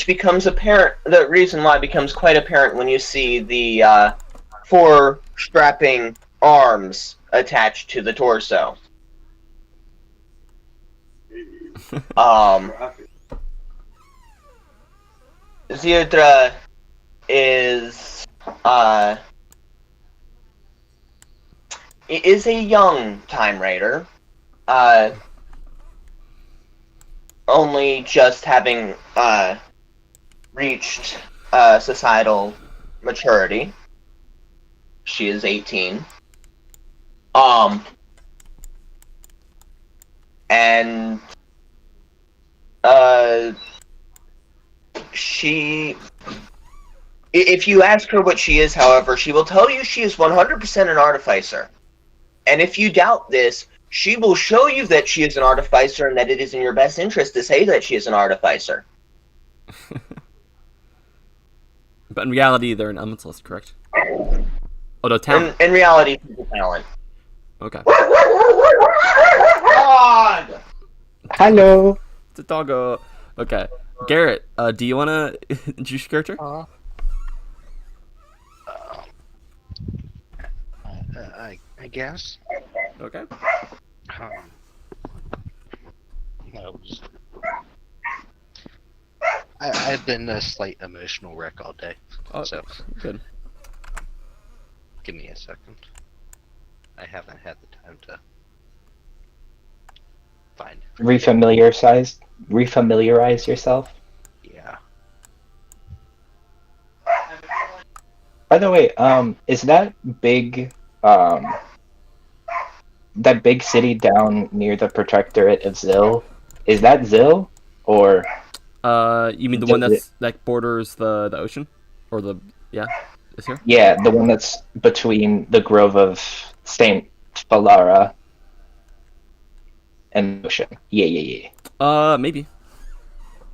becomes apparent. The reason why becomes quite apparent when you see the four strapping arms attached to the torso. Zyudra is a young Time Raider, only just having reached societal maturity. She is 18. And she, if you ask her what she is, however, she will tell you she is 100% an artificer. And if you doubt this, she will show you that she is an artificer and that it is in your best interest to say that she is an artificer. But in reality, they're an elementalist, correct? Oh, no, talent. In reality, she's a talent. Okay. God! Hello. It's a doggo. Okay. Garrett, do you want to introduce your character? I guess. Okay. I've been a slight emotional wreck all day. Oh, So good. give me a second. I haven't had the time to find. Refamiliarize yourself. Yeah. By the way, is that big city down near the Protectorate of Zil? Is that Zil? Or You mean the one that borders the ocean? Or the, is here? yeah, the one that's between the Grove of Saint Falara and the ocean. Yeah. Maybe.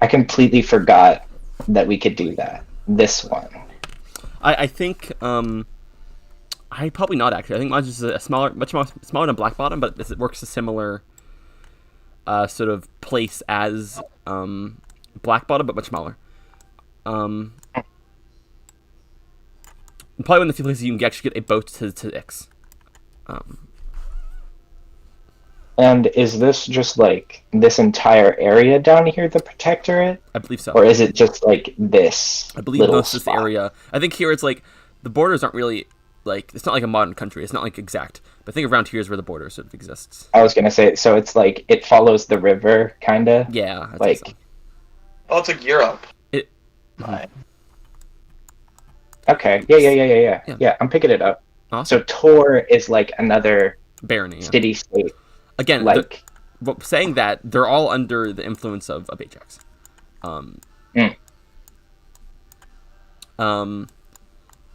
I completely forgot that we could do that. This one. I think, I probably not actually. I think mine's just a smaller, much more smaller than Black Bottom, but it works a similar, sort of place as, Black Bottom, but much smaller. Probably one of the few places you can actually get a boat to Ix. And is this just like this entire area down here, the Protectorate? I believe so. Or is it just like this? I believe little most of this spot? area. I think here it's like the borders aren't really like, it's not like a modern country. It's not like exact. But I think around here is where the border sort of exists. I was gonna say, so it's like it follows the river, kinda. Yeah, I Like, think so. Oh, it's like Europe. okay, yeah. Yeah. Yeah, I'm picking it up. Awesome. So Tor is like another Barony. Yeah. city state, Again, like saying that they're all under the influence of Ajax. To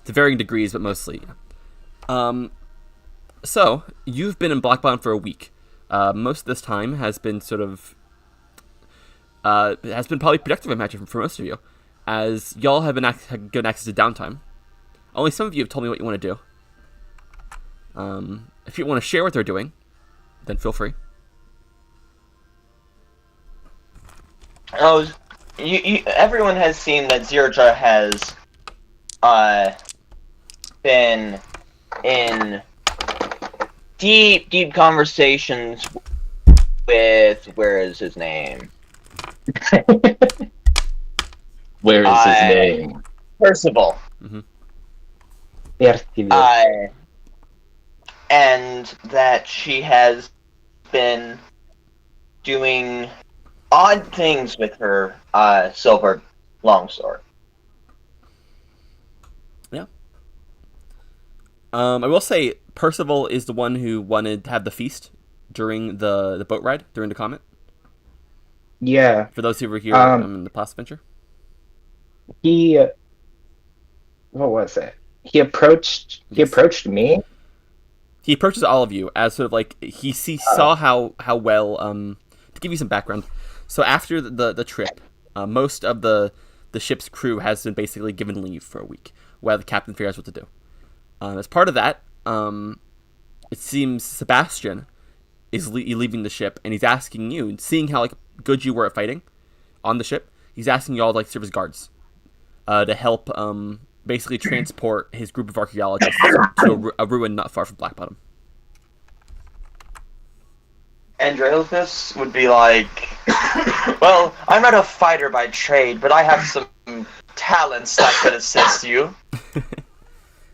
varying degrees, but mostly. Yeah. So you've been in Black Bottom for a week. Most of this time has been sort of has been probably productive, I imagine, for most of you, as y'all have been had good access to downtime. Only some of you have told me what you want to do. If you want to share what they're doing, then feel free. Oh, everyone has seen that Zyudra has been in deep conversations with, where is his name? where is his name? Percival. Percival. And that she has been doing odd things with her silver longsword. Yeah. I will say Percival is the one who wanted to have the feast during the boat ride during the comet. Yeah. For those who were here in the past adventure. What was it? He approached me. He approaches all of you as sort of like he saw how well to give you some background. So after the trip, most of the ship's crew has been basically given leave for a week while the captain figures out what to do. As part of that, it seems Sebastian is leaving the ship, and he's asking you, seeing how good you were at fighting on the ship, He's asking y'all to like serve as guards, to help basically transport his group of archaeologists to a ruin not far from Black Bottom. Andreas would be like, well, I'm not a fighter by trade, but I have some talents that could assist you.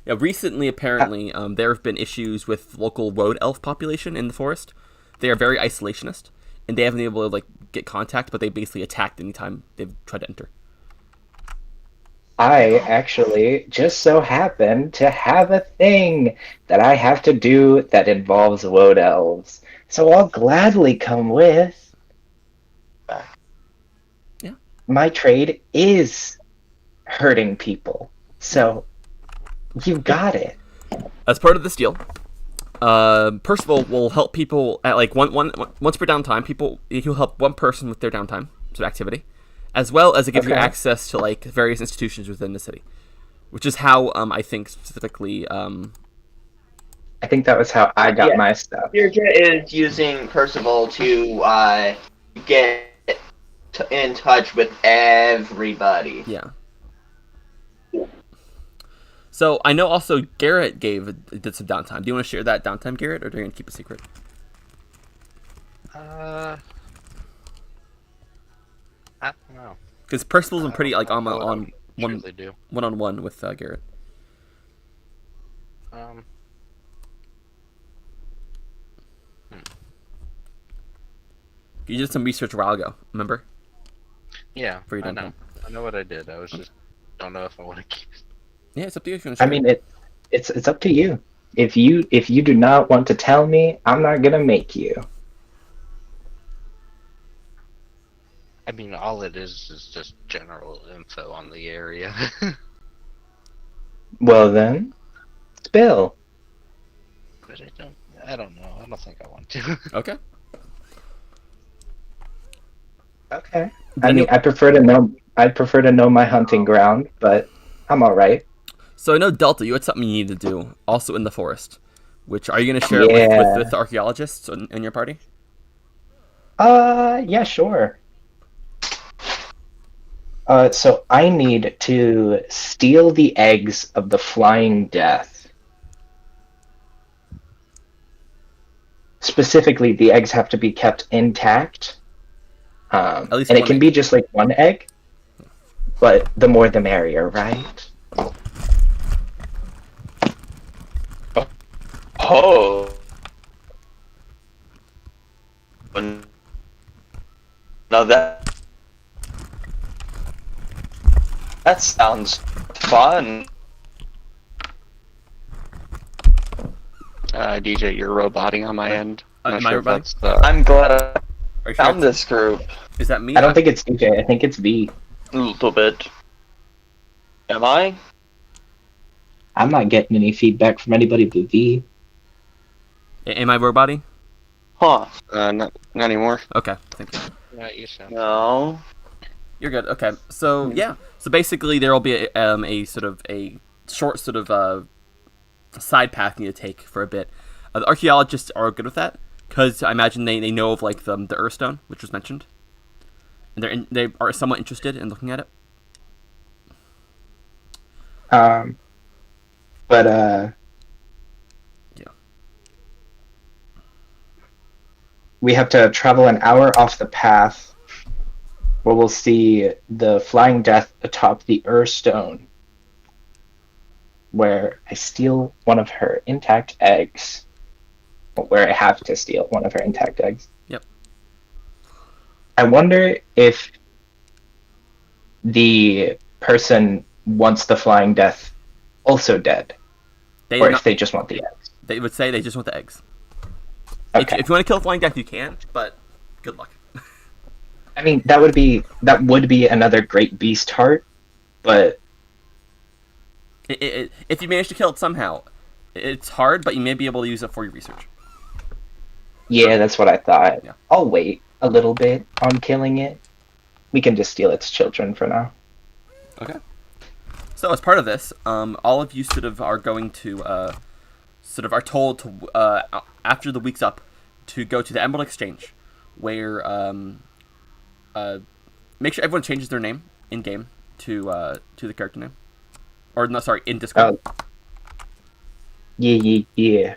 Yeah, recently, apparently, there have been issues with local road elf population in the forest. They are very isolationist, and they haven't been able to like get contact, but they basically attacked anytime they've tried to enter. I actually just so happen to have a thing that I have to do that involves woad elves. So I'll gladly come with. Yeah. My trade is hurting people. So you got it. As part of this deal, Percival will help people at like once per downtime. He'll help one person with their downtime sort of activity, as well as it gives you access to like various institutions within the city, which is how I think specifically. I think that was how I got my stuff. Deirdre is using Percival to get in touch with everybody. Yeah. So I know also Garrett did some downtime. Do you want to share that downtime, Garrett, or do you want to keep it secret? I don't know. Because Percival's been pretty like on Truly do. one-on-one with Garrett. You did some research a while ago, remember? Yeah, For your I know. downtime. I know what I did. I was just don't know if I want to keep it. Yeah, it's up to you if you want to I share. mean, it's up to you. If you do not want to tell me, I'm not gonna make you. I mean, all it is just general info on the area. Well then, spill. But I don't know. I don't think I want to. Okay. Okay. I mean, I prefer to know my hunting ground, but I'm all right. So I know Delta, you had something you need to do, also in the forest. Which are you going to share Yeah. with the archaeologists in your party? Yeah, sure. So I need to steal the eggs of the Flying Death. Specifically, the eggs have to be kept intact. At least and it one can egg. be just like one egg, but the more the merrier, right? Oh. Now that sounds fun. DJ, you're roboting on my end. I'm Am not I sure if roboting? that's the... I'm glad I Are you sure found this group Is that me? I don't think it's DJ. I think it's V. a little bit. Am I? I'm not getting any feedback from anybody but V. Am I roboting? Huh. not anymore. Okay, thank you. Yeah, you sound. No. You're good. Okay, so yeah, so basically there will be a sort of a short sort of side path you need to take for a bit. The archaeologists are good with that because I imagine they know of like the Earthstone, which was mentioned, and they are somewhat interested in looking at it. But Yeah. we have to travel an hour off the path where we'll see the Flying Death atop the Earthstone, where I steal one of her intact eggs. Where I have to steal one of her intact eggs. Yep. I wonder if the person wants the Flying Death also dead, or if they just want the eggs. They would say they just want the eggs. Okay. If you want to kill Flying Death, you can, but good luck. I mean, that would be another great beast heart, but If you manage to kill it somehow, it's hard, but you may be able to use it for your research. yeah, that's what I thought. Yeah. I'll wait a little bit on killing it. We can just steal its children for now. Okay. So as part of this, all of you sort of are going to, are told to, after the week's up, to go to the Emerald Exchange, where make sure everyone changes their name in game to the character name, or no, sorry, in Discord. Yeah.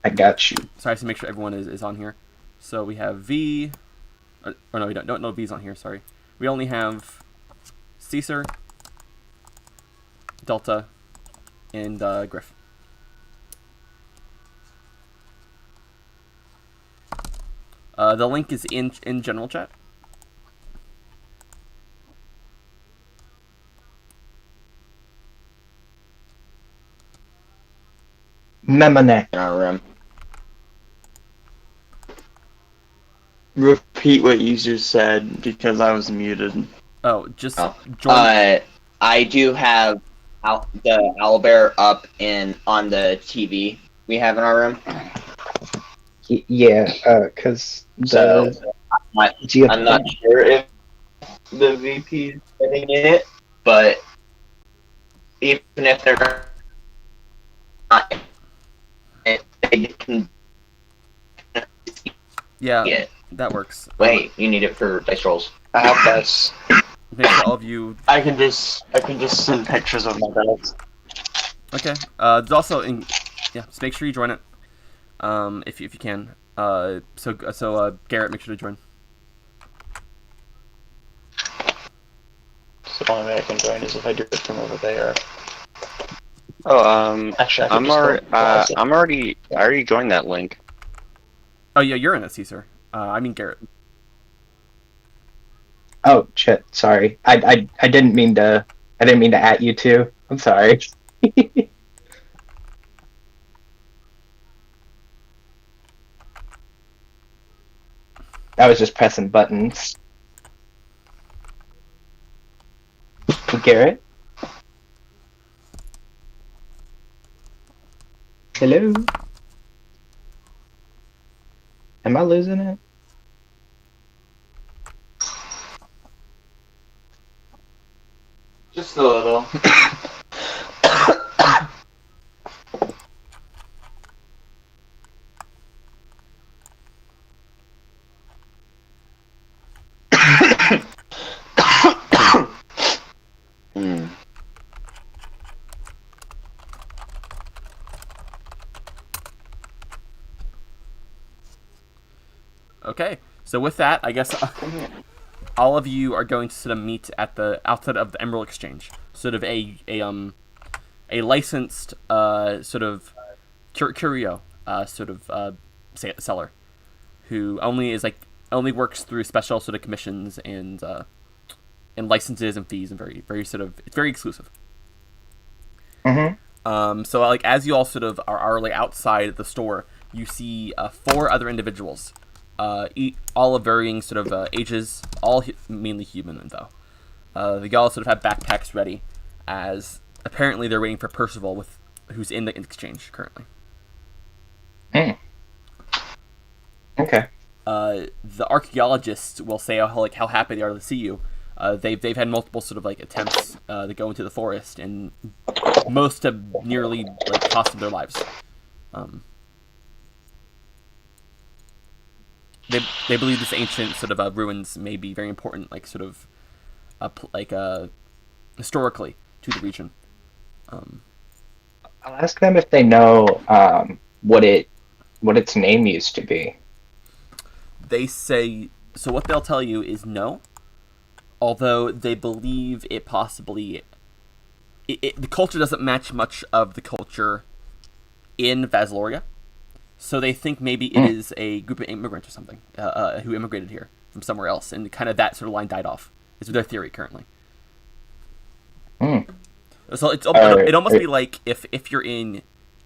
I got you. Sorry, to make sure everyone is on here. So we have V. Or no, we don't. No, V's on here. Sorry, we only have Caesar, Delta, and Griff. The link is in general chat. Memone. In our room. Repeat what you just said because I was muted. Oh, just Oh. join. I do have the owlbear up on the TV we have in our room. Yeah, because So the I'm not sure if the VP is getting it, but even if they're not, they can Yeah, see it. that works. Wait, you need it for dice rolls. I have dice. Make sure all of you. I can just send pictures of my dice. Okay. There's also just make sure you join it. If you can. So Garrett, make sure to join. So the only way I can join is if I do it from over there. Oh, Actually, I could I'm just already, go browse it. I already joined that link. Oh yeah, you're in it, Caesar. I mean Garrett. oh shit, sorry. I didn't mean to at you too. I'm sorry. I was just pressing buttons. Garrett? Hello? Am I losing it? Just a little. Okay. So with that, I guess all of you are going to sort of meet at the outside of the Emerald Exchange, sort of a licensed sort of curio sort of seller, who only works through special sort of commissions and licenses and fees, and very sort of, it's very exclusive. Mm-hmm. So like as you all sort of are like outside the store, you see 4 other individuals. All of varying sort of ages, all mainly human though. They all sort of have backpacks ready, as apparently they're waiting for Percival, who's in the exchange currently. Okay. The archaeologists will say how happy they are to see you. They've had multiple sort of like attempts to go into the forest, and most have nearly like cost them their lives. They believe this ancient sort of ruins may be very important, like sort of historically to the region. I'll ask them if they know what its name used to be. They say so. What they'll tell you is no, although they believe it possibly. The culture doesn't match much of the culture in Vasloria. So they think maybe it is a group of immigrants or something who immigrated here from somewhere else, and kind of that sort of line died off. Is their theory currently. So it almost be like if you're in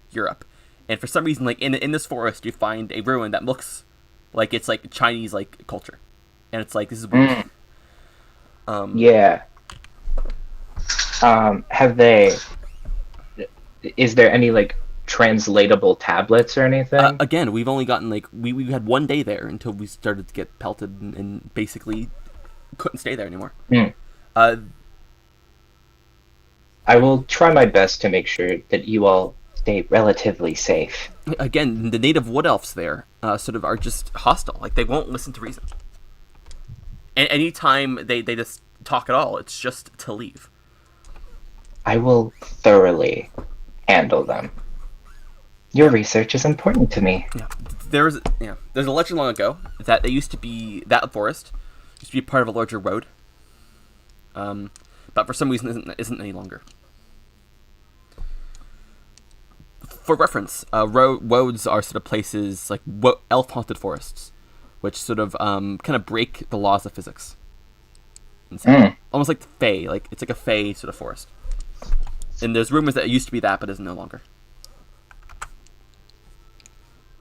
Europe, and for some reason, like in this forest, you find a ruin that looks like it's like Chinese like culture, and it's like this is weird. Yeah. Have they? Is there any like translatable tablets or anything? Again, we've only gotten like we had one day there until we started to get pelted and basically couldn't stay there anymore. I will try my best to make sure that you all stay relatively safe. Again, the native wood elves there sort of are just hostile. Like, they won't listen to reason. And anytime they just talk at all, it's just to leave. I will thoroughly handle them. Your research is important to me. Yeah, there's a legend long ago that it used to be that forest used to be part of a larger road, but for some reason isn't any longer. For reference, roads are sort of places like elf haunted forests, which sort of kind of break the laws of physics. Almost like the Fae, like it's like a Fae sort of forest. And there's rumors that it used to be that, but is no longer.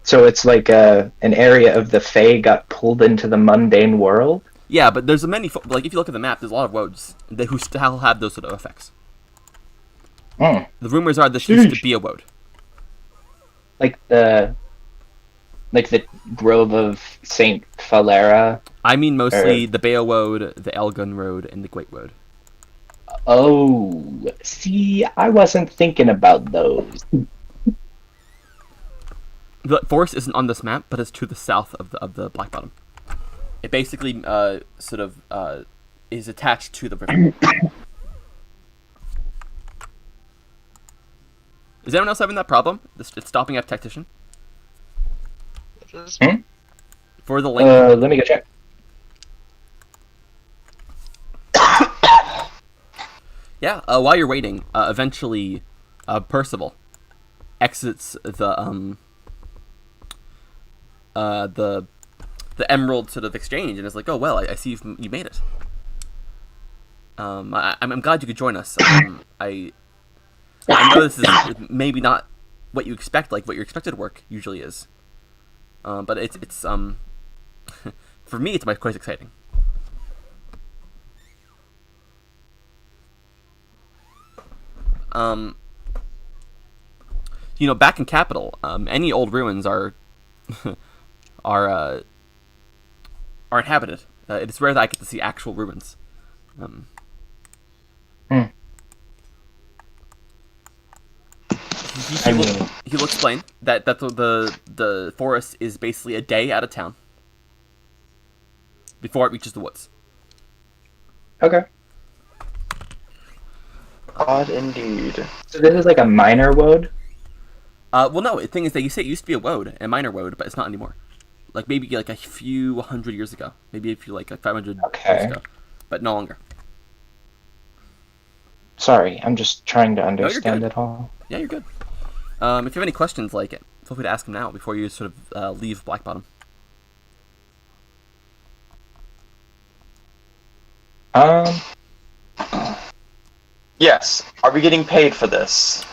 So it's like an area of the Fae got pulled into the mundane world? Yeah, but there's many, like if you look at the map, there's a lot of roads who still have those sort of effects. The rumors are this used to be a woad. Like the Grove of Saint Phalera. I mean mostly the Beowode, the Elgun Road, and the Great Road. Oh, see, I wasn't thinking about those. The forest isn't on this map, but it's to the south of the Black Bottom. It basically sort of is attached to the river. Is anyone else having that problem? It's stopping at tactician for the link. Let me go check. Yeah. While you're waiting, eventually, Percival exits the Emerald sort of exchange and is like, "Oh well, I see you made it. I'm glad you could join us. I know this is maybe not what you expect, like what your expected work usually is, but it's for me it's quite exciting." Back in Capital, any old ruins are are inhabited. It's rare that I get to see actual ruins. He'll explain that the forest is basically a day out of town before it reaches the woods. Okay. Odd indeed. So this is like a minor woad? Well, no. The thing is that you say it used to be a woad, a minor woad, but it's not anymore. Like maybe like a few hundred years ago, maybe a few like 500 years ago, but no longer. Sorry, I'm just trying to you're understand good. it all. Yeah, you're good. If you have any questions, like feel free to ask them now before you sort of leave Black Bottom. Yes. Are we getting paid for this?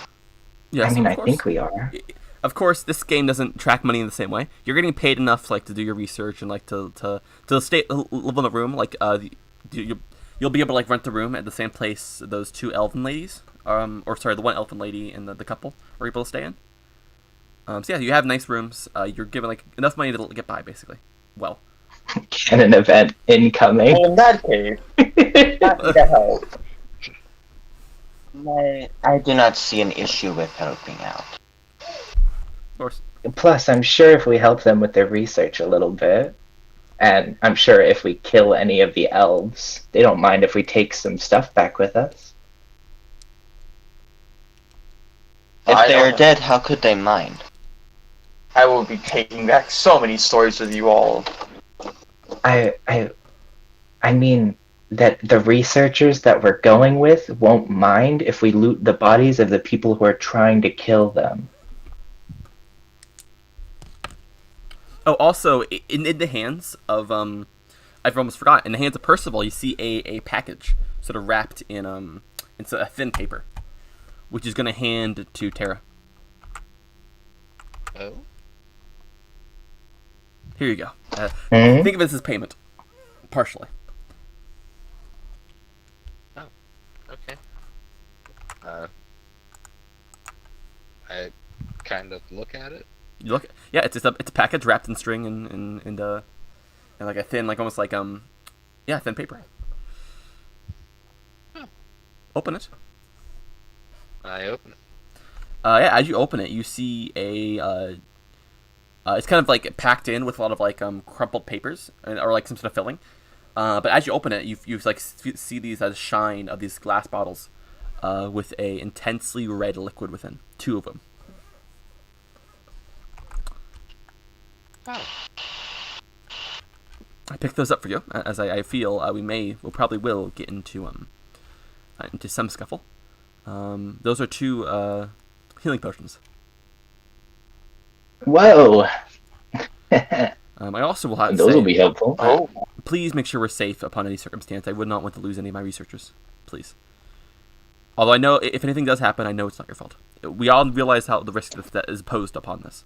Yes, I mean, of I course. think we are. Of course, this game doesn't track money in the same way. You're getting paid enough, like, to do your research and like to stay live in the room. Like, you'll be able to like rent the room at the same place those two elven ladies, or sorry, the one elven lady and the couple are able to stay in. So yeah, you have nice rooms. You're given like enough money to get by, basically. Well, Canon event incoming. Well, in that case, that helps. I do not see an issue with helping out. of course. Plus, I'm sure if we help them with their research a little bit, and I'm sure if we kill any of the elves, they don't mind if we take some stuff back with us. If they are dead, how could they mind? I will be taking back so many stories with you all. I mean that the researchers that we're going with won't mind if we loot the bodies of the people who are trying to kill them. Oh, also, in the hands of I've almost forgot. In the hands of Percival, you see a package sort of wrapped in it's a thin paper, which is going to hand to Tara. Oh. Here you go. Hmm? Think of it as payment, partially. Okay. I kind of look at it. You look, yeah, it's a package wrapped in string and like a thin, like almost like thin paper. Oh. Open it. I open it. Yeah, as you open it, you see it's kind of like packed in with a lot of like crumpled papers or like some sort of filling. But as you open it, you like see these shine of these glass bottles, with a intensely red liquid within. 2 of them. Oh. I picked those up for you, as I feel we'll probably get into some scuffle. Those are 2 healing potions. Whoa! I also will have to Those say, will be helpful. Oh, please make sure we're safe upon any circumstance. I would not want to lose any of my researchers. Please. Although I know if anything does happen, I know it's not your fault. We all realize how the risk that is posed upon this.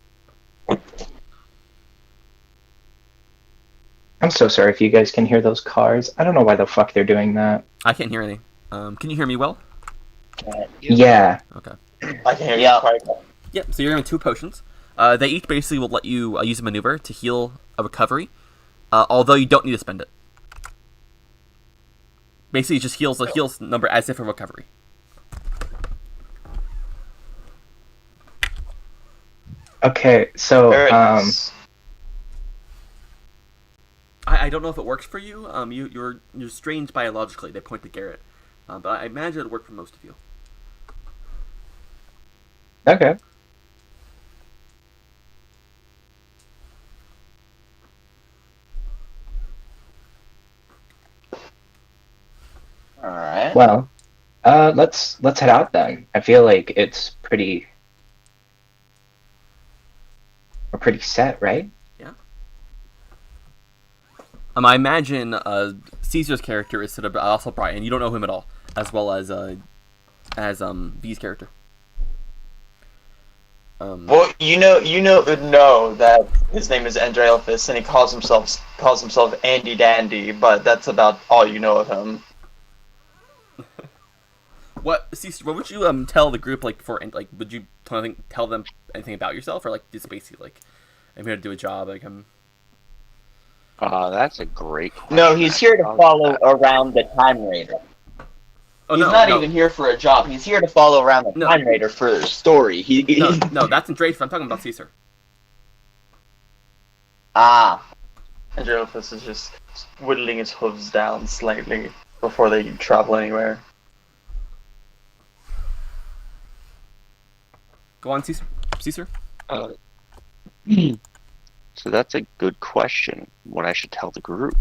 I'm so sorry if you guys can hear those cars. I don't know why the fuck they're doing that. I can't hear any. Can you hear me well? Yeah. Okay. I can hear Yeah. you quite well. Yep. So you're given 2 potions. They each basically will let you use a maneuver to heal a recovery, although you don't need to spend it. Basically, it just heals the heals number as if a recovery. Okay, so Very nice. I don't know if it works for you. You're strange biologically. They point to Garrett, but I imagine it'll work for most of you. okay. All right. Well, let's head out then. I feel like we're pretty set, right? I imagine Caesar's character is sort of also Brian. You don't know him at all, as well as V's character. Well, you know that his name is Andreophis, and he calls himself Andy Dandy, but that's about all you know of him. What Caesar? What would you tell the group would you tell them anything about yourself, or like just basically like I'm here to do a job like I'm. That's a great question. No, he's here to follow around the Time Raider. Oh, He's not even here for a job. He's here to follow around the Time Raider for a story. No, that's in Drafe. I'm talking about Caesar. Ah. Andreophis is just whittling his hooves down slightly before they travel anywhere. Go on, Caesar. Caesar. So that's a good question. What I should tell the group?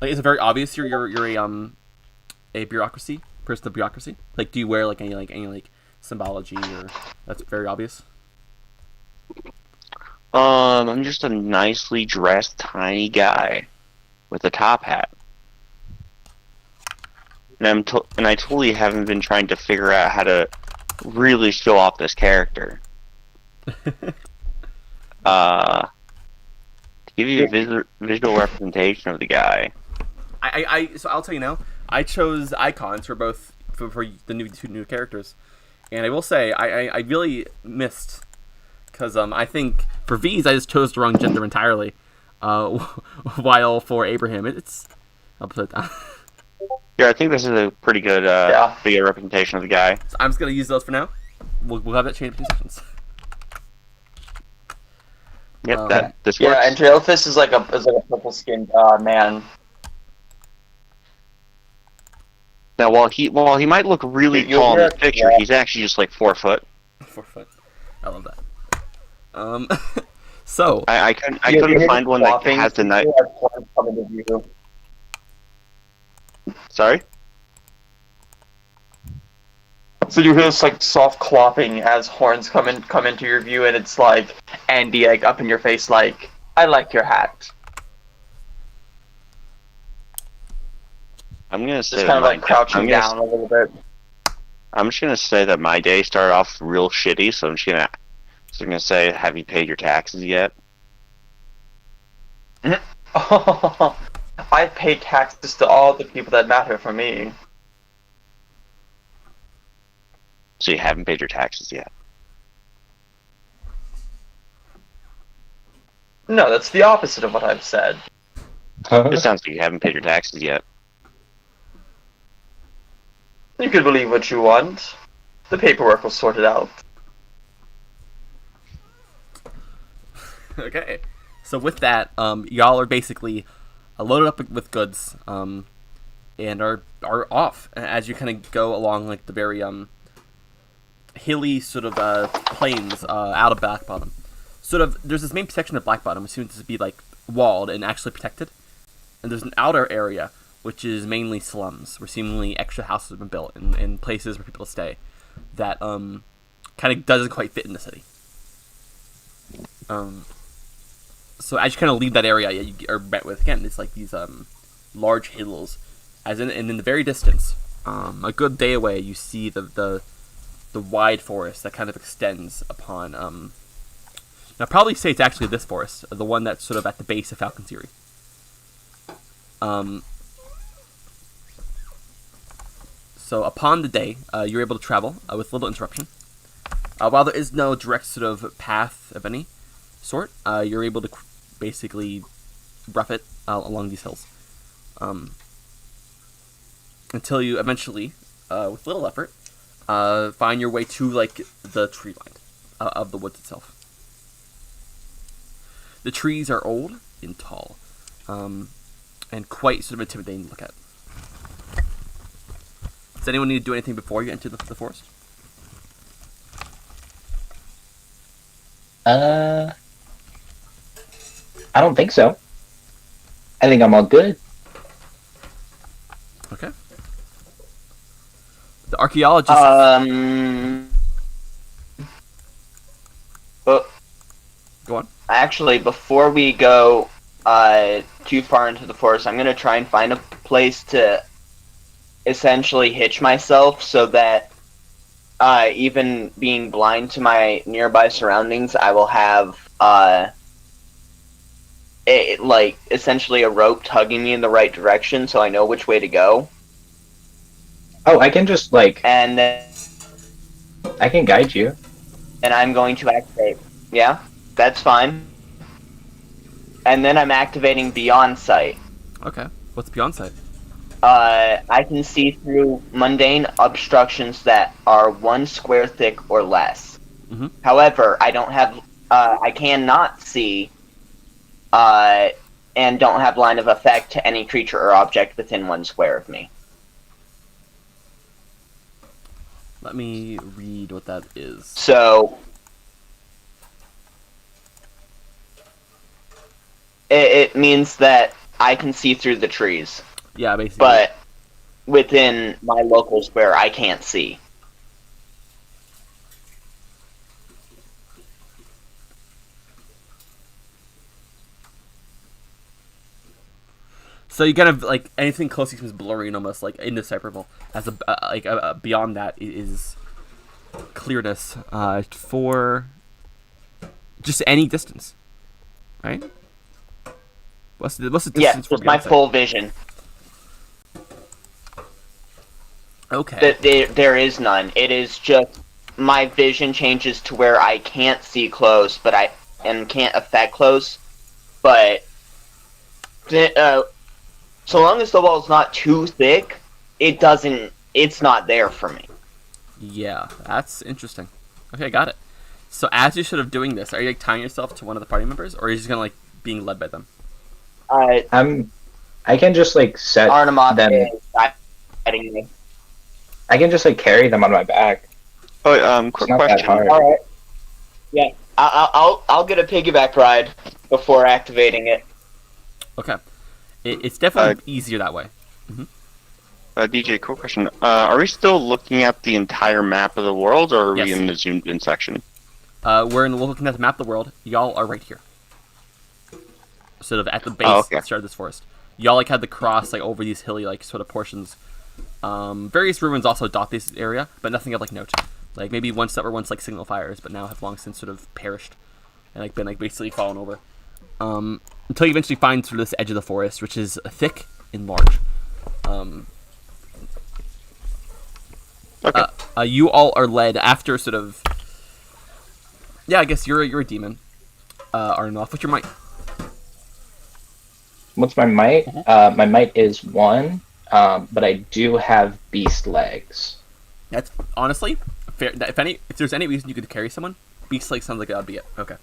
Like, is it very obvious you're a bureaucracy person of bureaucracy? Like, do you wear any symbology or that's very obvious? I'm just a nicely dressed tiny guy with a top hat. And I totally haven't been trying to figure out how to really show off this character. To give you a visual representation of the guy. So I'll tell you now. I chose icons for both for the 2 new characters, and I will say I really missed because I think for V's I just chose the wrong gender entirely, while for Abraham I'll put it down. Yeah, I think this is a pretty good video representation of the guy. So I'm just gonna use those for now. We'll have that change in 2 seconds. Yep, this works. Yeah, Andreophis is like a purple-skinned man. Now, while he might look really tall in this picture, he's actually just like 4 foot. 4 foot. I love that. So I couldn't find one that has the night. Sorry. So you hear this like soft clopping as horns come into your view, and it's like Andy like up in your face, like I like your hat. I'm gonna say Just kind of like crouching down a little bit. I'm just gonna say that my day started off real shitty, so I'm gonna say, have you paid your taxes yet? I pay taxes to all the people that matter for me. So you haven't paid your taxes yet? No, that's the opposite of what I've said. It sounds like you haven't paid your taxes yet. You can believe what you want. The paperwork will sort it out. Okay. So with that, y'all are basically loaded up with goods, and are off as you kind of go along like the very hilly sort of plains out of Black Bottom. Sort of, there's this main section of Black Bottom which seems to be like walled and actually protected, and there's an outer area which is mainly slums, where seemingly extra houses have been built and places for people to stay that kind of doesn't quite fit in the city. So as you kind of leave that area, you are met with, again, it's like these large hills, and in the very distance, a good day away, you see the wide forest that kind of extends upon. Now, I'd probably say it's actually this forest, the one that's sort of at the base of Falcon's Eyrie. So upon the day, you're able to travel with little interruption. While there is no direct sort of path of any sort, you're able to basically rough it along these hills until you eventually, with little effort, find your way to like the tree line of the woods itself. The trees are old and tall, and quite sort of intimidating to look at. Does anyone need to do anything before you enter the forest? I don't think so. I think I'm all good. Okay. The archaeologist. But Go on. actually, before we go too far into the forest, I'm gonna try and find a place to essentially hitch myself so that even being blind to my nearby surroundings, I will have like essentially a rope tugging me in the right direction, so I know which way to go. Oh, I can just like And then I can guide you. I'm going to activate. Yeah, that's fine. And then I'm activating Beyond Sight. Okay. What's beyond sight? I can see through mundane obstructions that are 1 square thick or less. Mhm. However, I don't have. I cannot see. And don't have line of effect to any creature or object within 1 square of me. Let me read what that is. So it means that I can see through the trees, Yeah, basically. but within my local square, I can't see. So you kind of like anything close seems blurry and almost like indecipherable. As beyond that is clearness for just any distance, right? What's the distance? Yes, for with my beyond sight? full vision. Okay. There is none. It is just my vision changes to where I can't see close, but can't affect close. But so long as the wall's not too thick, it's not there for me. Yeah, that's interesting. Okay, got it. So as you're sort of doing this, are you like tying yourself to one of the party members, or are you just gonna like being led by them? I can just like set Artemoth them. is guiding me. I can just like carry them on my back. Oh, It's quick not that question. hard. All right. Yeah, I'll get a piggyback ride before activating it. Okay. It's definitely easier that way. DJ, quick question. Are we still looking at the entire map of the world, or are Yes. we in the zoomed-in section? We're looking at the map of the world. Y'all are right here. Sort of at the base, okay. start of this forest. Y'all like had the cross like over these hilly like sort of portions. Various ruins also dot this area, but nothing of like note. Like maybe once that were once like signal fires, but now have long since sort of perished and like been like basically fallen over. Until you eventually find sort of this edge of the forest, which is thick and large. Okay. You all are led after sort of. Yeah, I guess you're a demon. Arnold, what's your might? What's my might? My might is 1. but I do have beast legs. That's honestly fair. If there's any reason you could carry someone, beast legs sounds like that would be it. Okay.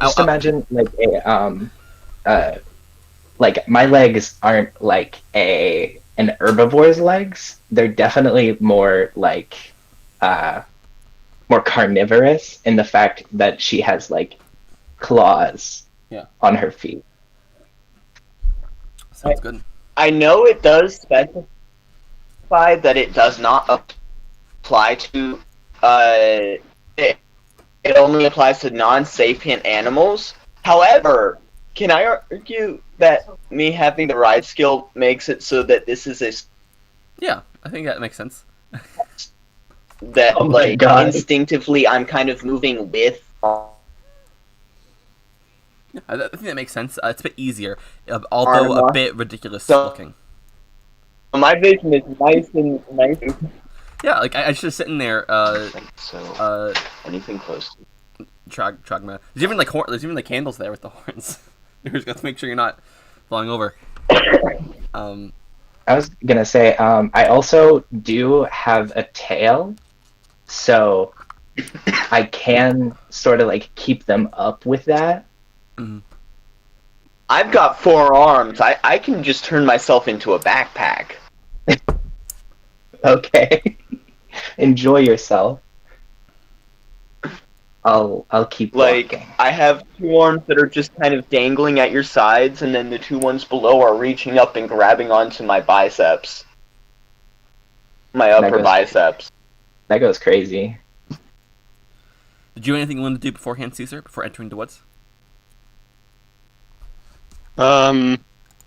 Just imagine like my legs aren't like an herbivore's legs. They're definitely more like more carnivorous in the fact that she has like claws on her feet. Sounds good. I know it does specify that it does not apply to it only applies to non-sapient animals. However, can I argue that me having the ride skill makes it so that this is a Yeah, I think that makes sense. that Oh my like God. instinctively I'm kind of moving with. Yeah, I think that makes sense. It's a bit easier, although a Armor. bit ridiculous So- looking. My vision is nice. Yeah, like I was just sitting there. So anything close to Trogma. There's even like there's even like candles there with the horns. You just got to make sure you're not flying over. I was gonna say, I also do have a tail, so I can sort of like keep them up with that. I've got 4 arms. I can just turn myself into a backpack. Okay, enjoy yourself. I'll keep Like, walking. I have 2 arms that are just kind of dangling at your sides, and then the 2 ones below are reaching up and grabbing onto my biceps. My That upper goes- biceps. That goes crazy. Did you have anything you wanted to do beforehand, Caesar? Before entering the woods?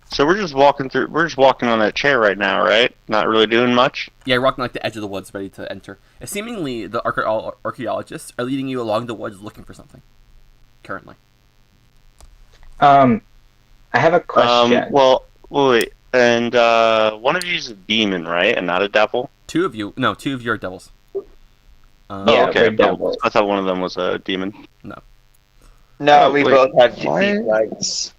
So we're just walking on that chair right now, right? Not really doing much. Yeah, you're walking like the edge of the woods, ready to enter. Seemingly, the archaeologists are leading you along the woods looking for something. Currently. I have a question. Well, wait, and one of you is a demon, right, and not a devil? Two of you are devils. Yeah, Oh, okay. we're devils. I thought one of them was a demon. No, Oh, we wait, both have why? defeat legs.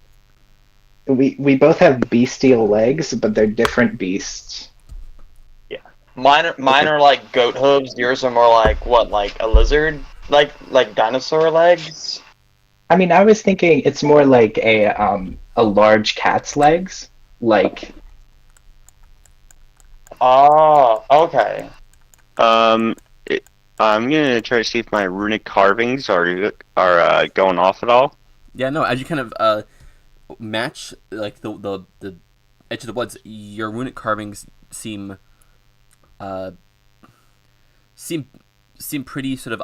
We both have bestial legs, but they're different beasts. Mine are like goat hooves. Yours are more like what, like a lizard, like dinosaur legs. I mean, I was thinking it's more like a large cat's legs, like Oh, okay. I'm gonna try to see if my runic carvings are going off at all. Yeah, no. As you kind of match like the edge of the woods, your runic carvings seem pretty sort of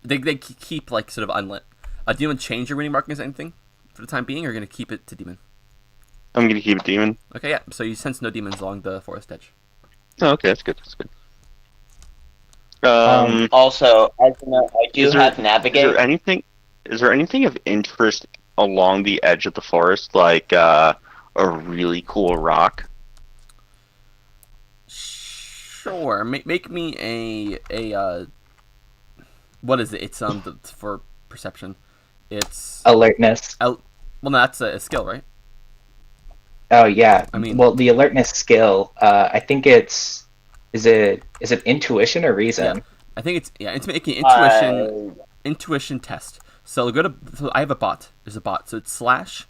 they keep like sort of unlit. Do you want to change your runic markings or anything for the time being, or are you gonna keep it to demon? I'm gonna keep it demon. Okay, yeah. So you sense no demons along the forest edge. Oh, okay, that's good. That's good. Also, as you know, I do Is there- have navigate. Is there anything of interest along the edge of the forest, like a really cool rock? Sure. Make me a what is it? It's for perception. It's alertness. well, no, that's a skill, right? Oh yeah. I mean- well, the alertness skill. I think is it intuition or reason? I think it's making Uh, intuition test. So so I have a bot. There's a bot. So it's slash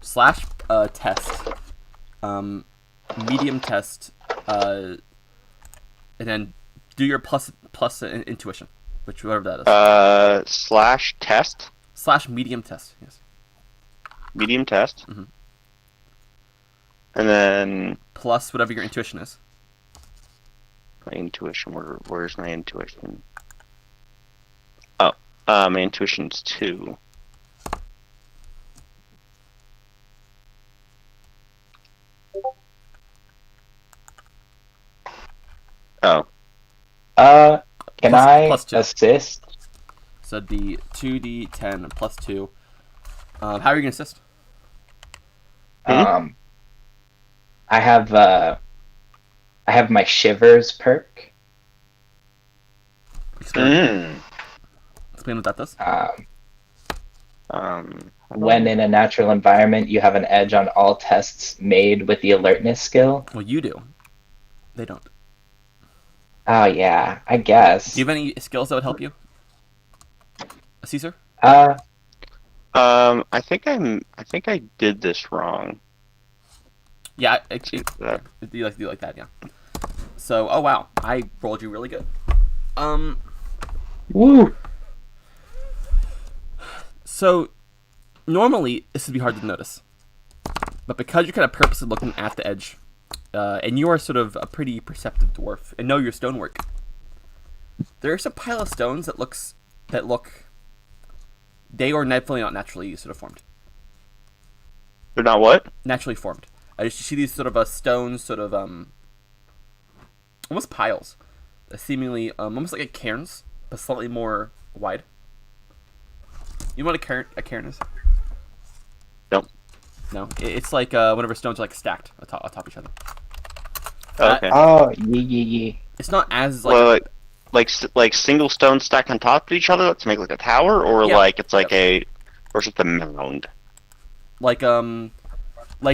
test, medium test, and then do your plus intuition, whatever that is. Slash test, Slash medium test. Yes. medium test, Mhm. and then Plus whatever your intuition is. my intuition. Where's my intuition? Oh, my intuition's 2. Oh, Can Plus- I plus 2. assist? So it'd be 2d10 plus 2. How are you gonna assist? I have my shivers perk. Explain Mm. what that does. When in a natural environment, you have an edge on all tests made with the alertness skill. Well, you do. They don't. Oh yeah, I guess. Do you have any skills that would help you, Caesar? I think I did this wrong. Yeah, That- do you like that? Yeah. So, oh wow, I rolled you really good. Woo. So, normally this would be hard to notice, but because you're kind of purposely looking at the edge, and you are sort of a pretty perceptive dwarf and know your stonework, there's a pile of stones that look they are definitely not naturally sort of formed. They're not what? Naturally formed. I just see these sort of stones, sort of almost piles, seemingly almost like a cairns, but slightly more wide. You know what a cairn is? Nope. No, it's like whenever stones are like stacked atop each other. Okay. Oh, yeah. It's not as like Well, like single stones stacked on top of each other to make like a tower, or Yeah. like it's like or is it the mound? like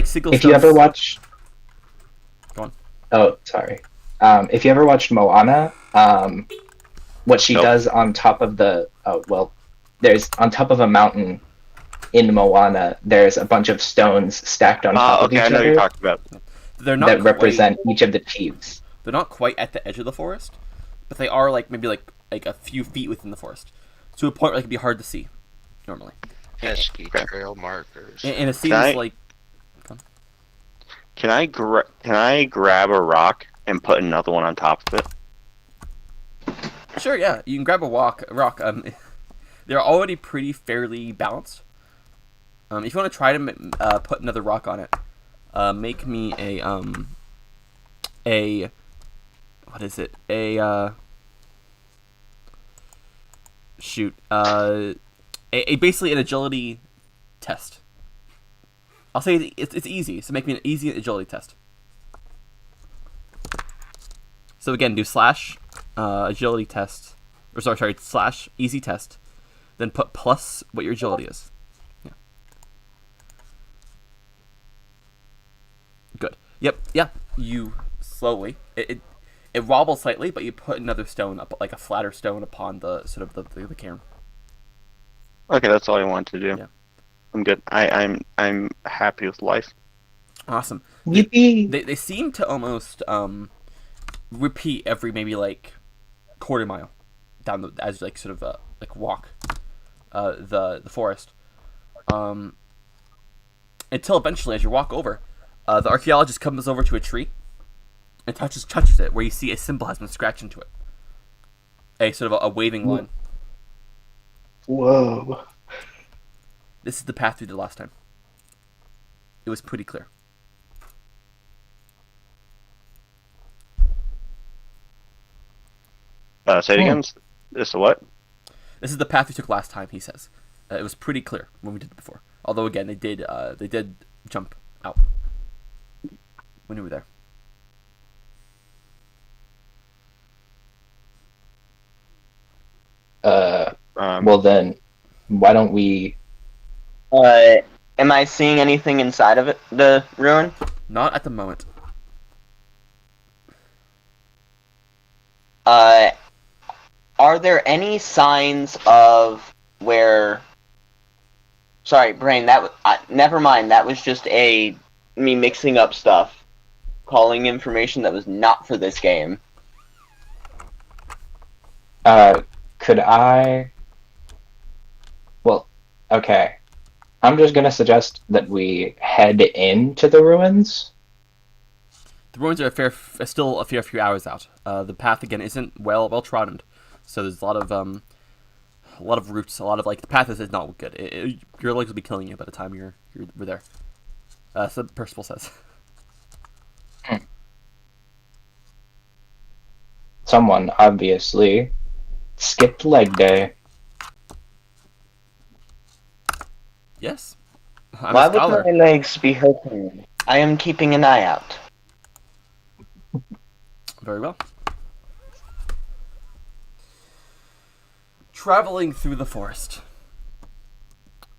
single If stones. you ever watch, Go on. oh sorry, if you ever watched Moana, what she Nope. does on top of there's on top of a mountain in Moana, there's a bunch of stones stacked on top of Okay, each I know what other you're talking about. They're not that quite, represent each of the chiefs. They're not quite at the edge of the forest, but they are like maybe like a few feet within the forest, to a point where it can be hard to see normally. Pesky Okay. trail markers. And it seems I- like Can I grab a rock and put another one on top of it? sure, yeah, you can grab a rock. They're already pretty fairly balanced. If you want to try to put another rock on it, make me a what is it? A basically an agility test. I'll say it's easy, so make me an easy agility test. So again, do slash agility test, or sorry, slash easy test, then put plus what your agility is. Yeah. Good. Yep. Yeah. You slowly. It wobbles slightly, but you put another stone up, like a flatter stone, upon the sort of the cairn. Okay, that's all I wanted to do. Yeah. I'm good. I'm happy with life. Awesome. Yippee! They seem to almost repeat every maybe like quarter mile down as like sort of like walk the forest until eventually, as you walk over, the archaeologist comes over to a tree and touches it, where you see a symbol has been scratched into it, a sort of a waving line. Whoa. This is the path we did last time. It was pretty clear. Say it again. This a what? This is the path we took last time, he says. It was pretty clear when we did it before. Although again, they did jump out when we were there. Well then, why don't we? Am I seeing anything inside of it, the ruin? Not at the moment. Are there any signs of where? Sorry, brain. Never mind. That was just me mixing up stuff, calling information that was not for this game. Could I? Well, okay. I'm just gonna suggest that we head into the ruins. The ruins are still a fair few hours out. The path again isn't well trodden, so there's a lot of roots, a lot of like the path is not good. Your legs will be killing you by the time you're there. So Percival says. Someone obviously skipped leg day. Yes. I'm Why a scholar. would my legs be hurting? I am keeping an eye out. Very well. Traveling through the forest.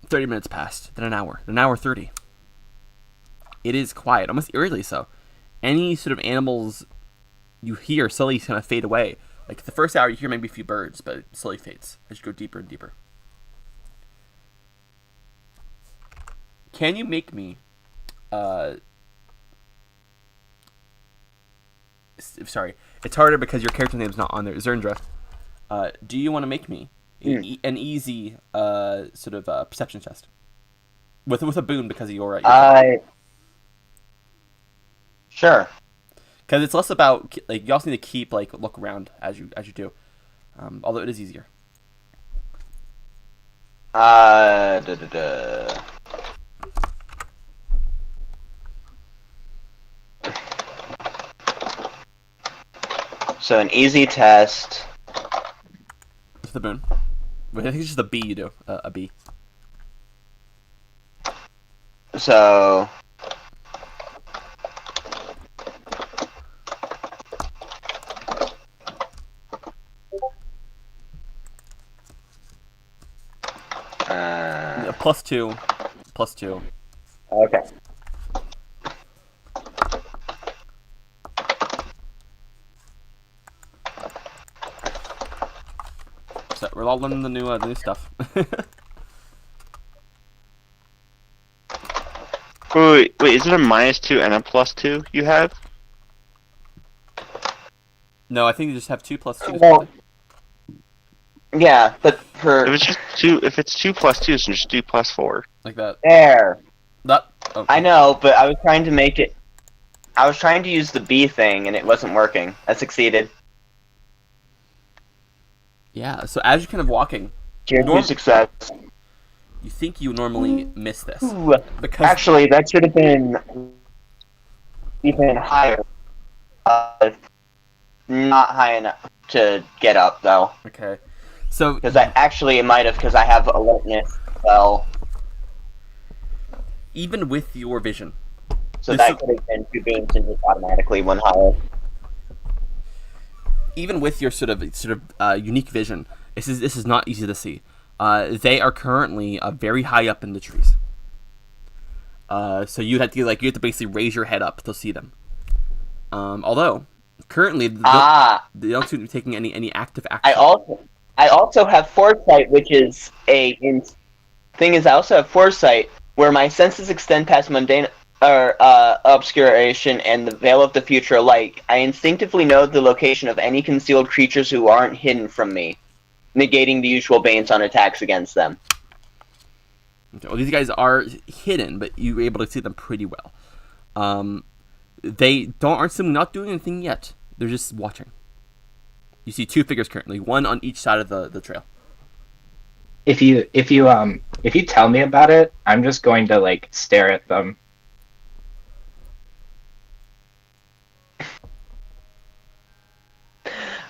30 minutes passed, then an hour 30. It is quiet, almost eerily so. Any sort of animals you hear slowly kind of fade away. Like the first hour, you hear maybe a few birds, but it slowly fades as you go deeper and deeper. Can you make me, sorry, it's harder because your character name's not on there. Zerndra, do you want to make me an easy sort of perception test with a boon because of your Sure. because it's less about like you also need to keep look around as you do, although it is easier. Da, da, da. So an easy test. With the boon. Wait, I think it's just a B you do. A B. So Plus two. Plus two. okay. So we're all learning the new stuff. Wait, is it a -2 and a +2 you have? No, I think you just have 2 plus 2. Well, yeah, but for If it's just 2, if it's 2 + 2, so just do +4. Like that. there, That. Okay. I know, but I was trying to make it. I was trying to use the B thing, and it wasn't working. I succeeded. Yeah. So as you're kind of walking, Cheers Norm- to success. you think you would normally miss this Ooh, because actually, that should have been even higher. Not high enough to get up though, okay. So because it might have because I have alertness. Well, even with your vision, so This that is- could have been 2 beams and just automatically one higher. even with your sort of unique vision, this is not easy to see. They are currently very high up in the trees. So you have to basically raise your head up to see them. Although currently they don't seem to be taking any active action. I also have foresight, which is thing is I also have foresight where my senses extend past mundane or obscuration and the veil of the future alike. I instinctively know the location of any concealed creatures who aren't hidden from me, negating the usual banes on attacks against them. Okay, well, these guys are hidden, but you're able to see them pretty well. They aren't not doing anything yet. They're just watching. You see 2 figures currently, one on each side of the trail. If you tell me about it, I'm just going to stare at them.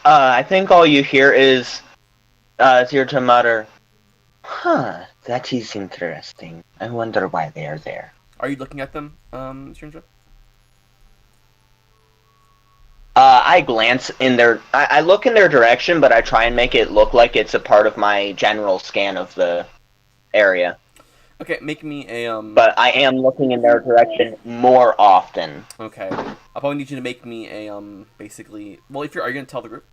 I think all you hear is Zirta mutter, "Huh, that is interesting. I wonder why they are there." Are you looking at them, Shinja? I glance in I look in their direction, but I try and make it look like it's a part of my general scan of the area. Okay, make me a But I am looking in their direction more often. Okay, I'll probably need you to make me a basically. Well, are you gonna tell the group?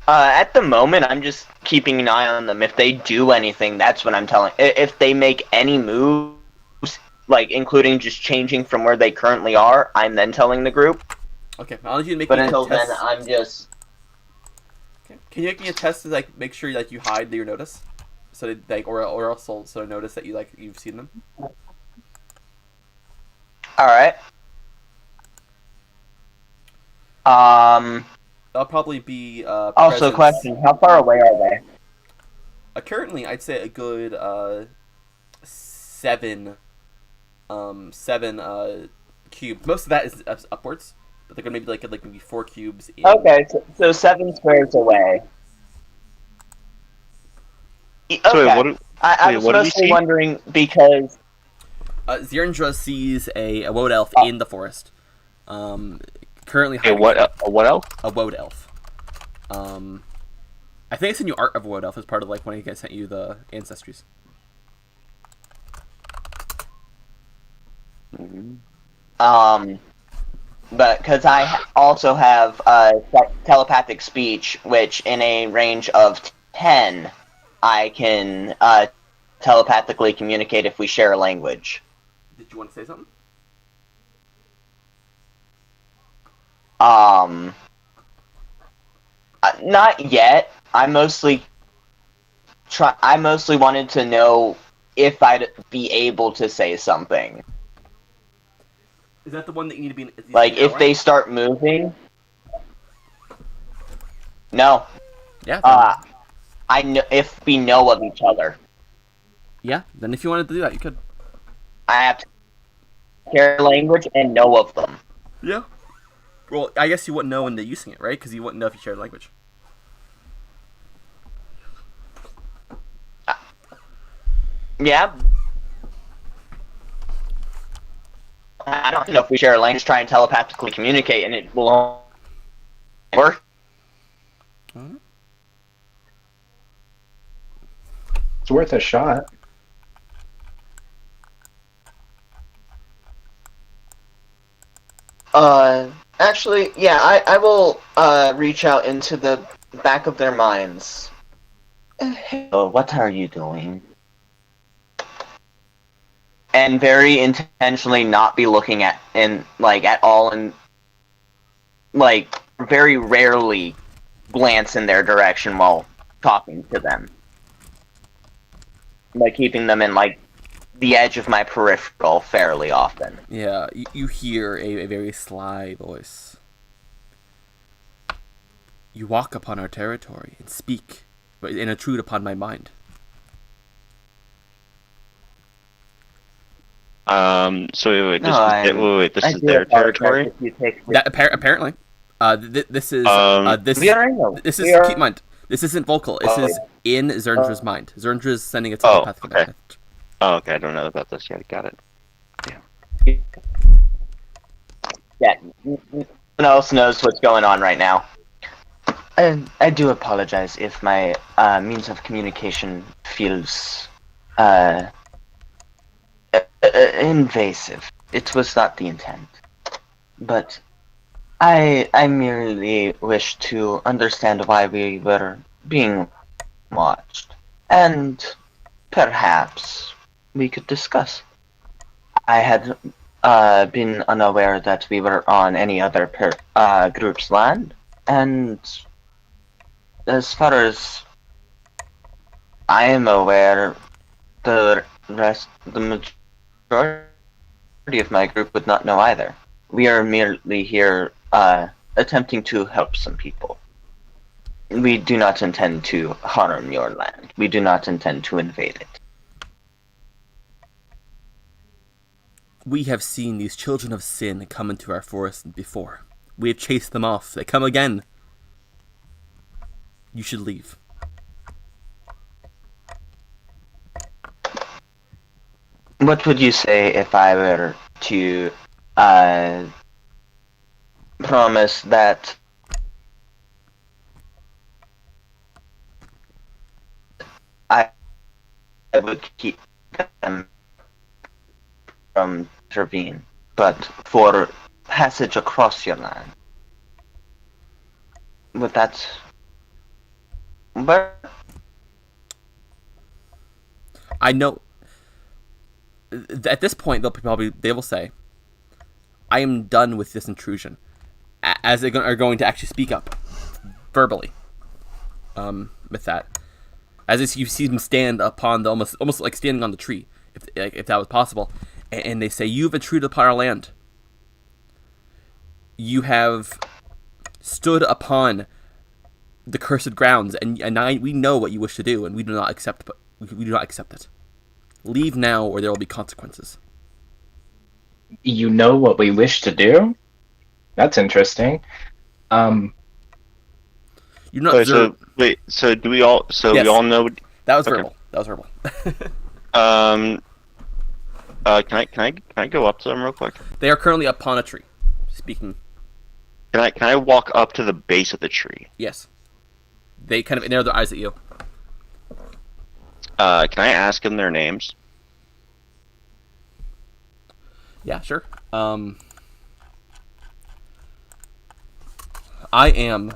At the moment, I'm just keeping an eye on them. If they do anything, that's when I'm telling. If they make any moves, including just changing from where they currently are, I'm then telling the group. Okay, I'll need you to make But me until a test. then, I'm just. Okay. Can you make me a test to make sure you hide your notice, so or else so notice that you've seen them. All right. That'll probably be Also, presence. question: how far away are they? Currently, I'd say a good 7 cubes. Most of that is upwards, but they're gonna maybe maybe 4 cubes. Okay, so 7 squares away. Okay. So I was what do we mostly see? wondering because Zirndra sees a woad elf in the forest. Currently Hey, hiding what else? a woad elf. I think it's in your Art of Wood Elf as part of like when you guys sent you the ancestries. But because I also have telepathic speech, which in a range of 10, I can telepathically communicate if we share a language. Did you want to say something? Not yet. I mostly wanted to know if I'd be able to say something. Is that the one that you need to be? Like if they start moving. No. Yeah. I know if we know of each other. Yeah. Then if you wanted to do that, you could. I have to share language and know of them. Yeah. Well, I guess you wouldn't know when they're using it, right? Because you wouldn't know if you shared language. Yeah. I don't know if we share a language, try and telepathically communicate, and it will work. It's worth a shot. Actually, yeah, I will reach out into the back of their minds. Oh, what are you doing? And very intentionally not be looking at at all, and like very rarely glance in their direction while talking to them. Like keeping them in like the edge of my peripheral fairly often. Yeah, you hear a very sly voice. You walk upon our territory and speak, but intrude upon my mind. So wait, this is their territory? That apparently. This is This is keep in mind. This isn't vocal. This is in Zerndra's mind. Zerndra's sending a telepathic message. Oh, okay. I don't know about this yet. Got it. Yeah, no one else knows what's going on right now. I do apologize if my means of communication feels invasive. It was not the intent. But I merely wish to understand why we were being watched. And perhaps we could discuss. I had been unaware that we were on any other group's land, and as far as I am aware, the majority of my group would not know either. We are merely here attempting to help some people. We do not intend to harm your land. We do not intend to invade it. We have seen these children of sin come into our forest before. We have chased them off. They come again. You should leave. What would you say if I were to promise that I would keep them from intervene, but for passage across your land? Would that work? I know. At this point, they will say, "I am done with this intrusion," as they are going to actually speak up verbally. With that, as you see them stand upon the almost like standing on the tree, if that was possible, and they say, "You've intruded upon our land. You have stood upon the cursed grounds, and we know what you wish to do, and we do not accept. We do not accept it. Leave now, or there will be consequences." You know what we wish to do? That's interesting. You're not. So do we all? So Yes. we all know. That was Okay. verbal. That was verbal. Can I go up to them real quick? They are currently upon a tree, speaking. Can I walk up to the base of the tree? Yes. They kind of narrow their eyes at you. Can I ask them their names? Yeah, sure. I am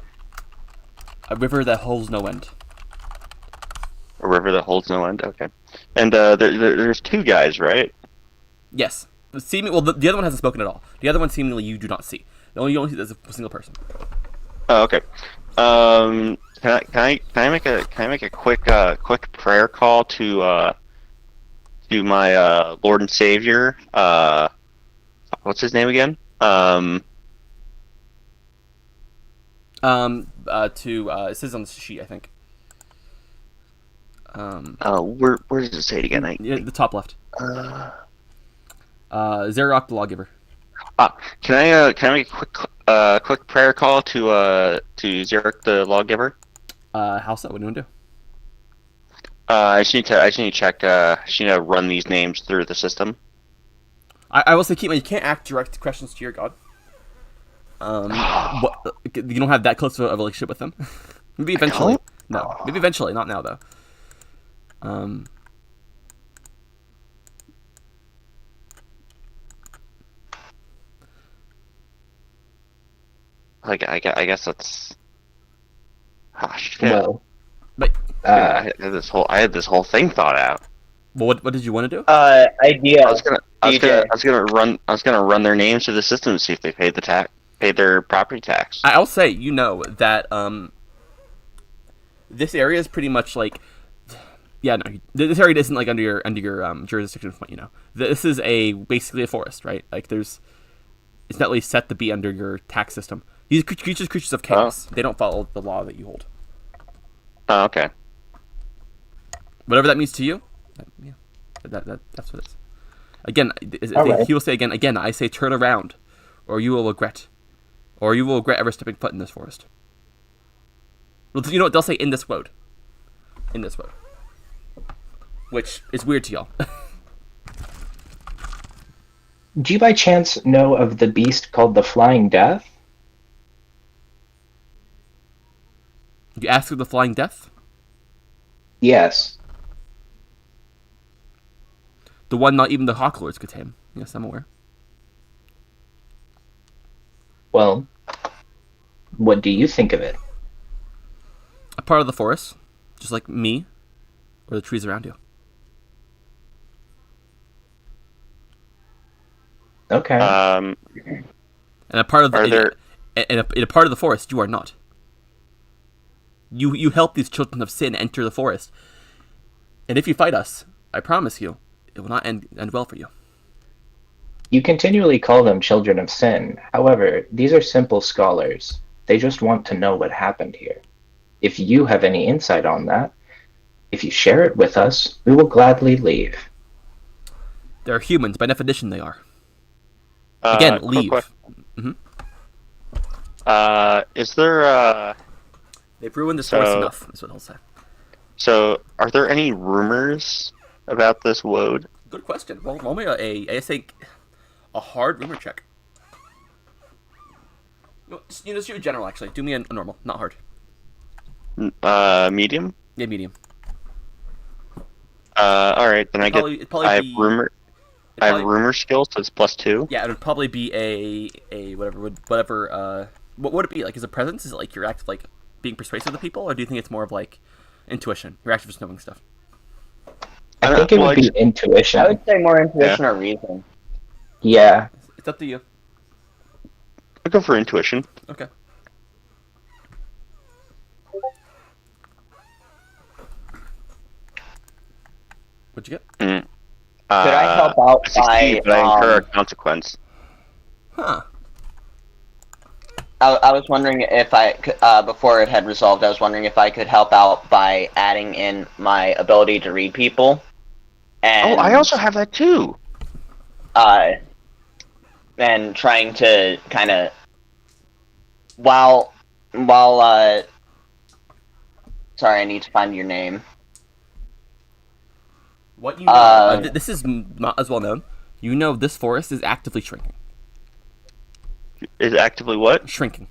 a river that holds no end. A river that holds no end. Okay. And there's two guys, right? Yes. Well, the other one hasn't spoken at all. The other one seemingly you do not see. You only see there's a single person. Oh, okay. Can I make a quick prayer call to my Lord and Savior? What's his name again? It says on the sheet, I think. Where does it say it again? Yeah, the top left. Zarok the Lawgiver. Can I make a quick prayer call to Zarok the Lawgiver? How so? What do you want to do? I just need to check. I just need to run these names through the system. I will say, Keaton, you can't ask direct questions to your god. You don't have that close of a relationship with them. Maybe eventually. No, maybe eventually. Not now, though. I guess that's. Oh, shit. Well, But I had this whole thing thought out. well, what did you want to do? Idea. I was gonna run their names through the system to see if they paid their property tax. I'll say, you know, that this area is pretty much like, yeah, no, this area isn't like under your jurisdiction. You know, this is basically a forest, right? Like it's not really set to be under your tax system. These creatures of chaos. They don't follow the law that you hold. Oh, okay. Whatever that means to you, yeah, that's what it is. Again, Alright. he will say again. I say, turn around, or you will regret ever stepping foot in this forest. Well, you know what they'll say in this road, which is weird to y'all. do you by chance know of the beast called the Flying Death? You ask for the Flying Death, Yes. the one not even the Hawklords could tame. Yes, I'm aware. Well, what do you think of it? A part of the forest, just like me, or the trees around you. Okay. And a part of in a part of the forest, you are not. You help these children of sin enter the forest, and if you fight us, I promise you, it will not end well for you. You continually call them children of sin. However, these are simple scholars. They just want to know what happened here. If you have any insight on that, if you share it with us, we will gladly leave. They're humans by definition. They are. Again, quick leave. question. Is there They've ruined this forest enough. That's what he'll say. so are there any rumors about this woad? Good question. Well, roll me a hard rumor check. Just do a general, actually. Do me a normal, not hard. Medium? Yeah, medium. Alright, then It'd probably I have be- rumor I have rumor skills, so it's +2. Yeah, it would probably be a whatever. What would it be like? Is it presence? Is it like your act of like being persuasive to people, or do you think it's more of like intuition? Your act of just knowing stuff. I think it would be intuition. I would say more intuition or reason. Yeah. It's up to you. I'll go for intuition. Okay. What'd you get? Could I help out I succeed, by, but I incur a consequence. Huh. I was wondering if before it had resolved, I was wondering if I could help out by adding in my ability to read people. And, I also have that too. and trying to kind of, sorry, I need to find your name. What you know? This is not as well known. You know, this forest is actively shrinking. Is actively what? Shrinking.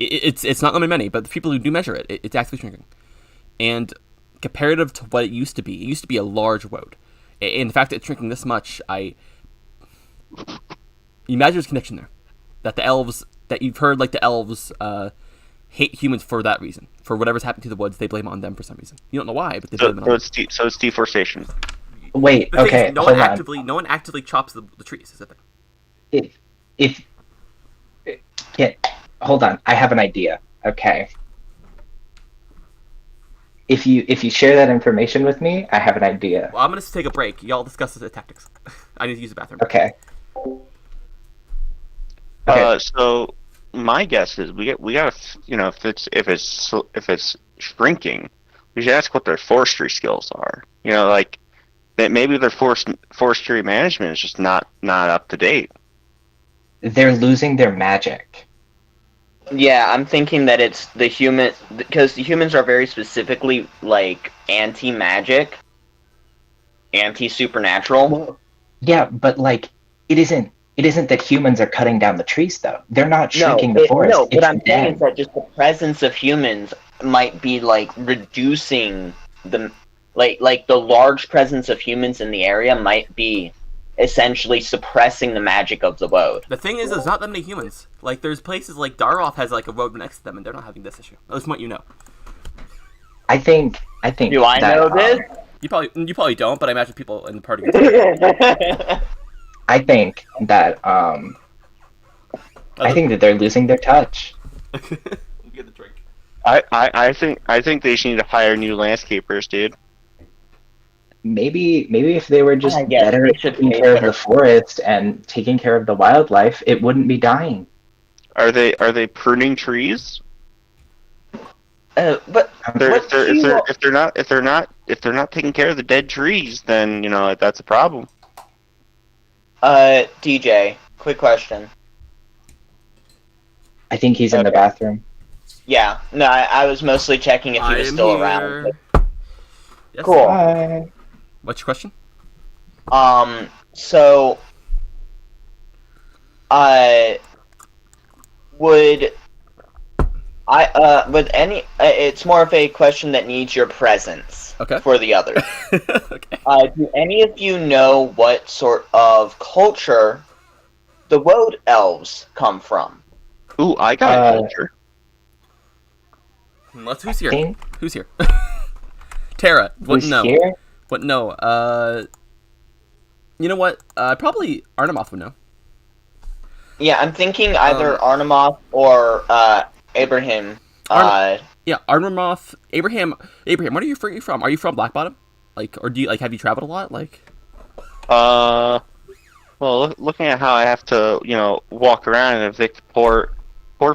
It's not limited many, but the people who do measure it, it's actively shrinking. And comparative to what it used to be a large woad. In fact, it's shrinking this much. Imagine there's a connection there, that the elves that you've heard, like the elves hate humans for that reason. For whatever's happened to the woods, they blame it on them for some reason. You don't know why, but they blame it on them. So it's deforestation. Wait, The thing okay, is, no hold one actively chops the trees. Is the thing. Hold on, I have an idea. Okay. If you share that information with me, I have an idea. Well, I'm gonna take a break. Y'all discuss the tactics. I need to use the bathroom. Okay. Okay. So my guess is we gotta, if it's shrinking, we should ask what their forestry skills are. Like that maybe their forestry management is just not up to date. They're losing their magic. Yeah, I'm thinking that it's the human, because the humans are very specifically like anti-magic, anti-supernatural. Yeah, but like it isn't that humans are cutting down the trees though. They're not shrinking the forest. No, it's what I'm saying them. is that just the presence of humans might be like reducing the like the large presence of humans in the area might be essentially suppressing the magic of the woad. The thing is, there's not that many humans. Like, there's places like Daroth has like a road next to them, and they're not having this issue. That's what you know. I think. Do I that, know this? You probably don't, but I imagine people in the party. I think that I think that they're losing their touch. Get the drink. I think they should need to hire new landscapers, dude. Maybe if they were just I guess better they at should taking pay care of better. the forest and taking care of the wildlife, it wouldn't be dying. Are they pruning trees? But If they're not taking care of the dead trees, then that's a problem. DJ, quick question. I think he's in the Okay. bathroom. Yeah, no, I was mostly checking if he was still around. Yes. Cool. Bye. What's your question? So, it's more of a question that needs your presence Okay. for the others. Okay. Do any of you know what sort of culture the Woad Elves come from? Ooh, I got a culture. Who's here? Think Who's here? Tara. What? who's No. here? What? No. You know what? Probably Artemoth would know. Yeah, I'm thinking either Arnemoth or Abraham. Yeah, Artemoth. Abraham. Where are you from? Are you from Black Bottom? Like, or do you have you traveled a lot? Like. Well, looking at how I have to, walk around and evict poor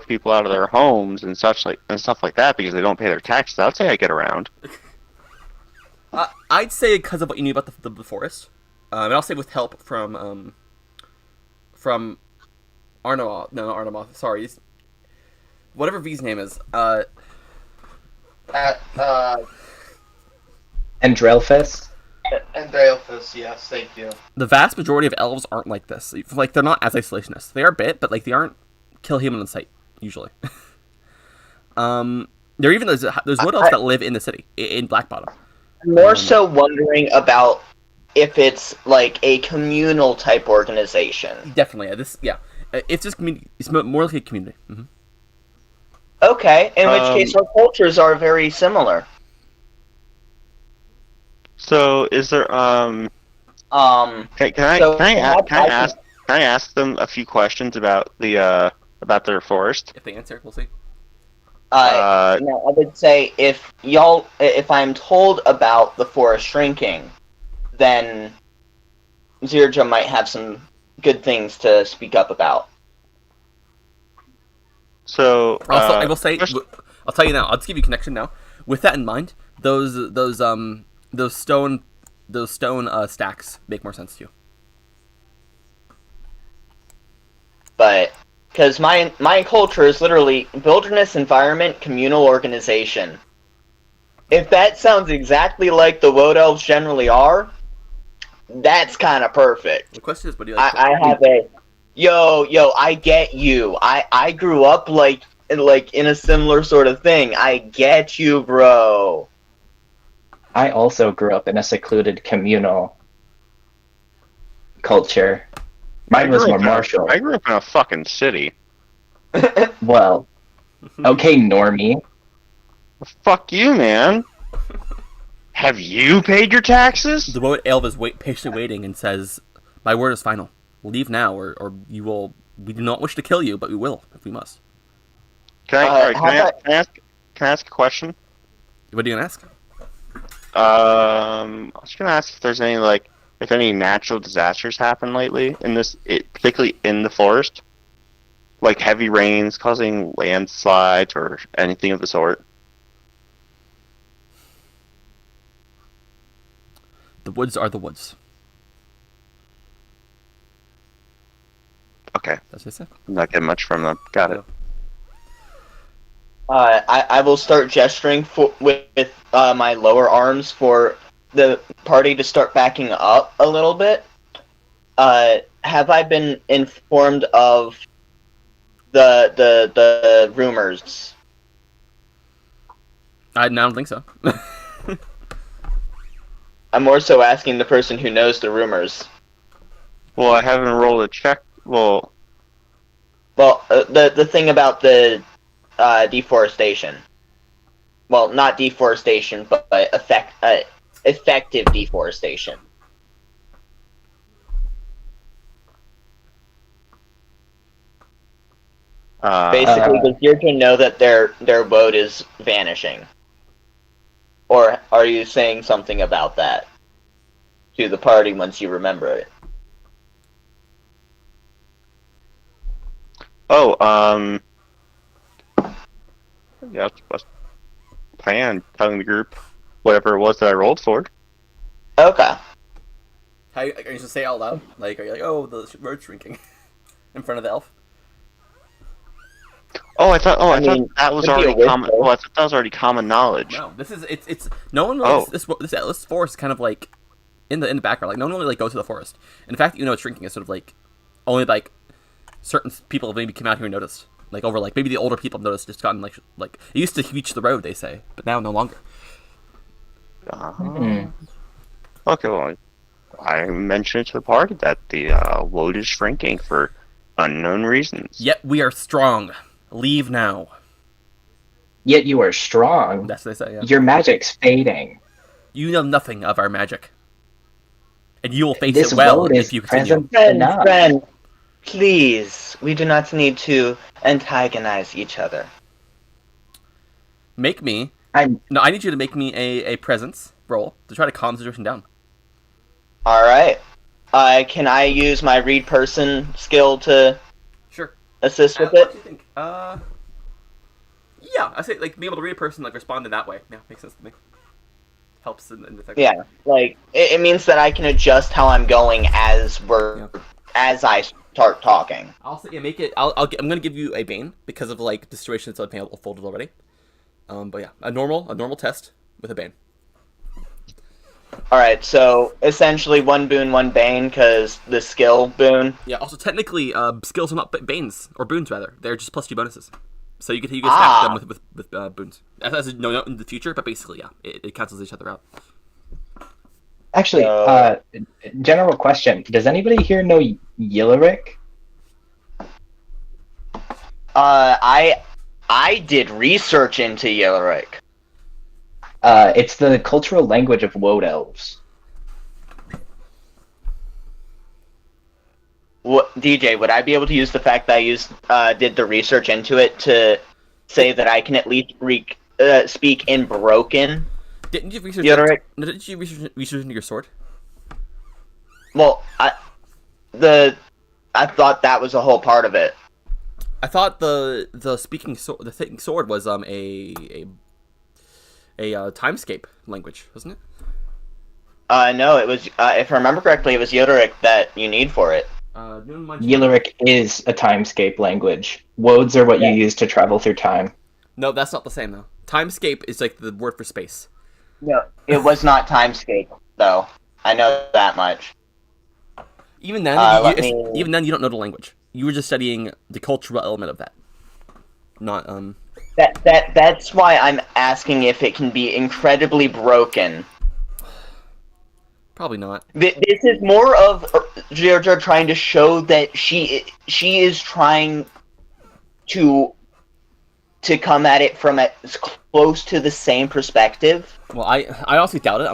people out of their homes and stuff like that because they don't pay their taxes, I'd say I get around. I'd say because of what you knew about the forest, and I'll say with help from Arnemoth. No, not Arnemoth. Sorry, whatever V's name is. Andrelphus? Andreophis, yes, thank you. The vast majority of elves aren't like this. Like, they're not as isolationists. They are a bit, but like they aren't kill human on sight usually. There are even there's wood elves that live in the city in Black Bottom. More so wondering about if it's like a communal type organization. Definitely, it's just community. It's more like a community. Mm-hmm. Okay, in which case our cultures are very similar. So is there Can I ask them a few questions about about their forest? If they answer, we'll see. No, I would say if I'm told about the forest shrinking, then Zirja might have some good things to speak up about. So Also, I will say, I'll tell you now. I'll just give you a connection now. With that in mind, those stone stacks make more sense to you. But because my culture is literally wilderness environment communal organization. If that sounds exactly like the Woad Elves generally are, that's kind of perfect. The question is, what do you like? I have a yo. I get you. I grew up like in a similar sort of thing. I get you, bro. I also grew up in a secluded communal culture. Mine was more martial. I grew up in a fucking city. Well, okay, normie. Fuck you, man. Have you paid your taxes? The woad elf is patiently waiting and says, "My word is final. Leave now, or you will. We do not wish to kill you, but we will if we must." Can I ask a question? What are you gonna ask? I was gonna ask if there's if any natural disasters happen lately particularly in the forest, like heavy rains causing landslides or anything of the sort. The woods are the woods. Okay, That's what I said. not getting much from them. Got it. I will start gesturing with my lower arms for the party to start backing up a little bit. Have I been informed of the rumors? I don't think so. I'm more so asking the person who knows the rumors. Well, I haven't rolled a check. Well, the thing about the deforestation. Well, not deforestation, but effective deforestation. Basically, does Yurkin know that their boat is vanishing? Or are you saying something about that to the party once you remember it? Yeah, I was planning on telling the group whatever it was that I rolled for. Okay. Are you supposed to say it out loud? Like, are you like, oh, the road's shrinking in front of the elf? I thought mean, that was could be a already common. whisper. Well, I thought that was already common knowledge. No, this is it's no one really this forest is kind of like in the background. Like no one really like goes to the forest. And the fact that you know it's shrinking is sort of like only like certain people have maybe come out here and noticed. Like over like maybe the older people have noticed. It's gotten like it used to reach the road, they say, but now no longer. Okay, well, I mentioned to the party that the load is shrinking for unknown reasons. Yet we are strong. Leave now. Yet you are strong. That's what they say. Yeah. Your magic's fading. You know nothing of our magic, and you will face This it well road if is you continue. present enough. Friend, please, we do not need to antagonize each other. Make me. I need you to make me a presence roll to try to calm the situation down. All right. Can I use my read person skill to Sure. assist with What it? do you think? Yeah, I say like being able to read a person, like respond in that way. Yeah, makes sense to me. Helps in the text. Yeah, like it means that I can adjust how I'm going as as I start talking. I'll say, make it. I'm gonna give you a bane because of like the situation that's folded already. But yeah, a normal test with a bane. All right, so essentially one boon, one bane, because the skill boon. Yeah. Also, technically, skills are not banes or boons rather. They're just +2 bonuses. So you can stack them with boons. As a note in the future, but basically, yeah, it cancels each other out. actually, general question: does anybody here know Yilaric? I did research into Yelric. It's the cultural language of Woad Elves. What, DJ, would I be able to use the fact that I did the research into it to say that I can at least speak in Broken? Didn't you research? Yelric? Didn't you research into your sword? Well, I thought that was a whole part of it. I thought the thinking sword was a timescape language, wasn't it? No, it was. If I remember correctly, it was Yoderic that you need for it. Yilaric is a timescape language. Woads are what you use to travel through time. No, that's not the same though. Timescape is like the word for space. No, it was not Timescape though. I know that much. Even then, you don't know the language. You were just studying the cultural element of that. not That's why I'm asking if it can be incredibly broken. probably not. This is more of Georgia trying to show that she is trying to come at it from as close to the same perspective. Well, I honestly doubt it.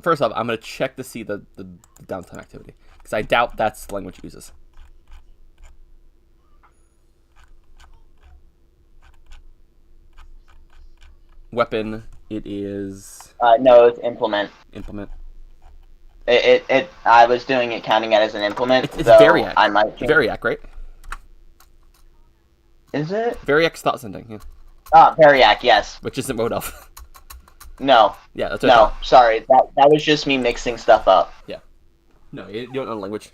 First off, I'm gonna check to see the downtime activity because I doubt that's the language it uses. Weapon, it is No, it's implement. implement. I was doing it, counting it as an implement. It's though Variac. I might change. Variac, right? Is it? Variac's thought sending, yeah. Ah, Variac, yes. Which isn't Road Elf. No, Yeah, that's what I no, thought. sorry. That was just me mixing stuff up. No, you don't know the language.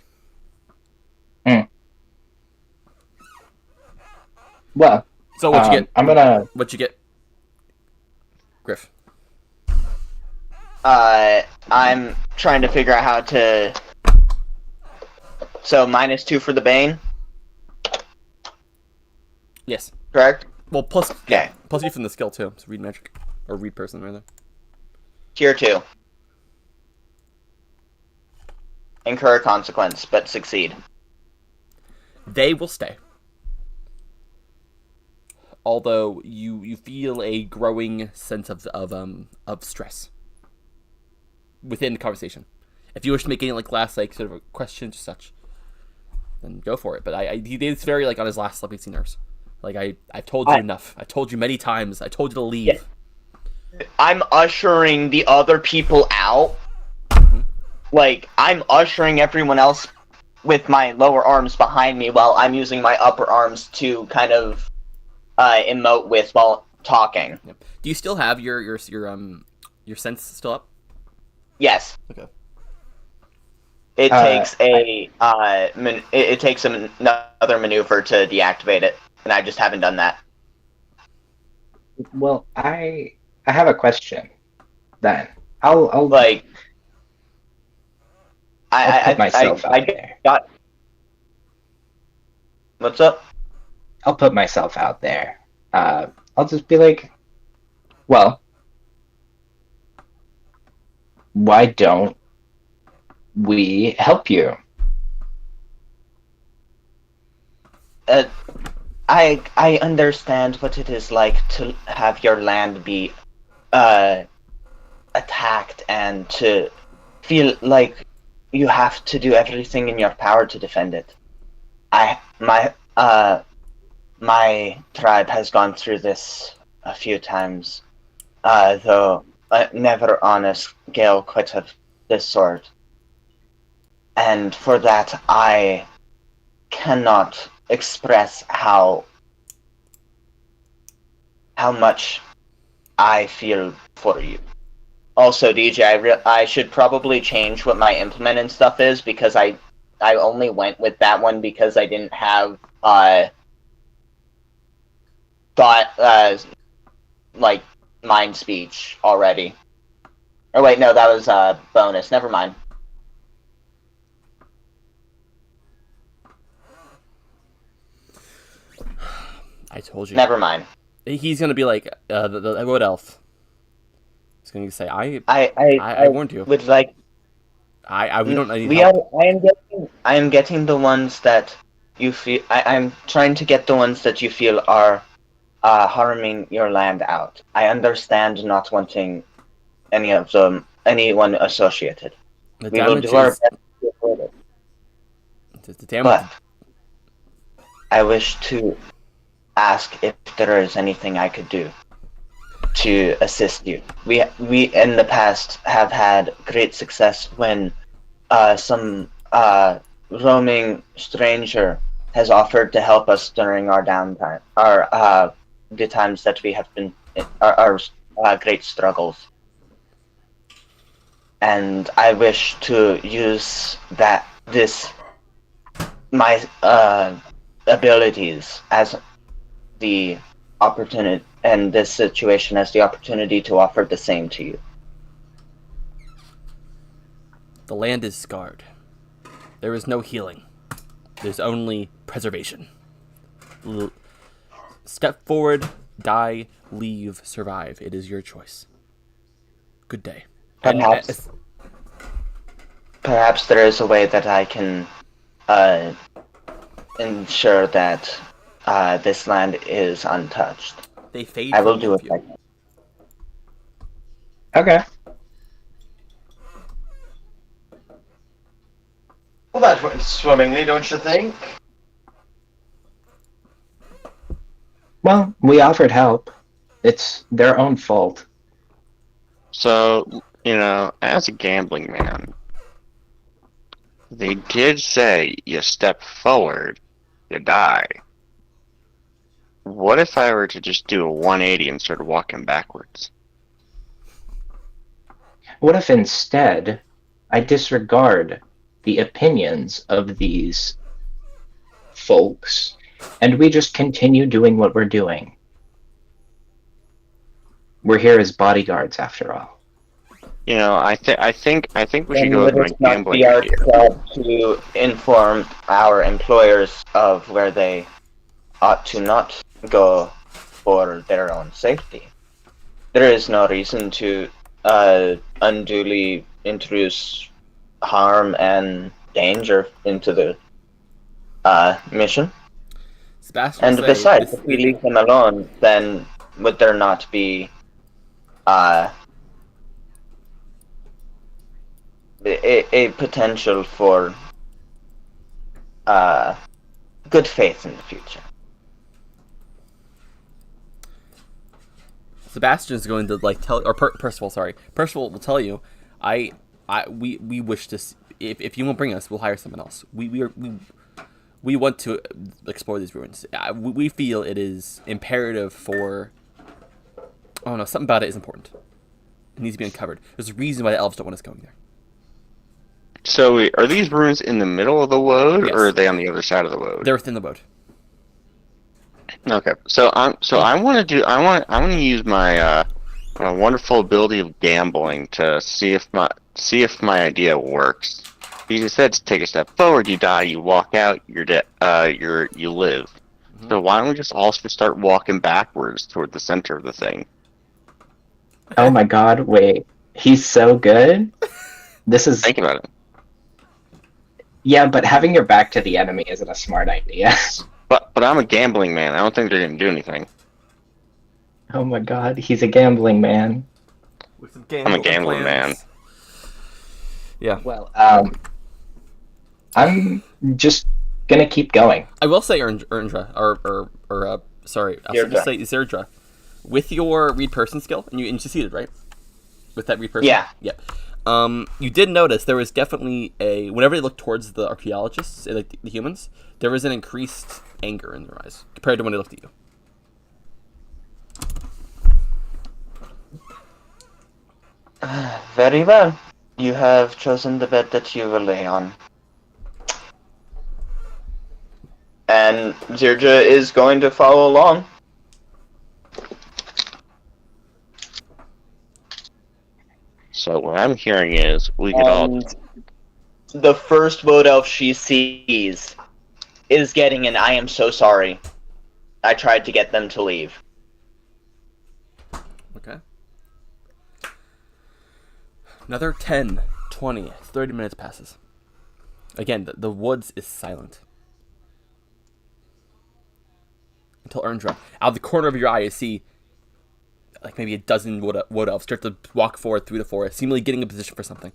Well, So what'd you get? What'd you get? Griff. I'm trying to figure out how to. So -2 for the Bane, Yes. correct? Well, plus Okay. plus you from the skill too. So read magic or read person rather. Tier 2. Incur a consequence, but succeed. They will stay. Although you feel a growing sense of stress within the conversation. If you wish to make any last sort of a question or such, then go for it. But it's very on his last sleeping nerves. I've told you enough. I told you many times. I told you to leave. Yeah. I'm ushering the other people out. I'm ushering everyone else with my lower arms behind me while I'm using my upper arms to kind of emote with while talking. Yep. Do you still have your sense still up? Yes. Okay. It takes it takes another maneuver to deactivate it, and I just haven't done that. well, I have a question. Then I'll I put myself out there. got. What's up? I'll put myself out there. I'll just be like, well, why don't we help you? I understand what it is like to have your land be attacked and to feel like you have to do everything in your power to defend it. My tribe has gone through this a few times, though never on a scale quite of this sort. And for that, I cannot express how much I feel for you. Also, DJ, I should probably change what my implement and stuff is, because I only went with that one because I didn't have mind speech already. Or wait, no, that was a bonus. Never mind. I told you. Never mind. He's gonna be like the Road Elf. He's gonna say I I warned you. would like. We don't need help. I am getting the ones that you feel. I'm trying to get the ones that you feel are harming your land out. I understand not wanting anyone associated. The We will damage do our is best to avoid it. the damage. But I wish to ask if there is anything I could do to assist you. We in the past have had great success when some roaming stranger has offered to help us during our downtime, the times that we have been our great struggles. And I wish to use my abilities as the opportunity, and this situation as the opportunity to offer the same to you. The land is scarred. There is no healing. There's only preservation. Step forward, die, leave, survive. It is your choice. Good day. And, Perhaps there is a way that I can ensure that this land is untouched. they fade. I will from do it. view. Like that. Okay. Well, that went swimmingly, don't you think? Well, we offered help. It's their own fault. So, as a gambling man, they did say you step forward, you die. What if I were to just do a 180 and start walking backwards? What if instead I disregard the opinions of these folks and we just continue doing what we're doing? We're here as bodyguards, after all. I think we should Then go with would my it not gambling be our idea. job to inform our employers of where they ought to not go for their own safety? There is no reason to unduly introduce harm and danger into the mission. Sebastian And will say, besides, this- if we leave them alone, then would there not be a potential for good faith in the future? Sebastian's going to tell, or Percival, sorry, Percival will tell you, we wish to, if you won't bring us, we'll hire someone else. We want to explore these ruins. We feel it is imperative for, I don't know, something about it is important. It needs to be uncovered. There's a reason why the elves don't want us going there. So, are these ruins in the middle of the woad, Yes. or are they on the other side of the woad? They're within the boat. Okay, so I want to use my my wonderful ability of gambling to see if my idea works. You said to take a step forward, you die. You walk out, you live. Mm-hmm. So why don't we just also start walking backwards toward the center of the thing? Oh my god, wait. He's so good? This is... Think about it. Yeah, but having your back to the enemy isn't a smart idea. But I'm a gambling man. I don't think they're gonna do anything. Oh my god, he's a gambling man. With some I'm a gambling man. Yeah. Well, I'm just gonna keep going. I will say, Erndra, sorry, I'll Zerdra. just say Zerdra, with your read person skill, and you succeeded, right? With that read person? Yeah. Yeah. You did notice there was definitely whenever they looked towards the archaeologists, like the humans, there was an increased anger in their eyes compared to when they looked at you. Very well. You have chosen the bed that you will lay on. And Zirja is going to follow along. So what I'm hearing is we could all. And the first wood elf she sees is getting an "I am so sorry. I tried to get them to leave." Okay. Another 10, 20, 30 minutes passes. Again, the woods is silent. Until Erndra, out of the corner of your eye, you see like maybe a dozen wood elves start to walk forward through the forest, seemingly getting in position for something.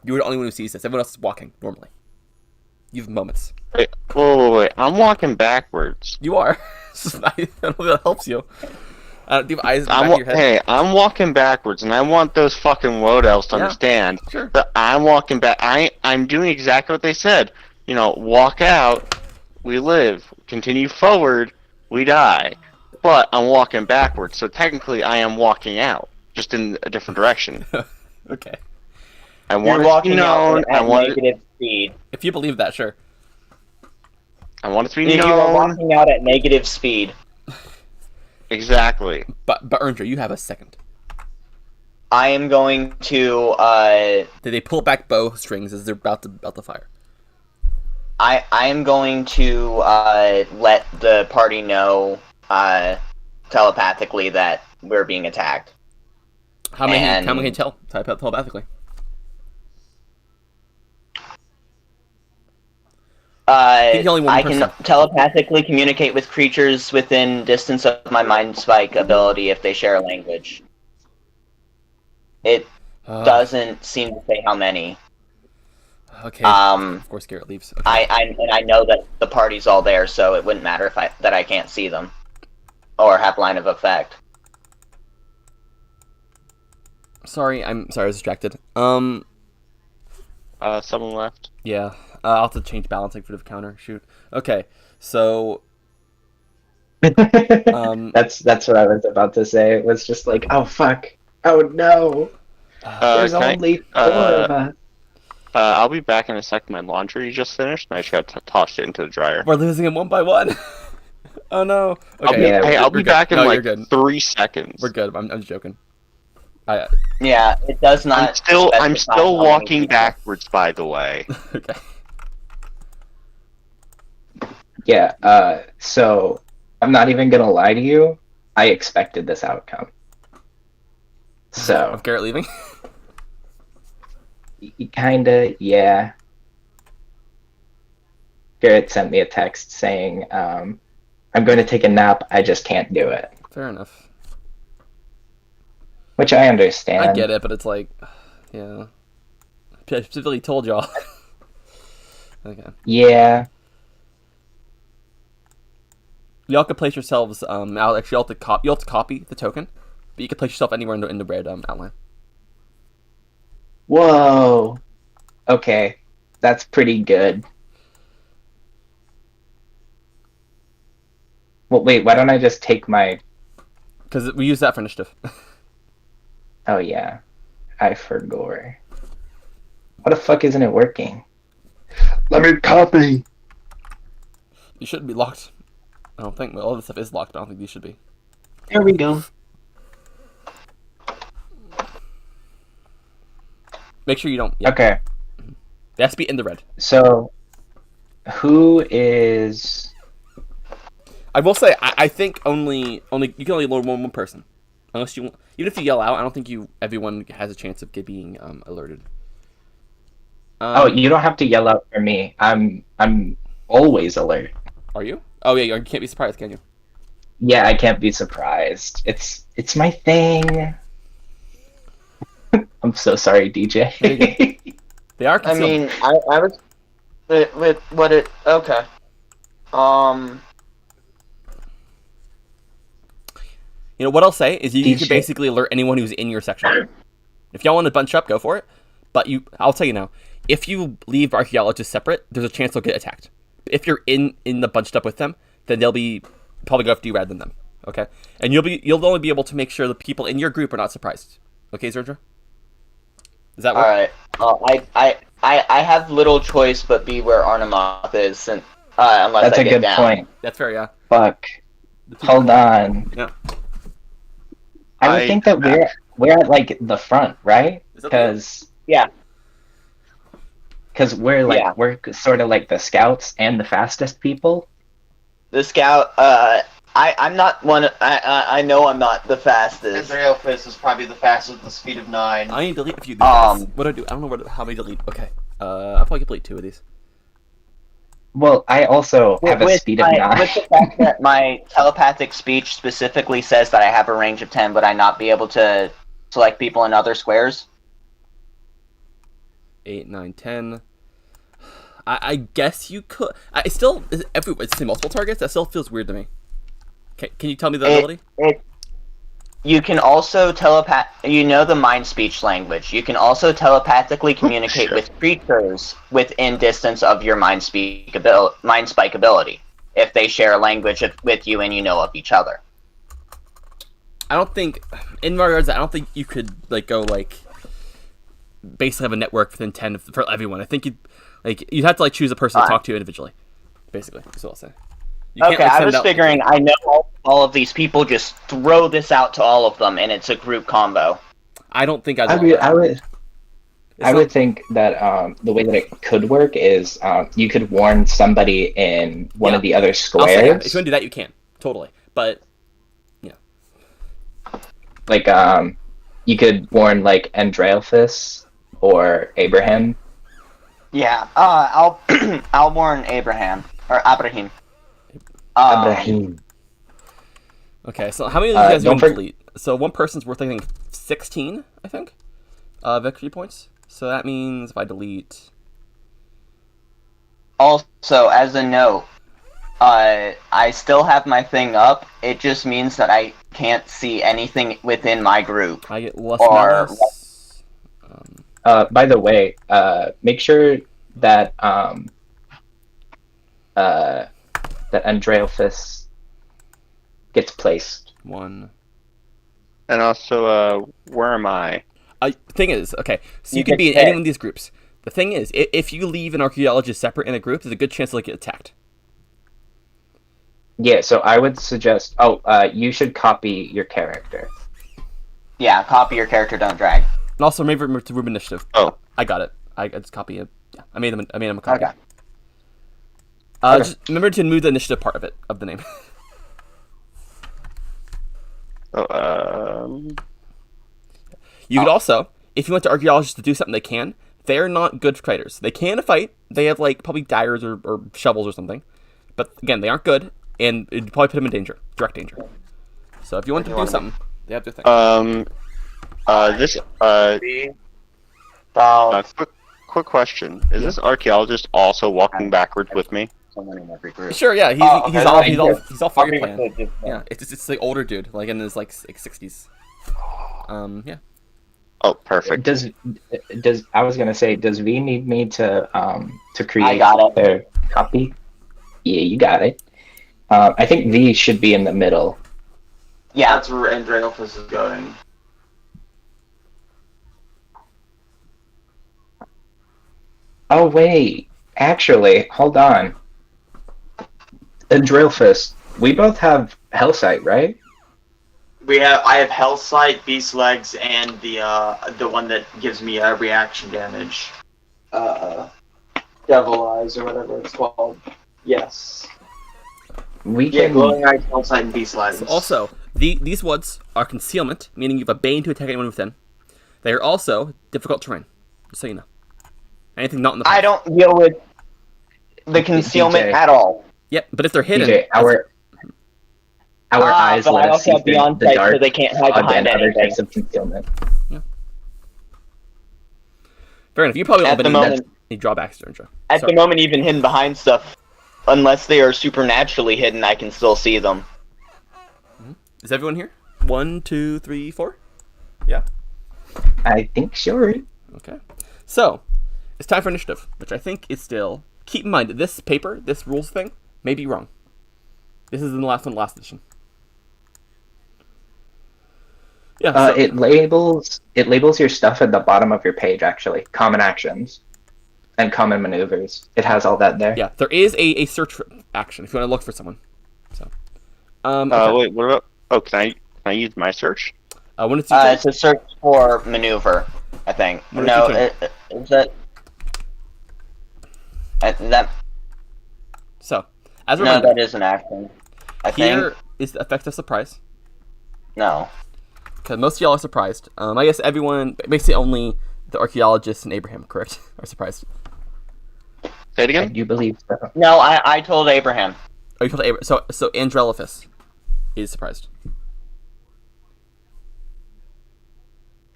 You're the only one who sees this. Everyone else is walking normally. You have moments. Wait. I'm walking backwards. You are. I don't know if that helps you. Do you have eyes in the back of your head? Hey, I'm walking backwards, and I want those fucking woad elves to Yeah, understand sure. that I'm walking back. I'm doing exactly what they said. Walk out, we live. Continue forward, we die. But I'm walking backwards, so technically I am walking out, just in a different direction. Okay. I You're want it to be walking known. out at negative speed. If you believe that, sure. I want it to be You are known. walking out at negative speed. Exactly. But Erndra, you have a second. I am going to Did they pull back bow strings as they're about to fire? I am going to let the party know telepathically that we're being attacked. How many And- can you tell telepathically? think only one I person. can telepathically communicate with creatures within distance of my mind spike ability if they share a language. It doesn't seem to say how many. Okay. Um, Of course, Garrett leaves. Okay. I know that the party's all there, so it wouldn't matter if I can't see them or have line of effect. Sorry, I was distracted. Someone left. Yeah. I'll have to change balancing for the counter. Shoot. Okay. So. That's what I was about to say. It was just like, oh fuck, oh no, there's can I- only 4 of us. I'll be back in a second. My laundry just finished, and I just got tossed it into the dryer. We're losing him one by one. Oh no. I'll Okay. be, Yeah, hey, I'll be we're good. back in No, you're like good. 3 seconds. We're good. I'm just joking. Yeah, it does not. I'm specify still how many walking people. backwards, by the way. Okay. Yeah. So I'm not even gonna lie to you. I expected this outcome. So Of Garrett leaving. kinda, yeah. Garrett sent me a text saying, "I'm going to take a nap. I just can't do it," Fair enough. which I understand. I get it, but it's like, yeah. I specifically told y'all. Okay. Yeah. Y'all can place yourselves. Out. Actually, you'll have to copy the token, but you can place yourself anywhere in the red outline. Whoa. Okay, that's pretty good. Well, wait. Why don't I just take my? Because we use that for initiative. Oh yeah, I forgot. What the fuck isn't it working? Let me copy. You shouldn't be locked. I don't think. Well, all this stuff is locked, but I don't think these should be. There we go. Make sure you don't. Yeah. Okay, They have to be in the red. so who is? I will say, I think only you can only load one person, unless you even if you yell out. I don't think everyone has a chance of being alerted. Oh, you don't have to yell out for me. I'm always alert. Are you? Oh yeah, you can't be surprised, can you? Yeah, I can't be surprised. It's my thing. I'm so sorry, DJ. They are. I Concealed. mean, I was with what it. Okay. You know what I'll say is you can DJ. basically alert anyone who's in your section. If y'all want to bunch up, go for it. But I'll tell you now, if you leave archaeologists separate, there's a chance they'll get attacked. If you're in the bunched up with them, then they'll be probably go after you rather than them. Okay, and you'll only be able to make sure the people in your group are not surprised. Okay, Zerdra? Does that work? All right. I have little choice but be where Arnemoth is, and unless That's I a get good down. point. That's fair, yeah. Fuck. Hold on. Yeah. I would think that we're at like the front, right? Is that Because Yeah. Because we're like Yeah. we're sort of like the scouts and the fastest people. The scout. I'm not one. I know I'm not the fastest. Andreophis is probably the fastest at the speed of 9. I need to delete a few of these. What do I do? I don't know how many delete. Okay. I'll probably delete 2 of these. Well, I also have a speed of 9. With the fact that my telepathic speech specifically says that I have a range of 10, would I not be able to select people in other squares? 8, 9, 10. I guess you could. It's still it's multiple targets. That still feels weird to me. Okay, can you tell me the ability? You can also you know the mind speech language. You can also telepathically communicate with creatures within distance of your mind spike ability if they share a language with you and you know of each other. I don't think, in regards, I don't think you could go basically have a network within 10 for everyone. I think you'd have to choose a person to talk to individually. Basically, that's what I'll say. You can't, Okay, I send was out- figuring I know all of these people, just throw this out to all of them and it's a group combo. I don't think I would think that the way that it could work is you could warn somebody in one of the other I'll say, squares. if you want to do that, you can totally. but Like, you could warn like Andraelphus or Abraham. Yeah, I'll I'll warn Abraham or Abraham. Abraham. okay. So how many of you guys are don't going to for- delete? So one person's worth, I think, 16. I think, victory points. So that means if I delete, Also, as a note, I still have my thing up. It just means that I can't see anything within my group. I get less Or- malice. By the way, make sure that that Andraelphus gets placed. 1. And also, where am I? Thing is, okay, so you You can get be in hit. any one of these groups. The thing is, if you leave an archaeologist separate in a group, there's a good chance they'll get attacked. Yeah, so I would suggest. You should copy your character. Yeah, copy your character, don't drag. And also, remember to room initiative. Oh. I got it. I just copy it. Yeah, I made him a copy. Okay. Okay. Just remember to move the initiative part of the name. You could also, if you want the archaeologists to do something, they can. They're not good fighters. They can fight. They have like probably daggers or shovels or something. But again, they aren't good, and it'd probably put them in danger, direct danger. So if you want to do something, they have to think. Quick question: is this archaeologist also walking backwards with me? Someone in every group. Sure, yeah, okay, he's all for your plan. Yeah, it's the older dude, like in his like 60s. Yeah. Oh, perfect. Does I was gonna say, does V need me to create I got it. their copy? Yeah, you got it. I think V should be in the middle. Yeah, That's where Andraelphus is going. Oh wait, actually, hold on. Andraelphus, we both have Hellsight, right? I have Hellsight, Beast Legs, and the one that gives me reaction damage. Devil Eyes or whatever it's called. Yes. We Yeah, can. Glowing Eyes, Hellsight, and Beast Legs. Also, these woods are concealment, meaning you have a bane to attack anyone within. They are also difficult terrain, just so you know. Anything not in the I don't deal with the concealment DJ. at all. Yep, but if they're hidden, DJ, our eyes but let I us also see have through beyond the sight, dark so they can't hide fog behind and other anything. types of concealment. fair enough. You probably At don't the have any, moment- any drawbacks, don't you? At Sorry. the moment, even hidden behind stuff, unless they are supernaturally hidden, I can still see them. Is everyone here? 1, 2, 3, 4? Yeah. I think sure. Okay. So, it's time for initiative, which I think is still. Keep in mind, this paper, this rules thing, may be wrong. This is in the last edition. Yeah. So, It labels your stuff at the bottom of your page. Actually, common actions and common maneuvers. It has all that there. yeah, there is a search action if you want to look for someone. So. Okay. Wait, what about? Oh, can I use my search? When it's your turn, It's a search for maneuver, I think. What No, is your is that... that... so, as a No, reminder, that is an action. I here think. is the effect of surprise. No. Because most of y'all are surprised. I guess everyone, basically only the archaeologists and Abraham, correct, are surprised. Say it I again. do believe so. No, I told Abraham. Oh, you told Abraham. So Andraelphus is surprised.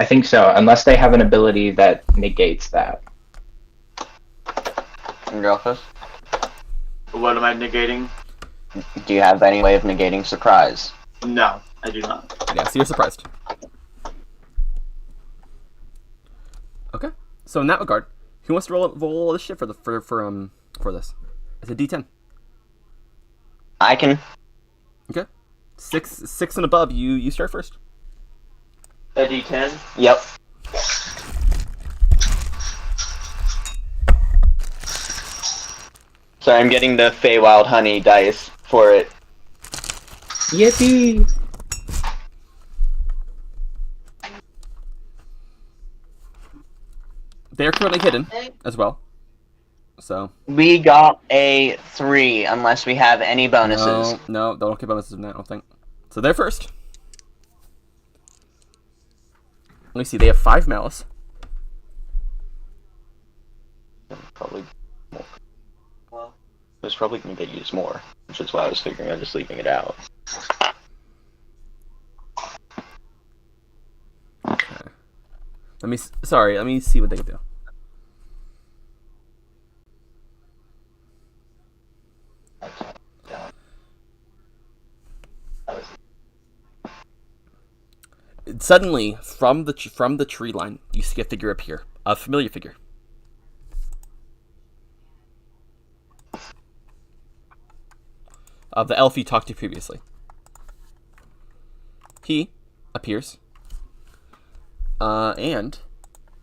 I think so, unless they have an ability that negates that. Androfus, What am I negating? do you have any way of negating surprise? No, I do not. Yeah, so you're surprised. Okay. So in that regard, who wants to roll this shit for this? It's a D10. I can. Okay. Six and above. You start first. A D10? Yep. So I'm getting the Feywild Honey dice for it. Yippee! They are currently hidden as well. So We got a 3 unless we have any bonuses. no, don't get bonuses from that. I don't think. So they're first. Let me see. They have 5 malice. Probably more. Well, it's probably going to get used more, which is why I was figuring on just leaving it out. Okay. Let me see what they can do. Suddenly, from the tree line, you see a figure appear, a familiar figure. Of the elf you talked to previously. He appears, and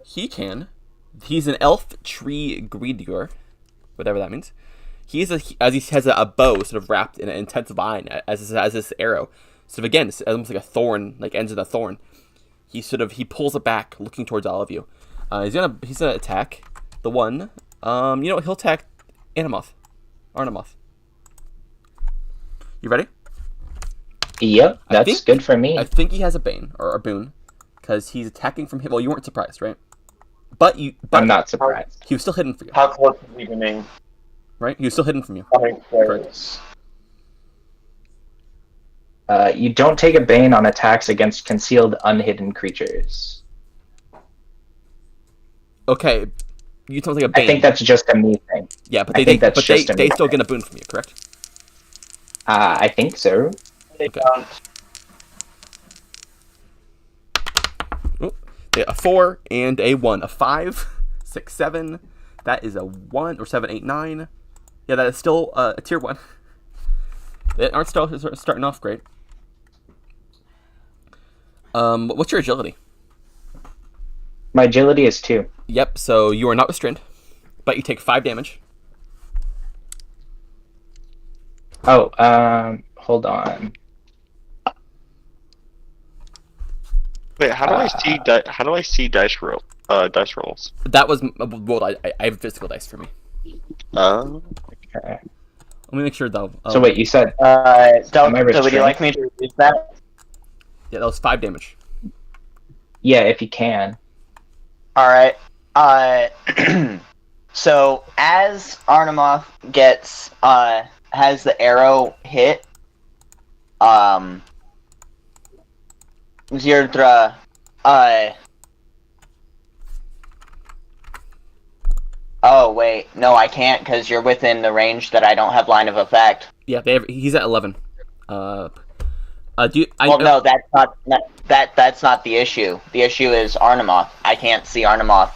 he's an elf tree greedier, whatever that means. He has a bow sort of wrapped in an intense vine as this arrow. So again, it's almost like a thorn, like ends in a thorn. He pulls it back, looking towards all of you. He's gonna attack the one. He'll attack Arnemoth. You ready? Yep, that's good for me. I think he has a bane or a boon, because he's attacking from him. Well, you weren't surprised, right? But I'm not surprised. He was still hidden for you, How close is he getting? right? He was still hidden from you. How many squares? You don't take a bane on attacks against concealed, unhidden creatures. Okay, you don't take a bane. I think that's just a me thing. Yeah, but I they think that's just a they me still thing. get a boon from you, correct? I think so. They Okay. don't. Yeah, a 4 and a 1, a 5, 6, 7. That is a 1 or 7, 8, 9. Yeah, that is still a tier 1. They aren't starting off great. What's your agility? My agility is 2. Yep. So you are not restrained, but you take 5 damage. Oh, hold on. Wait, how do I see dice rolls? That was rolled. I have physical dice for me. Okay. Let me make sure though. So wait, you said Delta, I would you restrained? like me to reduce that? Yeah, that was 5 damage. yeah, if you can. Alright. So as Arnemoth gets has the arrow hit, Zirdra oh wait, no I can't because you're within the range that I don't have line of effect. Yeah, he's at 11. No, That's not the issue. The issue is Arnemoth. I can't see Arnemoth.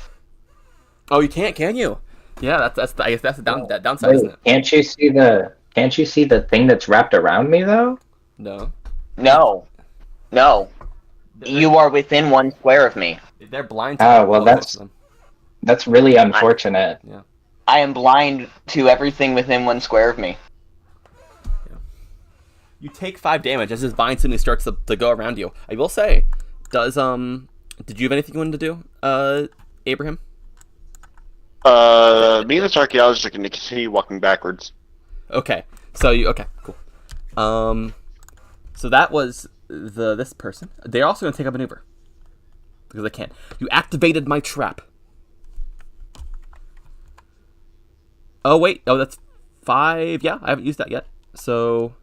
Oh, you can't, can you? Yeah, I guess that's the downside, isn't it? Can't you see the thing that's wrapped around me though? No. No. You are within 1 square of me. They're blind. Oh, well, most of them. That's really unfortunate. I am blind to everything within 1 square of me. You take 5 damage as his vine suddenly starts to go around you. I will say, did you have anything you wanted to do, Abraham? Me and this archaeologist are going to continue walking backwards. Okay, okay, cool. So that was this person. They're also going to take a maneuver because they can. You activated my trap. Oh wait, that's 5. Yeah, I haven't used that yet. So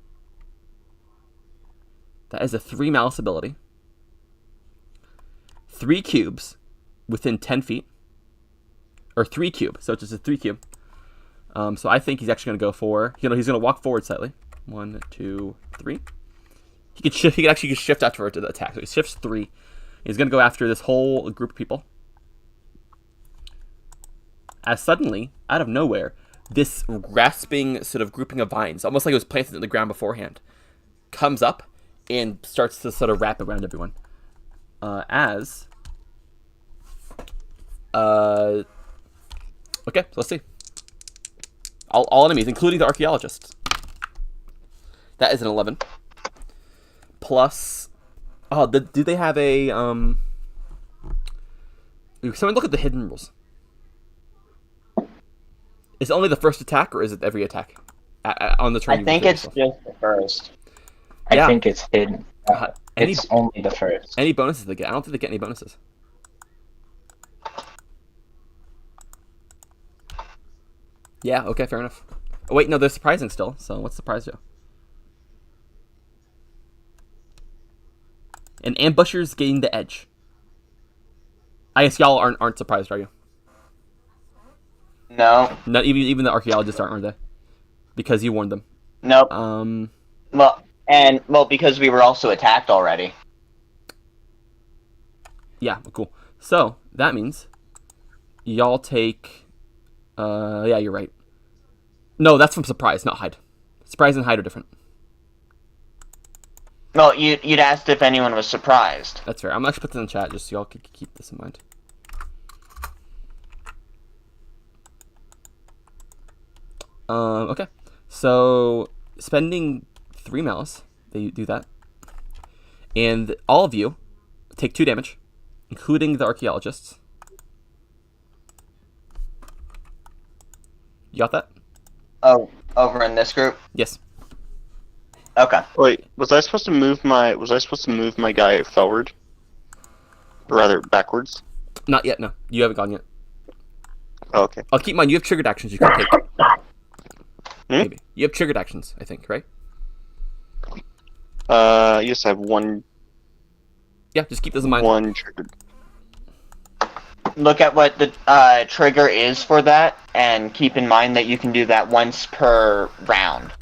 that is a 3 malice ability. 3 cubes within 10 feet. Or 3 cube, so it's just a 3 cube. So I think he's actually going to go for, he's going to walk forward slightly. 1, 2, 3. He could actually shift after to the attack. So he shifts 3. He's going to go after this whole group of people. As suddenly, out of nowhere, this grasping sort of grouping of vines, almost like it was planted in the ground beforehand, comes up and starts to sort of wrap around everyone. Okay, so let's see. All enemies, including the archaeologist. That is an 11. Plus, do they have a Someone look at the hidden rules. Is it only the first attack, or is it every attack? On the turn. I you think kill it's yourself? just the first. Yeah. I think it's hidden. Any It's only the first. any bonuses they get? I don't think they get any bonuses. Yeah. Okay. Fair enough. Oh, wait, no, they're surprising still. So what's surprise do? And ambushers gain the edge. I guess y'all aren't surprised, are you? No. Not even the archaeologists are they? Because you warned them. Nope. Well, because we were also attacked already. Yeah, cool. So that means y'all take. Yeah, you're right. No, that's from surprise, not hide. Surprise and hide are different. Well, you'd asked if anyone was surprised. That's fair. I'm actually put this in the chat just so y'all can keep this in mind. Okay. So spending 3 malice, they do that, and all of you take 2 damage, including the archaeologists. You got that? Oh, over in this group. Yes. Okay. Wait, was I supposed to move my guy forward? Or rather, backwards? Not yet. No, you haven't gone yet. Oh, okay. I'll keep in mind you have triggered actions you can take. Maybe you have triggered actions. I think, right? Yes, I have one Yeah, just keep those in mind. triggered. Look at what the trigger is for that, and keep in mind that you can do that once per round.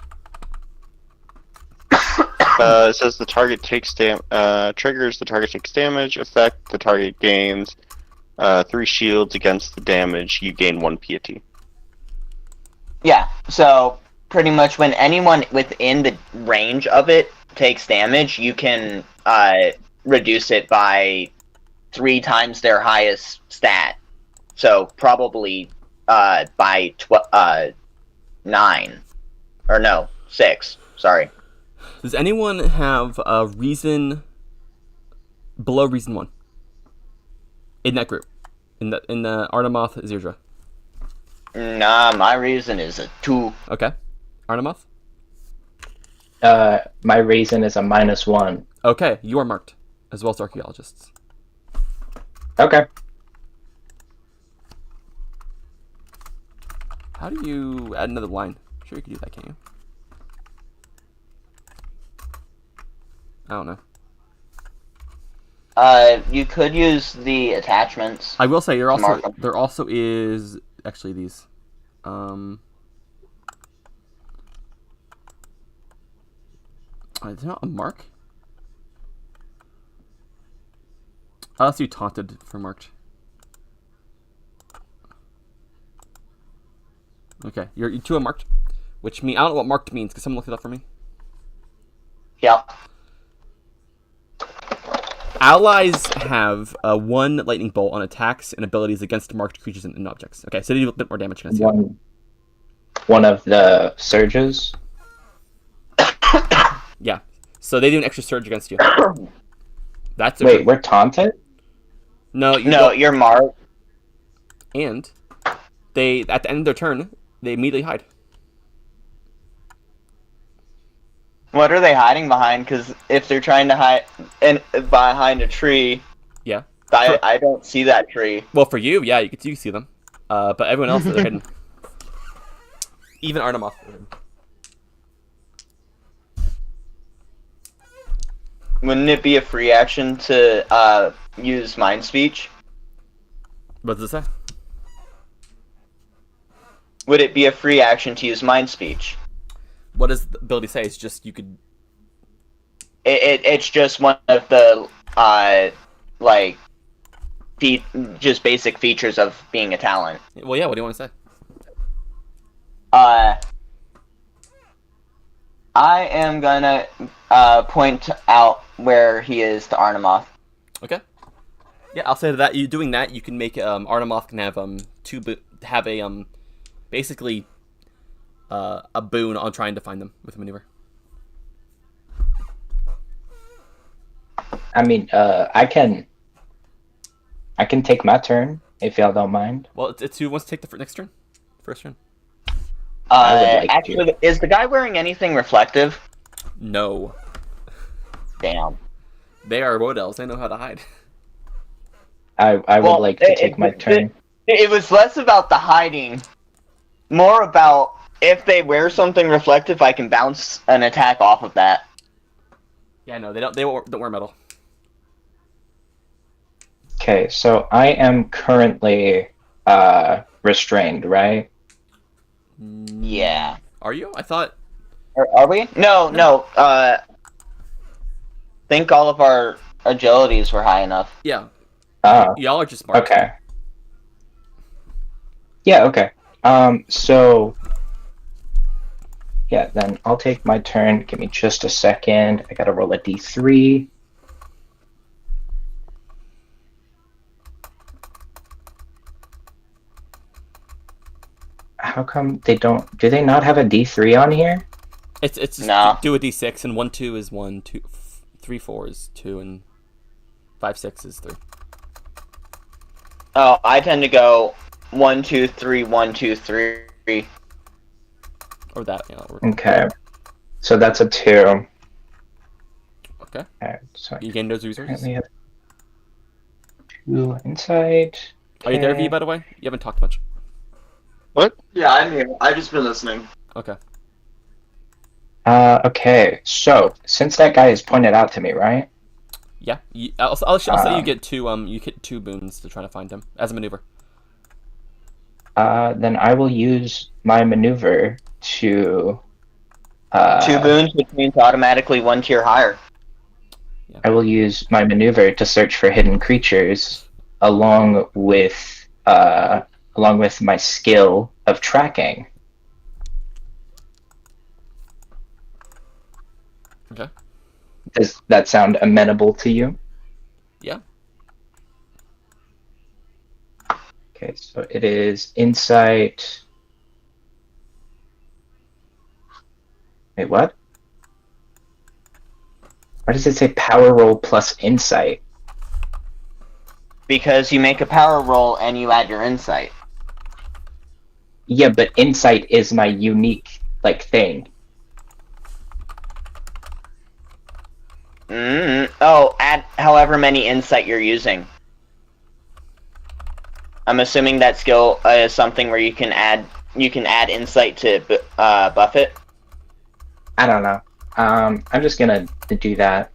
It says the target takes triggers, the target takes damage, effect, the target gains 3 shields against the damage, you gain 1 piety. Yeah, so pretty much when anyone within the range of it takes damage, you can reduce it by 3 times their highest stat. So probably by 9. Or no, 6. Sorry. Does anyone have a reason below reason 1 in that group? In the Artemoth Zirdra? Nah, my reason is a 2. Okay. Artemoth? My reason is a -1. Okay, you are marked, as well as archaeologists. Okay. How do you add another line? I'm sure you can do that, can't you? I don't know. You could use the attachments. I will say Mark 'em. there also is actually these. Is there not a mark? Let's do taunted for marked. Okay, you 2 are marked, which mean I don't know what marked means. Can someone look it up for me? Yep. Allies have 1 lightning bolt on attacks and abilities against marked creatures and objects. Okay, so they do a bit more damage. Can I see that? One of the surges. Yeah, so they do an extra surge against you. That's Wait, we're taunted? no, you No, don't. you're marked. And they at the end of their turn they immediately hide. What are they hiding behind? Because if they're trying to hide behind a tree, Yeah. I don't see that tree. Well, for you, yeah, you can see them, but everyone else they're hidden. Even Artemoth. Wouldn't it be a free action to use mind speech? What does it say? Would it be a free action to use mind speech? What does the ability say? It's just you could. It's just one of the just basic features of being a talent. Well, yeah. What do you want to say? I am gonna point out where he is to Artemoth. Okay. Yeah, I'll say that you doing that, you can make Artemoth can have basically a boon on trying to find them with a maneuver. I mean, I can take my turn if y'all don't mind. Well, it's who wants to take the next turn, first turn. I would like to. Actually, is the guy wearing anything reflective? No. Damn. They are wood elves. They know how to hide. I would Well, like to take my turn. It was less about the hiding, more about if they wear something reflective, I can bounce an attack off of that. Yeah, no, they don't wear metal. Okay, so I am currently restrained, right? Yeah. Are you? I thought. Are we? No. Think all of our agilities were high enough. Yeah. Oh, Y'all are just smart. okay. Yeah, okay. So yeah, then I'll take my turn. Give me just a second. I gotta roll a d3. How come they don't? Do they not have a d3 on here? It's just No. do a d6 and 1 2 is 1 2 3 4 is 2 and 5 6 is 3. Oh, I tend to go 1, 2, 3, 1, 2, 3. Or that, you know. Okay, so that's a 2. Okay. Alright, so You gain those resources. currently have 2 insight. Are you there, Okay. V, by the way? You haven't talked much. Yeah, I'm here. I've just been listening. Okay. Okay, so since that guy has pointed out to me, right? Yeah. I'll say you Um, get 2 boons to try to find him as a maneuver. Then I will use my maneuver to. 2 boons, which means automatically 1 tier higher. I will use my maneuver to search for hidden creatures, along with my skill of tracking. Okay. Does that sound amenable to you? Yeah. Okay, so it is insight. Wait, what? Why does it say power roll plus insight? Because you make a power roll and you add your insight. Yeah, but insight is my unique thing. Oh, add however many insight you're using. I'm assuming that skill is something where you can add insight to buff it. I don't know. I'm just gonna do that.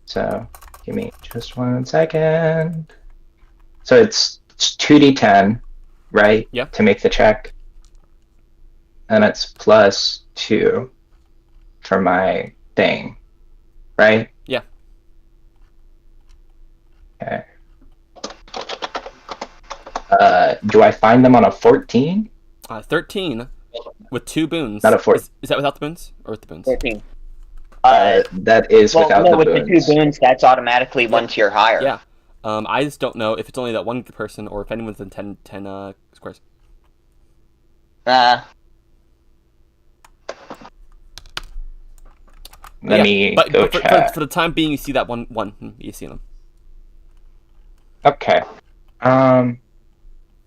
So give me just 1 second. So it's 2d10, right? Yeah. To make the check. And it's plus 2 for my thing, right? Yeah. Okay. Do I find them on a 14? 13 with 2 boons. Not a 4. Is that without the boons or with the boons? 13. That is Well, without no, the with boons. the 2 boons, that's automatically 1 tier higher. Yeah. I just don't know if it's only that one person or if anyone's in 10 squares. Let me but go check. for the time being, you see that one. You see them. Okay.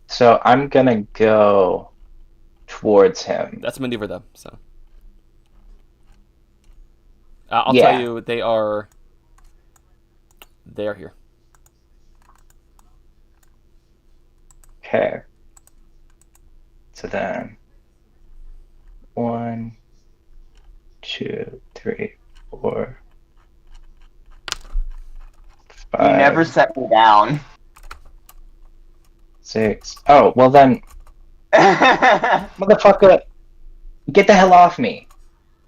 So I'm gonna go towards him. That's a maneuver, though. So I'll Yeah. tell you, they are here. Okay. So then 1, 2, 3, 4, 5. You never set me down. 6. Oh, well then, motherfucker, get the hell off me.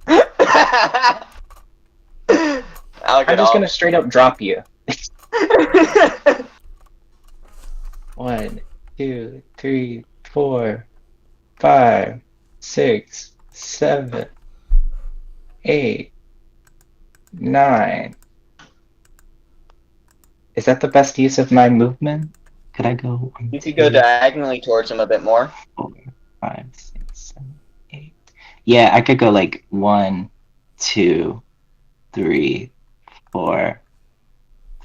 I'll I'm get just off. gonna straight up drop you. 1, 2, 3, 4, 5, 6, 7, 8, 9. Is that the best use of my movement? Could I go? 1, You could go 2, diagonally towards him a bit more. 4, 5, 6, 7, 8. Yeah, I could go 1, 2, 3, 4,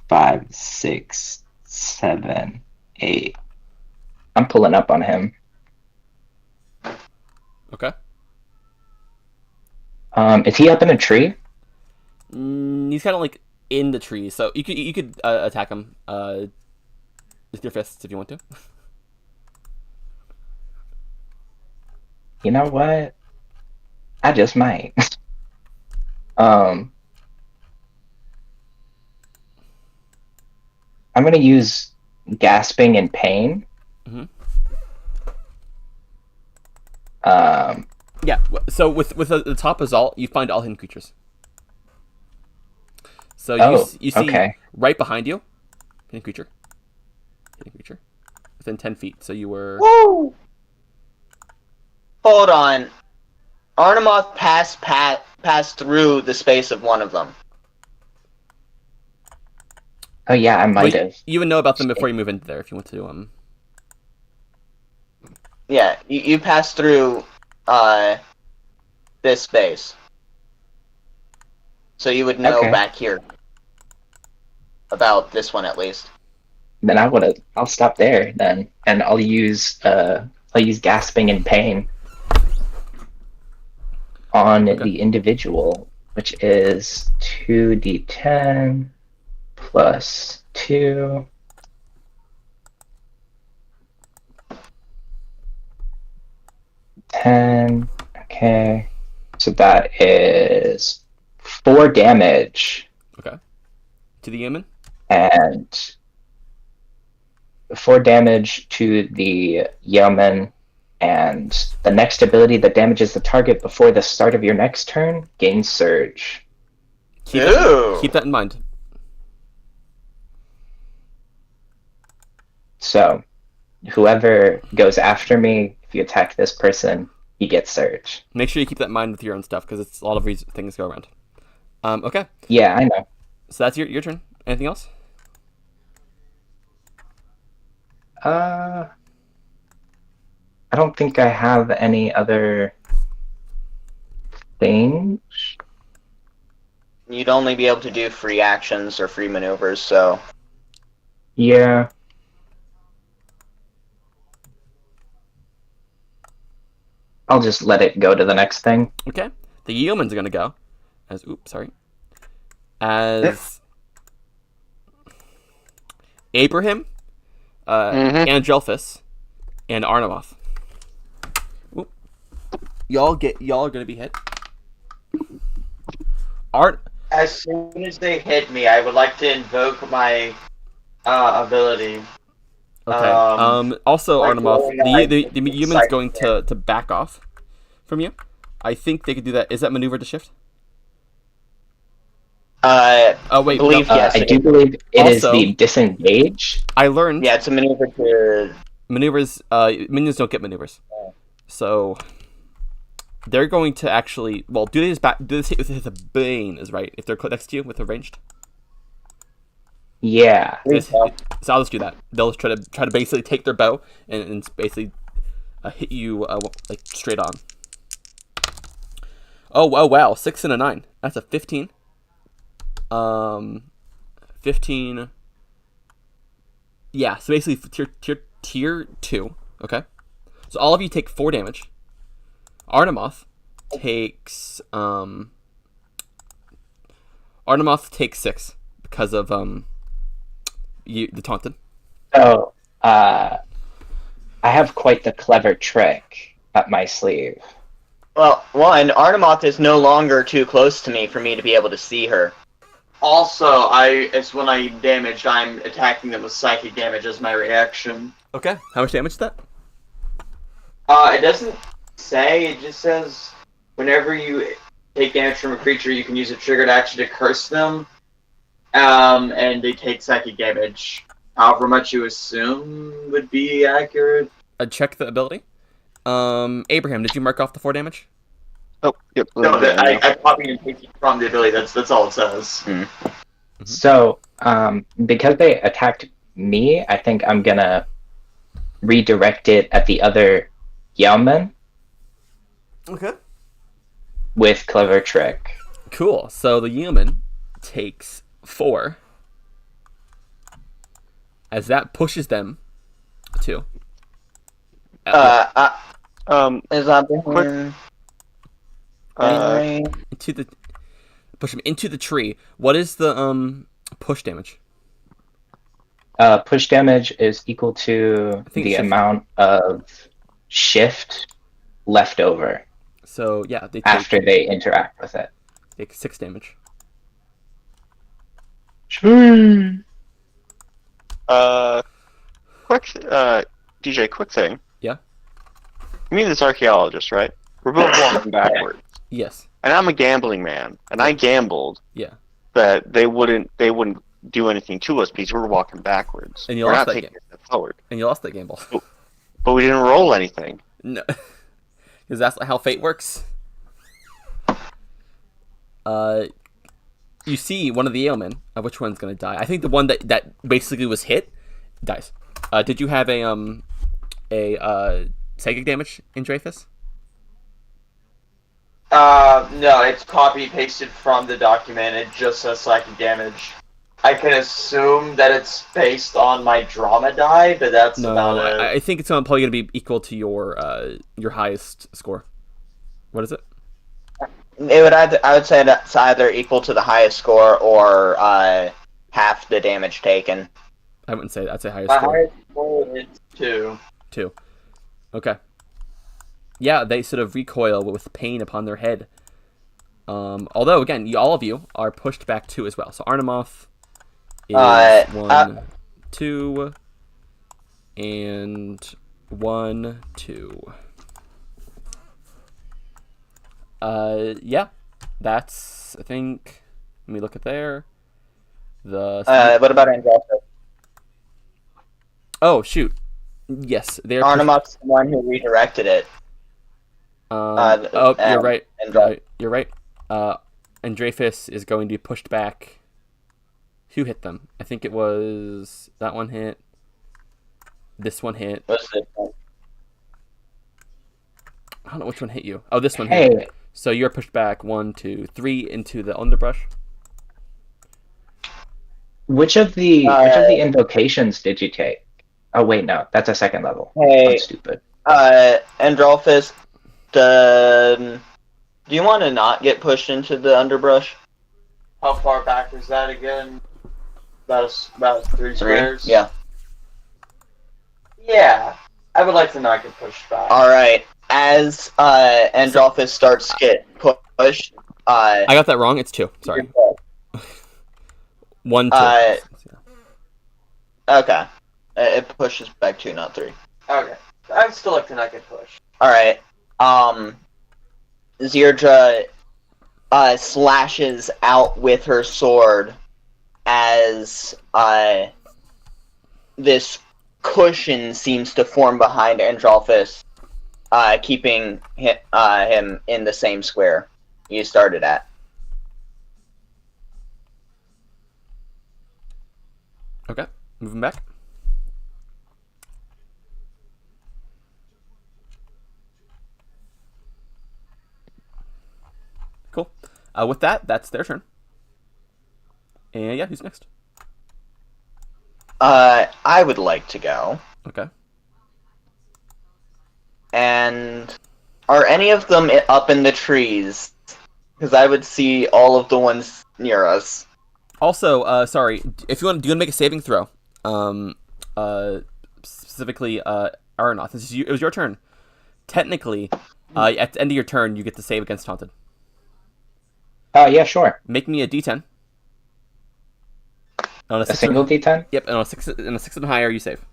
5, 6, 7, 8. I'm pulling up on him. Okay. Is he up in a tree? He's kind of like in the tree, so you could attack him with your fists if you want to. You know what? I just might. I'm gonna use gasping in pain. Mhm. Yeah. So with the top result, you find all hidden creatures. So you see okay. right behind you, hidden creature, within 10 feet. So you were. Woo! Hold on. Artemoth passed through the space of one of them. Oh yeah, I might Well, have. you would know about them before you move into there if you want to. Yeah, you passed through this space. So you would know Okay. back here. About this one at least. Then I'll stop there then, and I'll use gasping in pain on the individual, which is 2d10 plus 2. Ten. Okay. So that is 4 damage. Okay. To the human. And 4 damage to the yeoman, and the next ability that damages the target before the start of your next turn gains surge. Keep that in mind. So, whoever goes after me, if you attack this person, you get surge. Make sure you keep that in mind with your own stuff because it's a lot of these things go around. Okay. Yeah, I know. So that's your turn. Anything else? I don't think I have any other things. You'd only be able to do free actions or free maneuvers, so... Yeah. I'll just let it go to the next thing. Okay. The yeoman's gonna go as Abraham, Angelphus, and Arnemoth. Oop. Y'all are gonna be hit. As soon as they hit me, I would like to invoke my ability. Okay. Also, like Arnemoth, rolling eyes the and human's going excitement. to back off from you. I think they could do that. Is that maneuver to shift? Oh wait, believe no. yes. I do believe it is Also- the disengage. I learned. Yeah, it's a maneuver to... Maneuvers, minions don't get maneuvers. So they're going to actually, well, do this hit with the bane is right if they're next to you with a ranged. Yeah. So I'll just do that. They'll try to basically take their bow and basically hit you like straight on. Oh wow, 6 and a 9. That's a 15. 15. Yeah, so basically tier 2. Okay, so all of you take 4 damage. Arnemoth takes 6 because of the taunted. So, I have quite the clever trick up my sleeve. Well, one, Artemoth is no longer too close to me for me to be able to see her. Also, it's when I damage, I'm attacking them with psychic damage as my reaction. Okay, how much damage is that? It doesn't say, it just says whenever you take damage from a creature, you can use a triggered action to curse them. And they take psychic damage. However much you assume would be accurate. Check the ability. Abraham, did you mark off the 4 damage? Oh, yep. No, I copy and paste from the ability, that's all it says. So, because they attacked me, I think I'm gonna redirect it at the other yeoman Okay. with clever trick. Cool. So the yeoman takes 4. As that pushes them to. Is that Quick- into the push him into the tree. What is the push damage? Push damage is equal to think the shift. amount of shift left over So yeah, they take, after they interact with it. take 6 damage. Quick, DJ, quick thing. Yeah? You mean this archaeologist, right? We're both walking backwards. Yes. And I'm a gambling man, and I gambled Yeah. that they wouldn't do anything to us because we're walking backwards. And you we're lost not that taking a step forward. And you lost that gamble. But we didn't roll anything. No. Because that's how fate works. You see one of the Ailmen. Which one's gonna die? I think the one that basically was hit dies. Did you have a psychic damage in Dreyfus? No, it's copy pasted from the document. It just says psychic damage. I can assume that it's based on my drama die, but that's No, about it. I think it's probably gonna be equal to your highest score. What is it? I would say that's either equal to the highest score or half the damage taken. I wouldn't say that. I'd say highest My score. highest score is 2. 2. Okay. Yeah, they sort of recoil with pain upon their head. Although, again, all of you are pushed back 2 as well. So Arnemoth is 1, 2, and 1, 2. Yeah, that's, I think, let me look at there. What about Andromeda? Oh, shoot. Yes, they're Arnemoth's the one who redirected it. you're right. Andromeda. You're right. Andraphis is going to be pushed back. Who hit them? I think it was that one hit. This one hit. What's this one? I don't know which one hit you. Oh, this one Hey. hit. So you're pushed back 1, 2, 3 into the underbrush. Which of the invocations did you take? Oh wait, no, that's a second level. Hey. I'm stupid. Androlphus, do you want to not get pushed into the underbrush? How far back is that again? About 3 squares? Yeah. Yeah. I would like to not get pushed back. Alright. As Androlphus starts to get pushed, I got that wrong. It's 2. Sorry. 1, 2. Okay. It pushes back 2, not 3. Okay. I'd still like to not get pushed. Alright. Zerdra slashes out with her sword as this cushion seems to form behind Androlphus, keeping him in the same square you started at. Okay. Moving back. Cool. With that, that's their turn. And yeah, who's next? I would like to go. Okay. And are any of them up in the trees? Because I would see all of the ones near us. Also, sorry, if you want, do you want to make a saving throw? Specifically, Aronoth, it was your turn. Technically, at the end of your turn, you get to save against Taunted. Oh yeah, sure. Make me a D10. On A six single or, D10. Yep, and on a 6 and higher, you save.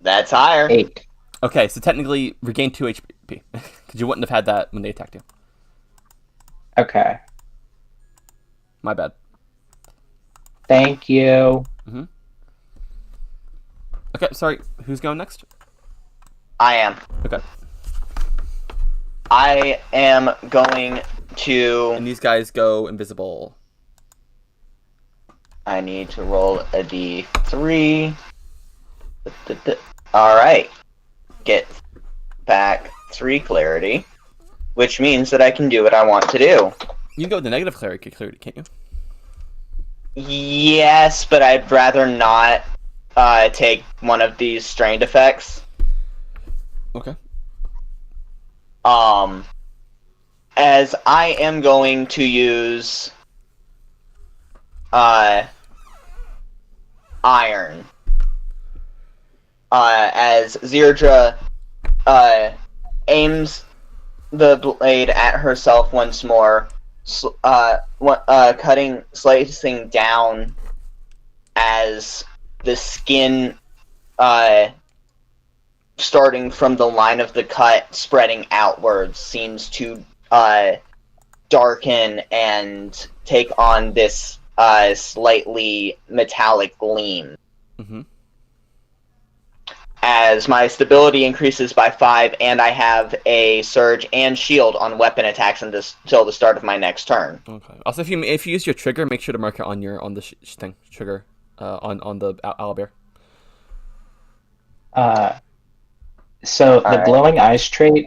That's higher. 8. Okay, so technically, regain 2 HP because you wouldn't have had that when they attacked you. Okay. My bad. Thank you. Okay, sorry. Who's going next? I am. Okay, I am going to... and these guys go invisible. I need to roll a d3. Alright. Get back 3 clarity, which means that I can do what I want to do. You can go with the negative clarity, can't you? Yes, but I'd rather not take one of these strained effects. Okay. As I am going to use iron. As Zerdra aims the blade at herself once more, slicing down as the skin, starting from the line of the cut, spreading outwards, seems to darken and take on this slightly metallic gleam. Mm-hmm. As my stability increases by 5, and I have a surge and shield on weapon attacks until the start of my next turn. Okay. Also, if you use your trigger, make sure to mark it on the thing trigger on the owlbear. So the Alright. glowing eyes trait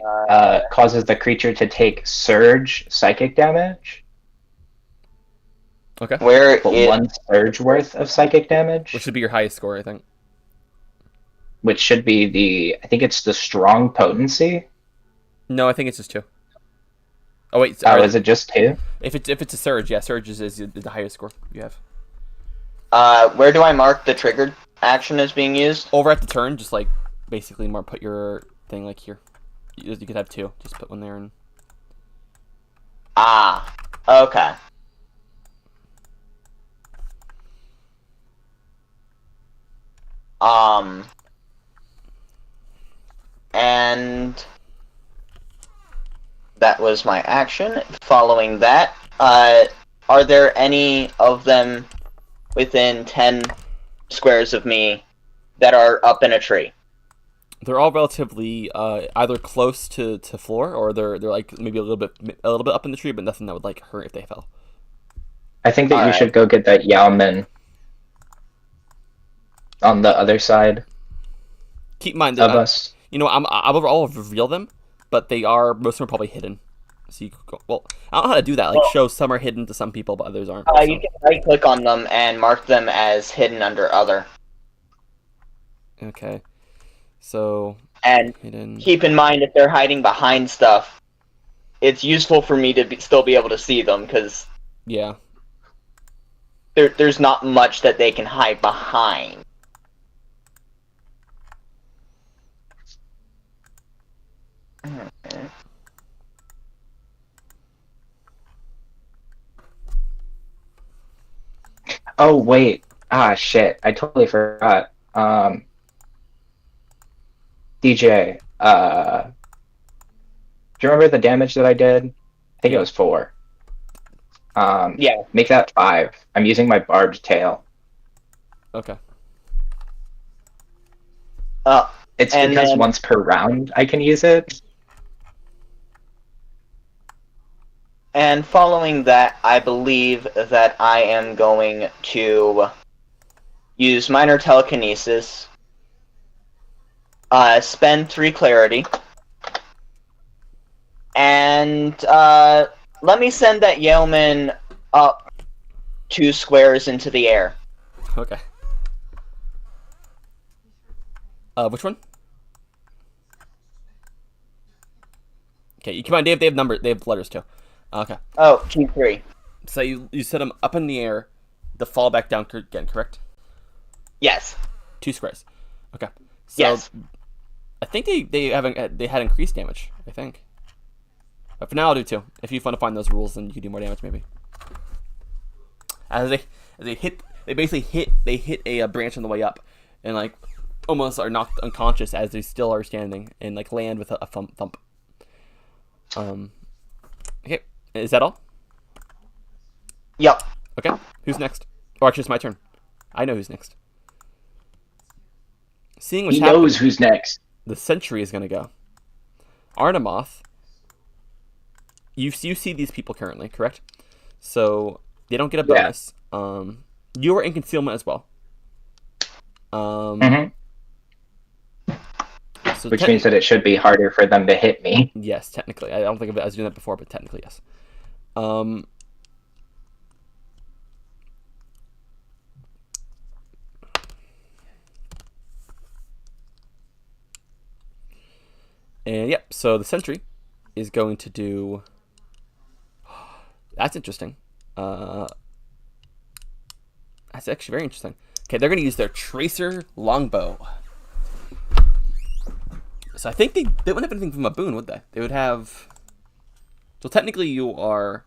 causes the creature to take surge psychic damage, Okay. Where but it 1 surge worth of psychic damage, Which should be your highest score, I think. which should be I think it's the strong potency. No, I think it's just 2. Oh wait, Oh, is it just 2? if it's a surge, yeah, surge is the highest score you have. where do I mark the triggered action as being used? Over at the turn, just like basically put your thing like here. You could have 2. Just put one there and. Ah, okay. And that was my action. Following that, are there any of them within 10 squares of me that are up in a tree? They're all relatively either close to floor, or they're like maybe a little bit up in the tree, but nothing that would like hurt if they fell. I think that you Alright. should go get that Yaoman on the other side Keep in mind of that us. I'll reveal them, but most of them are probably hidden. So you could go, well, I don't know how to do that. Like Well- show some are hidden to some people, but others aren't. You can right click on them and mark them as hidden under other. Okay. So And hidden. keep in mind, if they're hiding behind stuff, it's useful for me to still be able to see them, because Yeah. there's not much that they can hide behind. Okay. Oh wait, shit, I totally forgot. DJ, do you remember the damage that I did? I think it was 4. Yeah. Make that 5. I'm using my barbed tail. Okay. It's And because then- once per round I can use it. And following that, I believe that I am going to use minor telekinesis, spend 3 clarity, and let me send that yeoman up 2 squares into the air. Okay. Which one? Okay, you come on, Dave. They have letters too. Okay. Oh, T3. So you set them up in the air, to fall back down again, correct? Yes. 2 squares. Okay. So Yes. I think they had increased damage. I think. But for now, I'll do 2. If you want to find those rules, then you can do more damage maybe. As they hit a branch on the way up, and like almost are knocked unconscious as they still are standing, and like land with a thump. Okay, is that all? Yep. Okay, who's next? Or actually, it's my turn. I know who's next. Seeing what's He happening, knows who's next. the sentry is gonna go. Arnemoth, you see these people currently, correct? So they don't get a Yeah. bonus. You are in concealment as well. Mhm. So Which means that it should be harder for them to hit me. yes, technically. I don't think I was doing that before, but technically yes. And yep, so the sentry is going to do. That's interesting. That's actually very interesting. Okay, they're going to use their Tracer Longbow. So I think they wouldn't have anything from a boon, would they? They would have. So technically, you are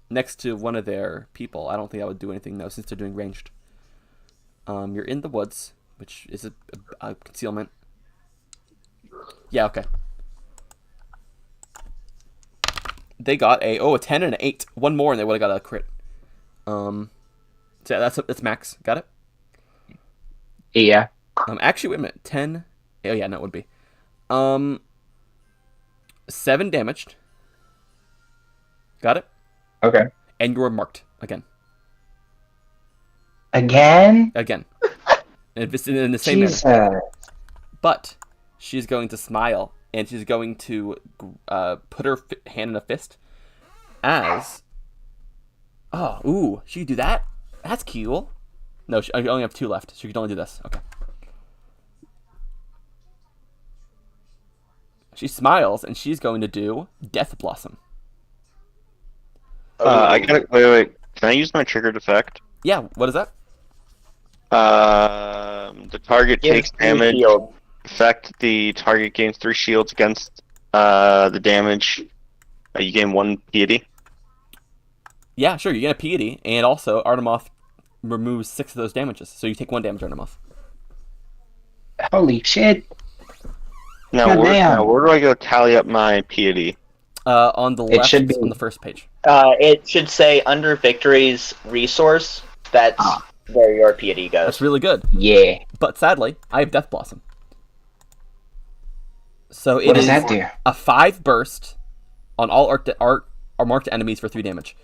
next to one of their people. I don't think that would do anything though, since they're doing ranged. You're in the woods, which is a concealment. Yeah, okay. They got a 10 and an 8. One more, and they would have got a crit. So yeah, that's max. Got it. Yeah. Actually, wait a minute. 10. Oh yeah, no, it would be. 7 damaged. Got it. Okay. And you were marked again. Again? Again. And it's in the same Jesus. manner. But she's going to smile, and she's going to put her hand in a fist as. Oh, ooh, she can do that? That's cool. No, I only have 2 left, so you can only do this. Okay. She smiles, and she's going to do Death Blossom. I gotta wait. Can I use my triggered effect? Yeah, what is that? The target takes damage. Effect: the target gains 3 shields against the damage. You gain 1 piety. Yeah, sure, you get a piety, and also Artemoth removes 6 of those damages, so you take 1 damage, Artemoth. Holy shit. Now Goddamn. where do I go tally up my piety? On the left, should be- on the first page. It should say under Victory's resource. That's where your piety goes. That's really good. Yeah. But sadly, I have Death Blossom. So it What does is that do? a 5 burst on all marked enemies for 3 damage.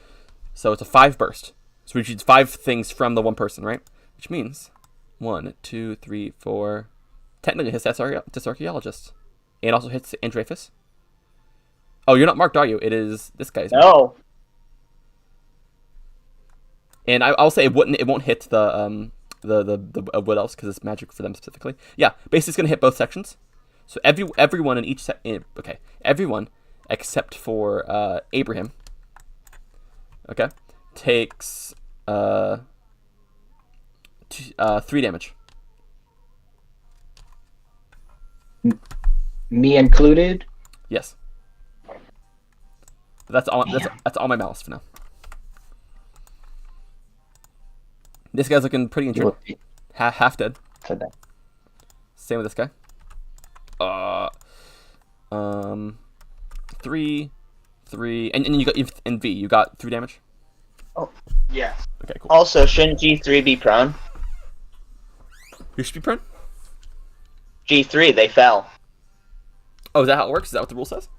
So it's a 5 burst. So which means 5 things from the one person, right? Which means 1, 2, 3, 4. Technically hits this archaeologist. And also hits Andraphis. Oh, you're not marked, are you? It is this guy's. No. And I'll say it won't hit the wood elves because it's magic for them specifically. Yeah, basically it's gonna hit both sections. So everyone in each everyone except for Abraham. Okay, takes 3 damage. Me included? Yes. That's all. That's all my malice for now. This guy's looking pretty injured. Half dead. For that. Same with this guy. 3, and you got in V. You got 3 damage. Yes. Okay, cool. Also, shouldn't G3 be prone? You should be prone. G3, they fell. Oh, is that how it works? Is that what the rule says?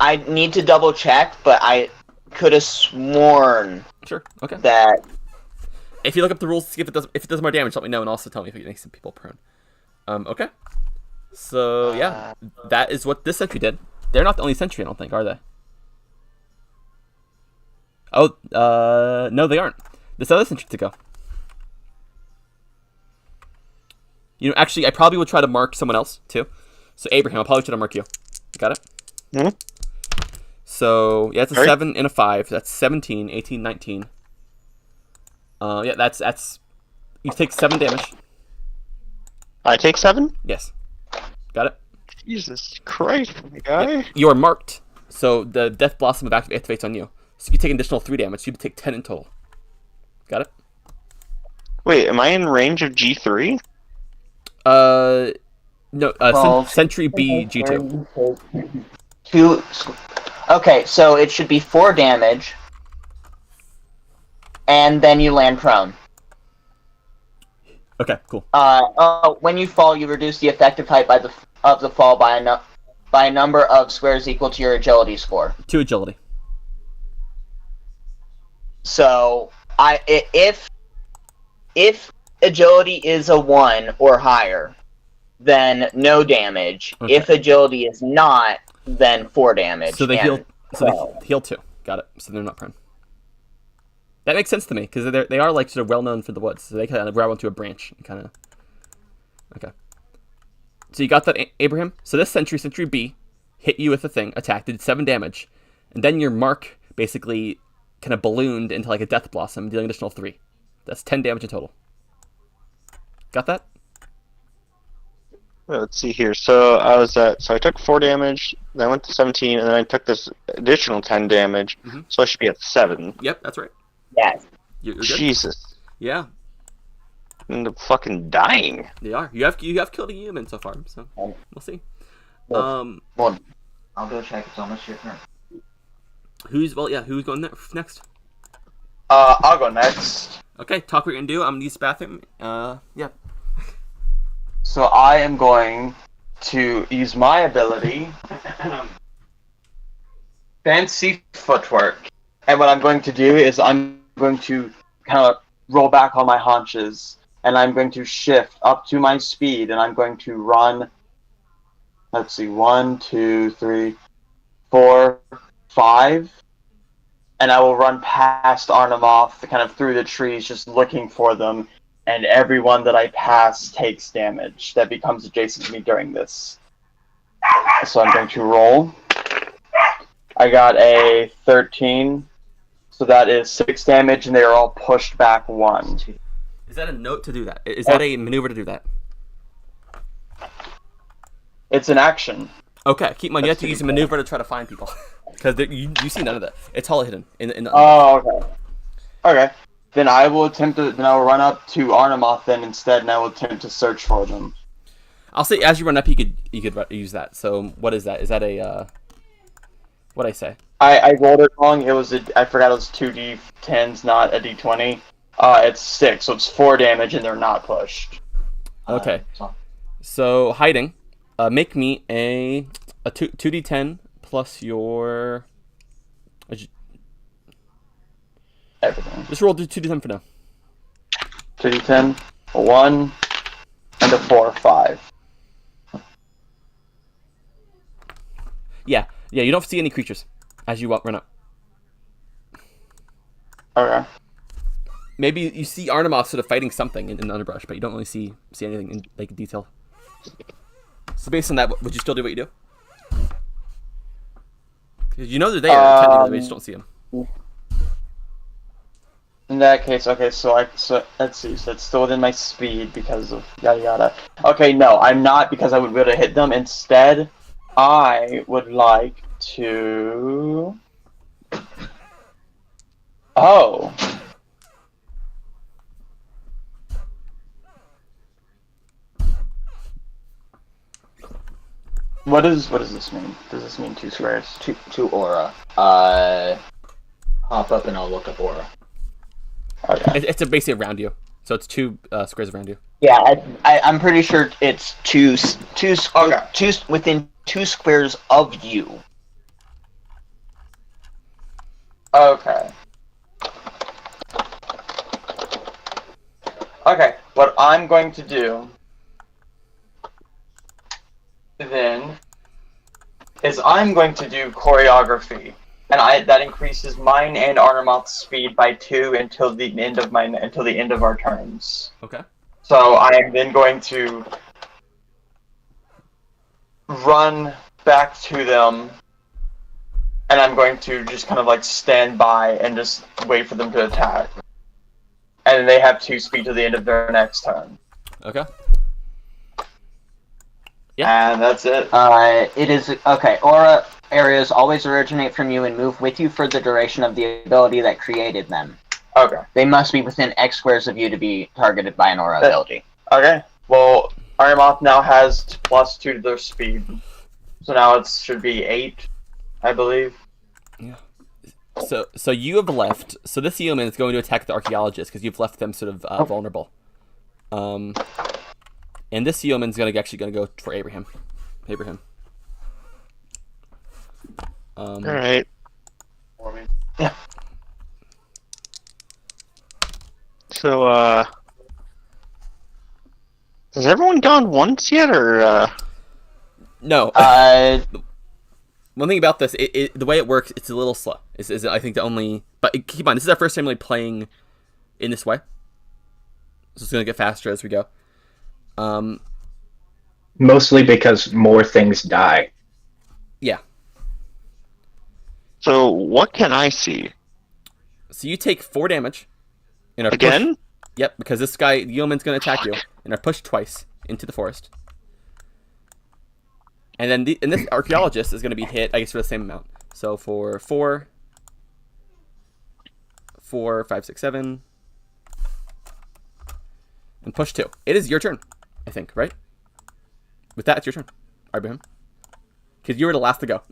I need to double check, but I could have sworn Sure. Okay. that. If you look up the rules to see if it does more damage, let me know, and also tell me if it makes some people prone. Okay. So yeah, that is what this sentry did. They're not the only sentry, I don't think, are they? Oh, no, they aren't. This other sentry to go. You know, actually, I probably would try to mark someone else too. So Abraham, I'll probably try to mark you. Got it? Hmm? So yeah, it's a Alright. 7 and a 5. That's 17, 18, 19. Yeah, that's. You take 7 damage. I take 7? Yes. Got it? Jesus Christ, my guy. You are marked, so the Death Blossom activates on you. So you take an additional 3 damage. You take 10 in total. Got it? Wait, am I in range of G3? No. Well, Sentry B G2. Okay, so it should be 4 damage, and then you land prone. Okay, cool. When you fall, you reduce the effective height of the fall by a number of squares equal to your agility score. 2 agility. So, if agility is a 1 or higher, then no damage. Okay. If agility is not, then 4 damage. So they and heal. So they heal 2. Got it. So they're not prone. That makes sense to me because they are like sort of well known for the woods. So they kind of grab onto a branch and kind of. Okay. So you got that, Abraham. So this sentry B, hit you with the thing, attacked, did 7 damage, and then your mark basically kind of ballooned into like a death blossom, dealing additional 3. That's 10 damage in total. Got that? Let's see here. So I took 4 damage, then I went to 17, and then I took this additional 10 damage. Mhm. So I should be at 7. Yep, that's right. Yes. You're good. Jesus. Yeah, I'm fucking dying. they are. You have killed a human so far, so we'll see. One. I'll go check. It's almost your turn. Who's going next? I'll go next. Okay, talk what you're gonna do. I'm gonna use the bathroom. Yeah. So I am going to use my ability, Fancy Footwork. And what I'm going to do is I'm going to kind of roll back on my haunches, and I'm going to shift up to my speed, and I'm going to run, let's see, 1, 2, 3, 4, 5. And I will run past Arnemoth, kind of through the trees, just looking for them. And everyone that I pass takes damage that becomes adjacent to me during this. So I'm going to roll. I got a 13, so that is 6 damage, and they are all pushed back 1. Is that a note to do that? Is that a maneuver to do that? It's an action. Okay, keep in mind, you have to use a maneuver to try to find people. Because you see none of that. It's all hidden. In the Oh, okay. Okay. Then I will run up to Arnemoth then instead, and I will attempt to search for them. I'll say as you run up, you could use that. So what is that? Is that a what I say? I rolled it wrong. I forgot it was 2d10s, not a d20. It's 6, so it's 4 damage, and they're not pushed. Okay. So hiding, make me a 2d10 plus your. Everything. Just roll 2d10 for now. 2d10, a 1, and a 4, 5. Yeah. You don't see any creatures as you run up. Okay. Maybe you see Arnemoth sort of fighting something in the underbrush, but you don't really see anything in like detail. So based on that, would you still do what you do? Because you know they're there, technically, but you just don't see them. In that case, okay, so let's see, so it's still within my speed because of yada yada. Okay, no, I'm not, because I would be able to hit them. Instead, I would like to... Oh. What does this mean? Does this mean 2 squares? To aura. Hop up and I'll look up aura. Okay. It's basically around you, so it's 2 squares around you. Yeah, I'm pretty sure it's two Okay. within 2 squares of you. Okay. Okay, what I'm going to do then is I'm going to do choreography, and that increases mine and Arnemoth's speed by 2 until the end of our turns. Okay. So I am then going to run back to them, and I'm going to just kind of like stand by and just wait for them to attack. And they have 2 speed to the end of their next turn. Okay. And that's it. It is okay. Aura areas always originate from you and move with you for the duration of the ability that created them. Okay. They must be within X squares of you to be targeted by an aura ability. Okay. Well, Arnemoth now has +2 to their speed. So now it should be 8, I believe. So you have left. So this human is going to attack the archaeologist because you've left them sort of vulnerable. And this human's actually gonna go for Abraham. All right. Yeah. So, has everyone gone once yet, or? No. Uh, One thing about this, the way it works, it's a little slow. Is I think the only. But keep in mind, this is our first time really playing in this way, so it's gonna get faster as we go. Mostly because more things die. Yeah. So what can I see? So you take 4 damage. And are Again? Yep, because this guy, Yeoman's going to attack you, and are pushed twice into the forest. And then this archaeologist is going to be hit, I guess, for the same amount. So for 4, 5, 6, 7, and push 2. It is your turn, I think, right? With that, it's your turn, Abraham. Because you were the last to go.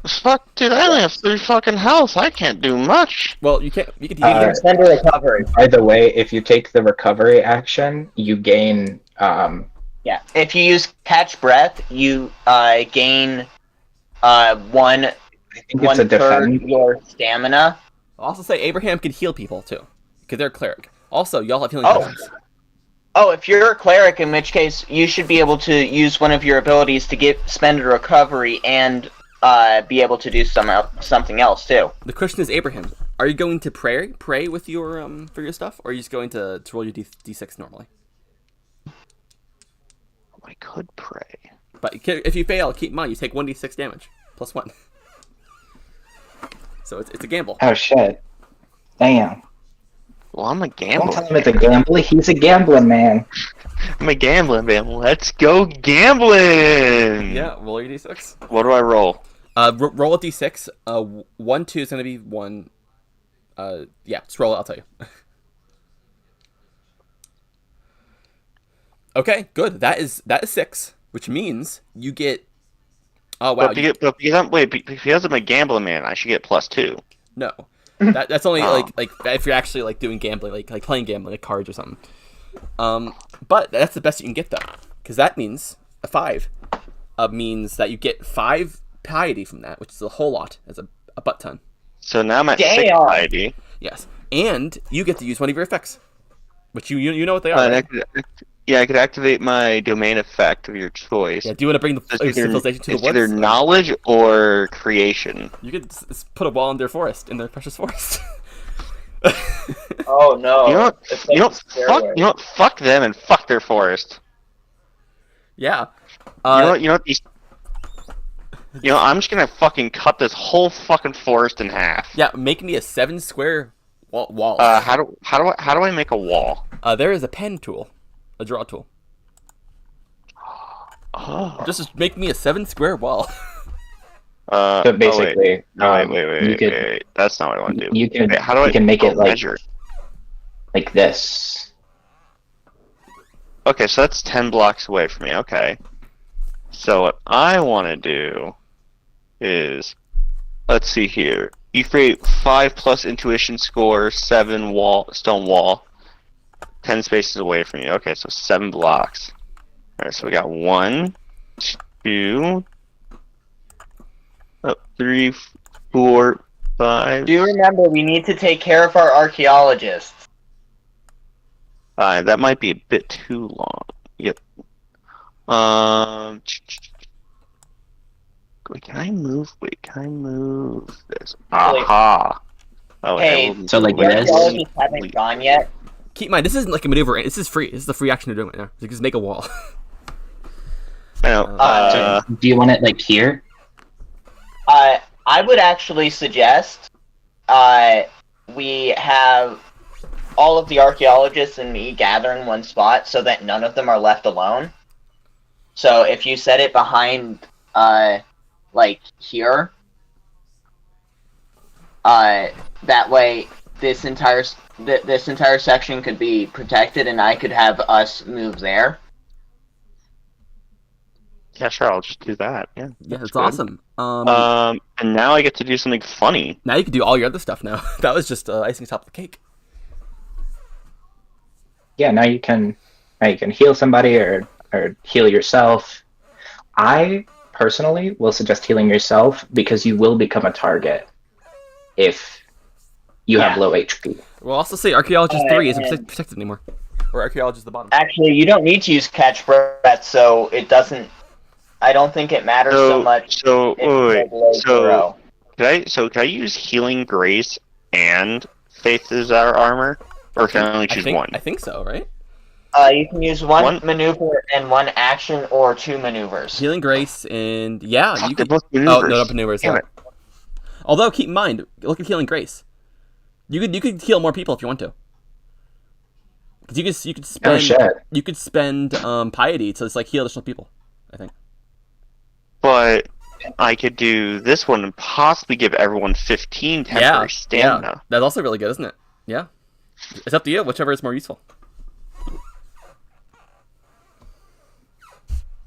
Fuck, dude, I only have 3 fucking health. I can't do much. Well, you can't. You can. You can spend a recovery. By the way, if you take the recovery action, you gain. Yeah. If you use catch breath, you gain one I think it's a third defend. your stamina. I'll also say Abraham can heal people too, because they're a clerik. Also, y'all have healing Oh. potions. Oh, if you're a cleric, in which case you should be able to use one of your abilities to spend a recovery and be able to do something else too. The question is, Abraham, are you going to pray with your for your stuff, or are you just going to roll your d6 normally? I could pray. But if you fail, keep in mind you take 1d6 damage plus 1. So it's a gamble. Oh shit! Damn! Well, I'm a Don't gambler. tell him it's a gamble. He's a gambling man. I'm a gambling man. Let's go gambling! Yeah, roll your d6. What do I roll? Roll a d6. 1, 2 is going to be 1. Yeah, just roll it. I'll tell you. Okay, good. That is 6, which means you get. Oh wow! Because I'm a gambling man, I should get +2. No, that's only Oh. like if you're actually like doing gambling, like playing gambling, like cards or something. But that's the best you can get though, because that means a 5. Means that you get 5 piety from that, which is a whole lot. As a butt ton. So now I'm at 6 Damn. piety. Yes, and you get to use one of your effects, which you know what they are. Right? I could activate my domain effect of your choice. Yeah, do you want to bring the It's either, civilization to the it's woods? either knowledge or creation. You could put a wall in their forest, in their precious forest. Oh no! You know what? It's like You know, a stairway. fuck. You know what? Fuck them and fuck their forest. Yeah. You know what? You know what? I'm just gonna fucking cut this whole fucking forest in half. Yeah, make me a 7 square wall. How do I make a wall? There is a pen tool, a draw tool. Oh. Just make me a 7 square wall. So basically, wait. That's not what I want to do. You can Wait, how do I you can make it like measure? like this. Okay, so that's 10 blocks away from me. Okay. So what I want to do is, let's see here. You create 5 plus intuition score, 7 stone wall, 10 spaces away from you. Okay, so 7 blocks. Alright, so we got 1, 2, 3, 4, 5. Do remember, we need to take care of our archaeologists. That might be a bit too long. Yep. Wait, can I move? Can I move this? Aha! Oh, Hey, wait, so like The this? archaeologists haven't gone yet. Keep in mind, this isn't like a maneuver. This is free. This is the free action you're doing right now. You just make a wall. I know, So do you want it like here? I would actually suggest we have all of the archaeologists and me gather in one spot so that none of them are left alone. So if you set it behind, like here, that way this entire section could be protected, and I could have us move there. yeah, sure, I'll just do that. Yeah, Yeah, that's good. awesome. And now I get to do something funny. Now you can do all your other stuff now. That was just icing on top of the cake. Yeah, now you can heal somebody or heal yourself. I personally will suggest healing yourself because you will become a target if you have Yeah. low HP. We'll also say Archaeologist 3 isn't and- protected anymore. Or Archaeologist at the bottom. Actually, you don't need to use catch breath, so it doesn't. I don't think it matters so much. So if you're wait, below zero. Can I use healing grace and faith as our armor, or can I only choose one? I think so, right? You can use one One- maneuver and one action, or 2 maneuvers. Healing Grace and yeah, Fuck, you they're could. both Oh maneuvers. no, not maneuvers. Damn Yeah. it. Although keep in mind, look at healing grace. You could heal more people if you want to. Because you could spend Oh shit. you could spend piety to just like heal additional people. I think. But I could do this one and possibly give everyone 15 temporary stamina. Yeah, that's also really good, isn't it? Yeah, it's up to you. Whichever is more useful.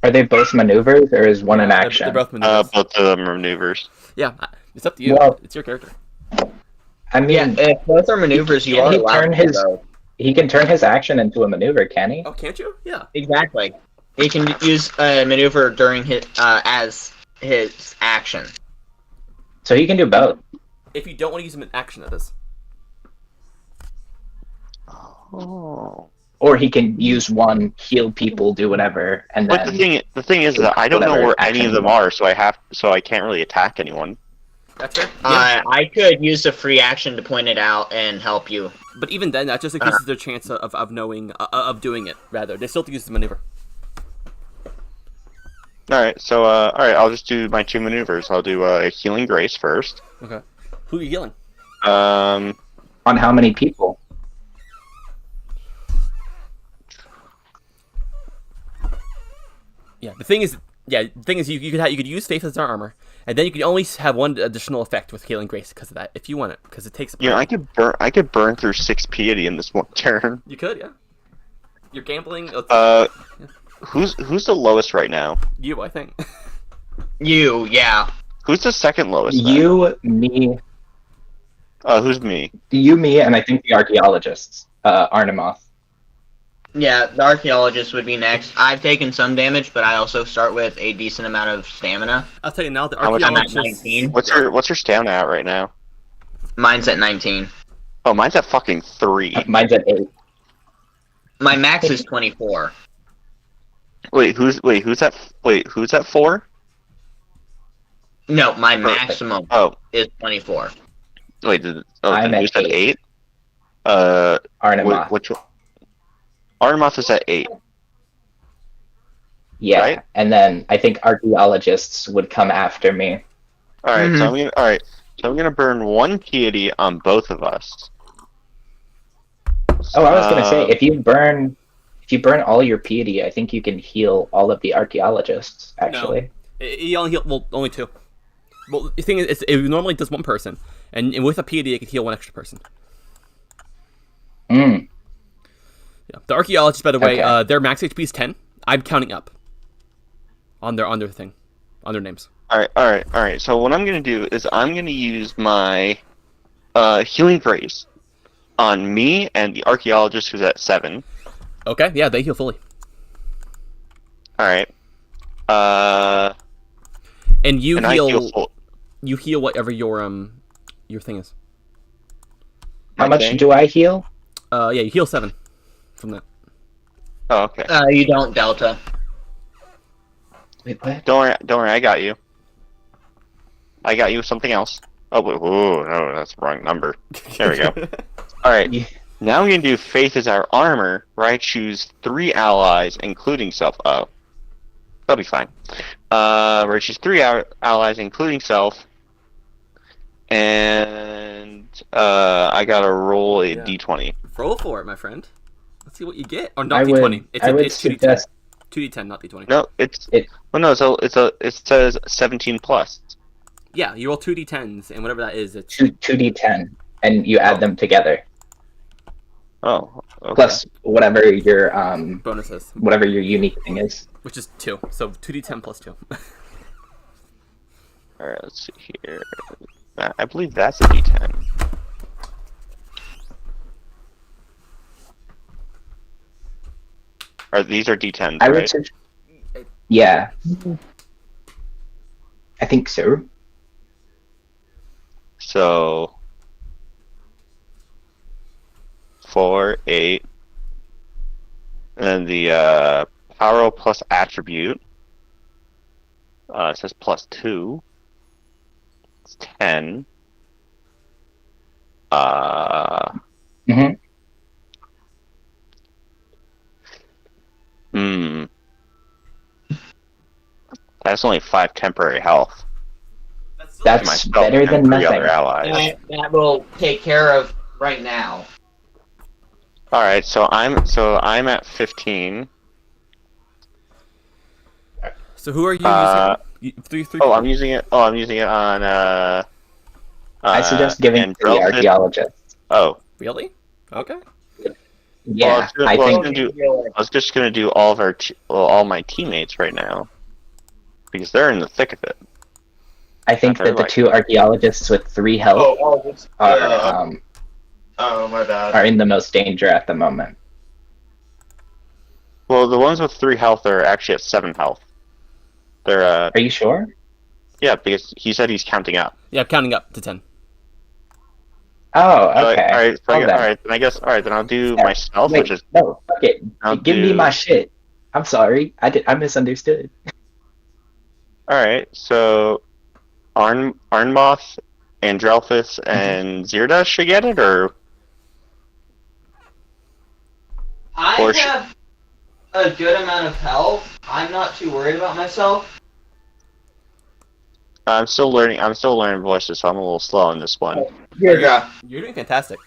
Are they both maneuvers, or is one an action? They're both maneuvers. Both of them are maneuvers. Yeah, it's up to you. Well- It's your character. I mean, Yeah, if both are maneuvers, you Can are he allowed turn to his- go. he can turn his action into a maneuver, can he? Oh, can't you? Yeah. Exactly. He can use a maneuver during his as his action. So he can do both. If you don't want to use them in action, that is. Oh. Or he can use one, heal people, do whatever, and But then the thing is that I don't know whatever where any action of them you want. are, so I can't really attack anyone. That's fair. Yeah. I could use a free action to point it out and help you. But even then, that just increases their chance of knowing of doing it. Rather, they still have to use the maneuver. All right, so I'll just do my 2 maneuvers. I'll do a healing grace first. Okay. Who are you healing? on how many people? Yeah. The thing is, you could use faith as our armor, and then you could only have one additional effect with healing grace because of that, if you want it, because it takes. You know, I could burn through 6 piety in this one turn. You could, yeah. You're gambling. Who's the lowest right now? You, I think. You, yeah. Who's the second lowest? then? You, me, Who's me? and I think the archaeologists, Arnemoth. Yeah, the archaeologist would be next. I've taken some damage, but I also start with a decent amount of stamina. I'll tell you now. The How much- I'm at archaeologist. 19. What's your stamina at right now? Mine's at 19. Oh, mine's at fucking 3. Mine's at 8. My max is 24. Who's at 4? No, my maximum Oh, is 24. wait, I'm who's at at 8. 8? Arnemoth. Which one? Arnemoth is at 8. Yeah, right? and then I think archaeologists would come after me. Alright, so I'm gonna burn 1 piety on both of us. Oh, I was gonna say, if you burn all your piety, I think you can heal all of the archaeologists. Actually, He only heal only 2. Well, the thing is, it normally does 1 person, and with a piety, it can heal 1 extra person. Mm. Yeah. The archaeologists, by the way, Okay. their max HP is 10. I'm counting up on their thing, on their names. Alright. So what I'm gonna do is I'm gonna use my healing grace on me and the archaeologist who's at 7. Okay, yeah, they heal fully. Alright. And you And I heal. heal full. You heal whatever your thing is. How much Okay. do I heal? Yeah, you heal 7 from that. Oh, okay. You don't, Delta. Wait, what? Don't worry, I got you. I got you something else. Oh, wait, whoa, no, that's the wrong number. There we go. Alright, Yeah. now we're gonna do Faith as our armor, where I choose 3 allies, including self. Oh. That'll be fine. Where I choose 3 allies, including self. And, I gotta roll a Yeah. d20. Roll for it, my friend. Let's see what you get. Or I not would, D20. It's I would it's 2d10. suggest 2d10, not d20. No, it's. It- Well, no, it says 17 plus. Yeah, you roll 2d10s, and whatever that is, it's 2d10, and you add them together. Oh, okay. Plus whatever your bonuses, whatever your unique thing is. which is 2. So 2d10 plus 2. Alright, let's see here. I believe that's a d10. These are d10s, I would right? suggest. Yeah. I think so. So 4, 8, and then the power plus attribute it says plus 2. It's 10. hmm That's only 5 temporary health. That's That's myself better and than 3 nothing. other allies. That will take care of right now. All right, so I'm at 15. So who are you using? Three. I'm using it. I'm using it on. I suggest giving it to the Andrelphus. archaeologist. Oh, Really? Okay. Yeah, I think I was just gonna do all of all my teammates right now because they're in the thick of it. I think that the Like- 2 archaeologists with 3 health Oh, my bad. are in the most danger at the moment. Well, the ones with 3 health are actually at 7 health. They're Are you sure? yeah, because he said he's counting up. Yeah, I'm counting up to 10. Oh, So, okay. all right, so Well then. all right. Then I guess all right. Then I'll do Yeah, myself, Wait, which is no, fuck it. I'll Give me do- my shit. I'm sorry. I misunderstood. all right. So, Arnmoth, Andrelphus, and Zirda should get it, or I Or sh- have a good amount of health. I'm not too worried about myself. I'm still learning. I'm still learning voices, so I'm a little slow on this one. Yeah. You're doing fantastic.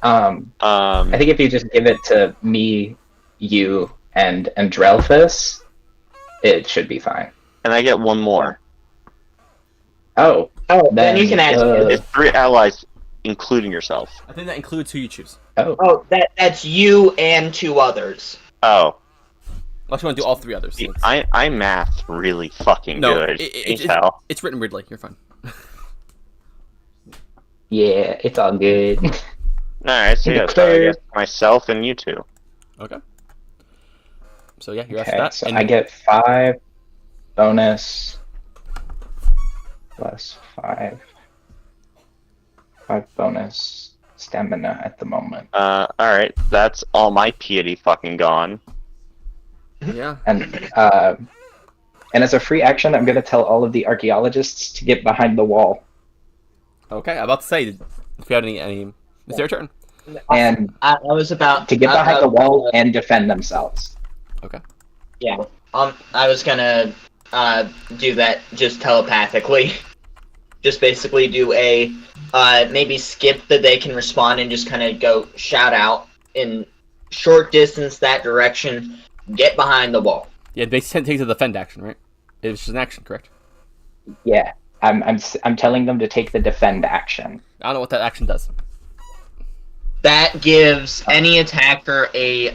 I think if you just give it to me, you, and Andrelphus, it should be fine. And I get one more. Oh, Then you can add. It's 3 allies, including yourself. I think that includes who you choose. Oh, that's you and 2 others. Oh, Unless you want to do all 3 others. see, I math really fucking No, good. it's Intel. written weirdly. You're fine. yeah, it's all good. Alright, so yeah, so I guess myself and you 2. Okay. So yeah, you're after Okay, that. so and I get 5 bonus plus 5 bonus stamina at the moment. Alright, that's all my piety fucking gone. yeah. And as a free action, I'm gonna tell all of the archaeologists to get behind the wall. Okay. I'm about to say, if you have any, it's your turn. And I was about to get behind the wall and defend themselves. Yeah. I was gonna do that just telepathically. Just basically do a maybe skip that they can respond and just kind of go shout out in short distance that direction. Get behind the wall. Yeah, they takes a defend action, right? It was just an action, correct? Yeah, I'm telling them to take the defend action. I don't know what that action does. That gives any attacker a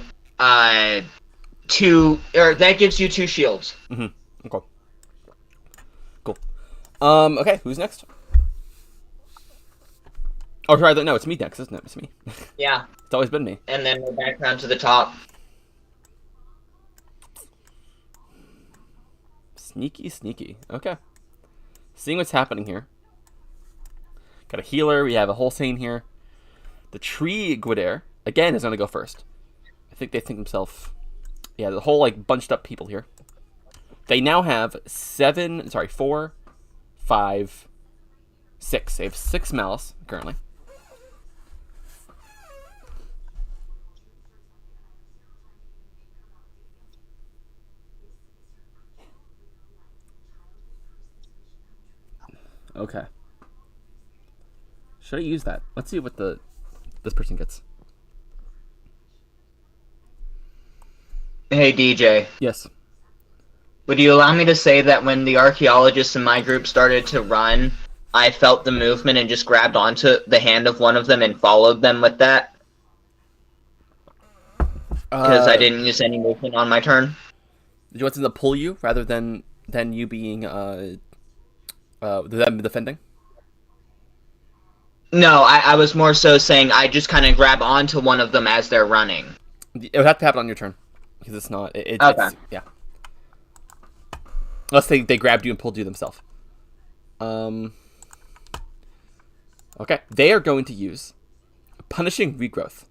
2, or that gives you 2 shields. Okay. Cool. Okay, who's next? Oh, rather, no, it's me next, isn't it? It's me. Yeah, It's always been me. and then we're back down to the top. Sneaky. Okay. Seeing what's happening here. Got a healer. We have a Holstein here. The tree Gwydir, again, is going to go first. I think they think themselves... Yeah, the whole, bunched up people here. They now have 4, 5, 6. They have 6 malice, currently. Okay. Should I use that? Let's see what this person gets. Hey DJ, Yes. would you allow me to say that when the archaeologists in my group started to run, I felt the movement and just grabbed onto the hand of one of them and followed them with that? Because I didn't use any movement on my turn? Did you want them to pull you rather than you being them defending? No, I was more so saying I just kind of grab onto one of them as they're running. It would have to happen on your turn because it's not. Okay. It's, yeah. Unless they grabbed you and pulled you themselves. Okay, they are going to use punishing regrowth.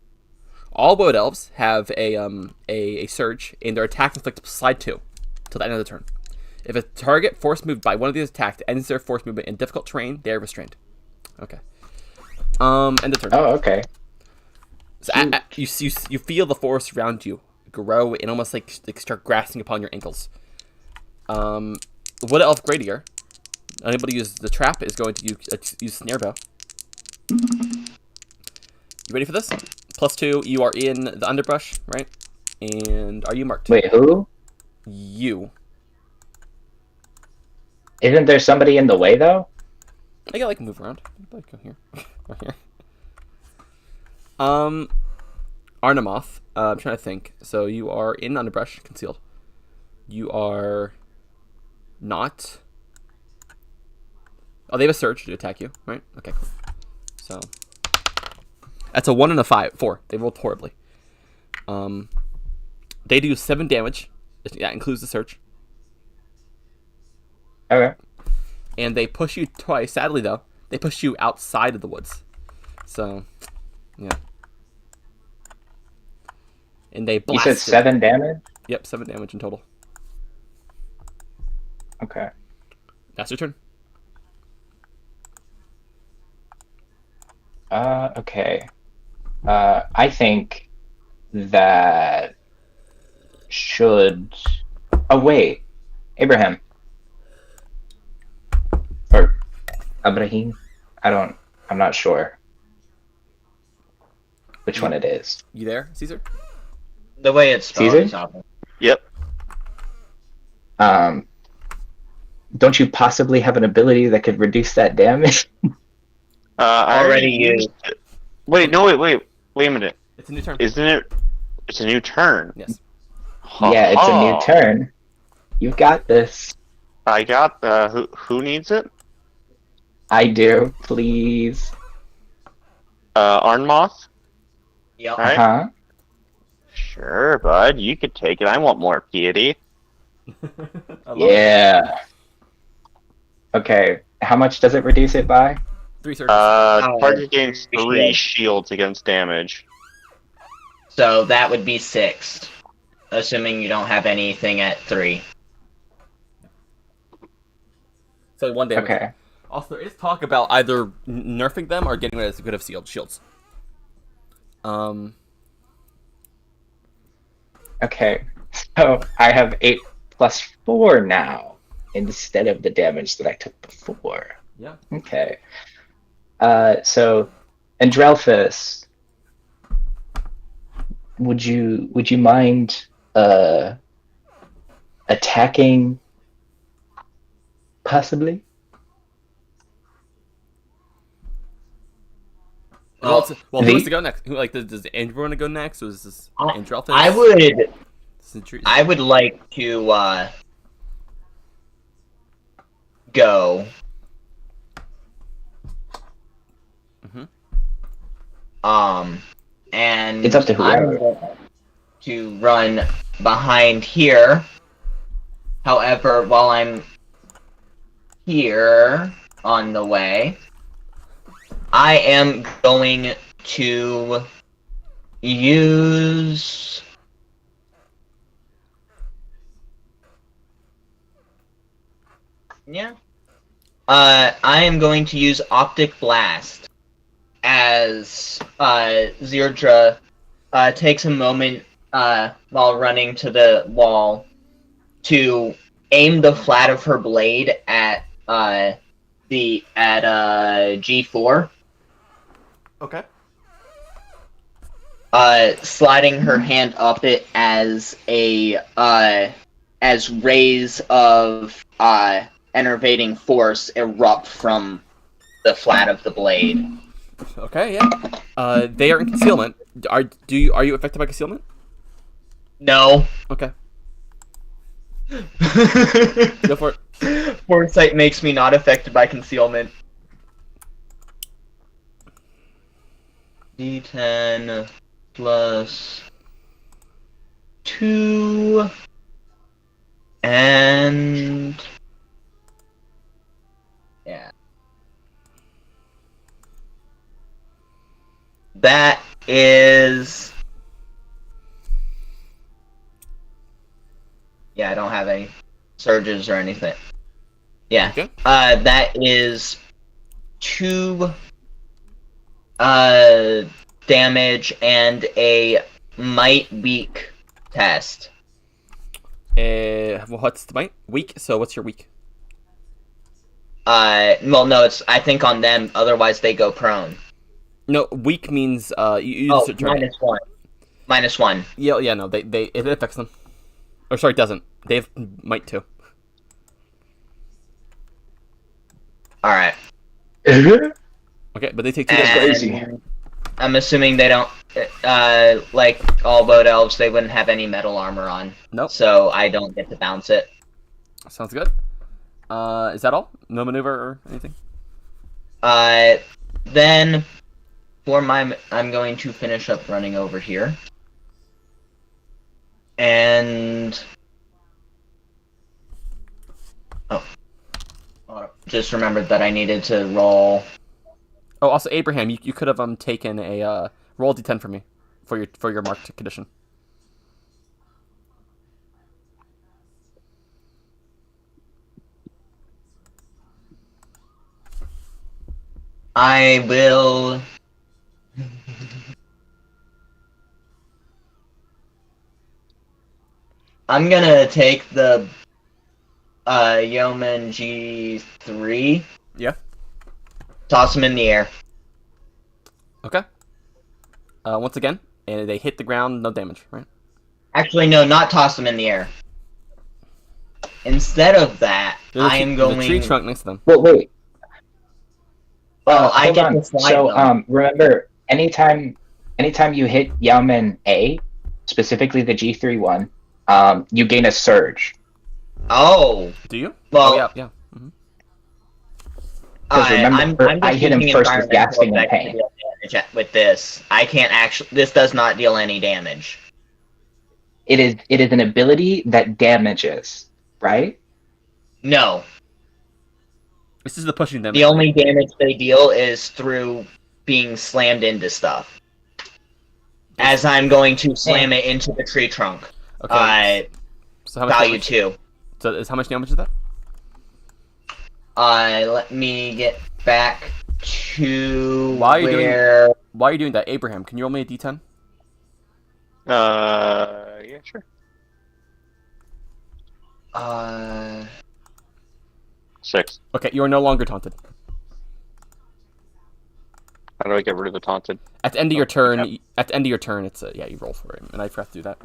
All wood elves have a surge, and their attack inflict slide 2 till the end of the turn. If a target force moved by one of these attacked ends their force movement in difficult terrain, they are restrained. Okay. End of turn. Oh, okay. So you feel the force around you grow and almost like start grasping upon your ankles. Wood elf Gradier Anybody use the trap is going to use snare bow. You ready for this? +2. You are in the underbrush, right? And are you marked? Wait, who? You. Isn't there somebody in the way though? I gotta move around. Like go here, right here. Arnemoth. I'm trying to think. So you are in underbrush, concealed. You are not. Oh, they have a surge to attack you, right? Okay, cool. So that's a 1 and a 4. They rolled horribly. They do 7 damage. That includes the surge. Okay. And they push you twice. Sadly, though, they push you outside of the woods. So, yeah. And they You blast. said 7 damage? Yep, 7 damage in total. Okay. That's your turn. Okay. I think that should. Oh wait, Abraham or Abraham. I'm not sure which one it is. You there, Caesar? The way it's spelled Caesar? is awful. Yep. Don't you possibly have an ability that could reduce that damage? I Already used it. Wait a minute. It's a new turn. Isn't it? It's a new turn. Yes. Yeah, it's a Ha-ha. new turn. You got this. I got who needs it? I do. Please. Arnmoth? Yep. Right? Huh? Sure, bud. You could take it. I want more piety. I love it. Yeah. Okay. How much does it reduce it by? 3 surges. Target gains 3 shields against damage. So that would be 6, assuming you don't have anything at 3. So 1 damage. Okay. Also, there is talk about either nerfing them or getting rid of shields. Okay. So I have 8 plus 4 now instead of the damage that I took before. Yeah. Okay. So Andrelphus, would you mind attacking possibly? Well, who the- wants to go next? Does Andrew want to go next, or is this Andrelphus? I would like to go. And It's up to I'm whoever. going to run behind here. However, while I'm here on the way, I am going to use I am going to use Optic Blast as Zerdra takes a moment while running to the wall to aim the flat of her blade at G4. Okay. Sliding her hand up it as as rays of enervating force erupt from the flat of the blade. Okay, yeah. They are in concealment. Are you affected by concealment? No. Okay. Go for it. Foresight makes me not affected by concealment. D10 plus 2 and yeah. That is I don't have any surges or anything. Yeah. Okay. That is 2 damage and a might weak test. What's the might? Weak. So what's your weak? Well, no, it's I think on them. Otherwise, they go prone. No, weak means you Oh, just turn it. -1. -1. Yeah, no, they it affects them. Or sorry, it doesn't. They have might too. All right. Okay, but they take 2 That's damage. crazy. And I'm assuming they don't. Like all boat elves, they wouldn't have any metal armor on. Nope. So I don't get to bounce it. Sounds good. Is that all? No maneuver or anything? Then for I'm going to finish up running over here. And just remembered that I needed to roll. Oh, also Abraham, you could have taken a roll d10 for me for your marked condition. I will. I'm gonna take the Yeoman G3. Yeah. Toss him in the air. Okay. Once again, and they hit the ground, no damage, right? Actually, no, not toss him in the air. Instead of that, There's a I am there's a going. tree trunk next to them. Well, wait. Well, I Hold get on. to slide So, them. remember, anytime you hit Yaoman A, specifically the G3 one, you gain a surge. Oh, Do you? well, Oh, yeah. Mhm. Because remember, I'm I just hit him using first with environmental gasping in effect to pain. deal damage with this. I can't actually. This does not deal any damage. It is an ability that damages, right? No, This is the pushing them. the only damage they deal is through being slammed into stuff. As I'm going to slam it into the tree trunk. Okay. So how much Value damage? 2. So how much damage is that? Let me get back to Why are you doing- where. While you're doing that, Abraham, can you roll me a d10? Yeah, sure. 6. Okay, you are no longer taunted. How do I get rid of the taunted? At the end of your turn, yeah. it's yeah, you roll for it, and I forgot to do that.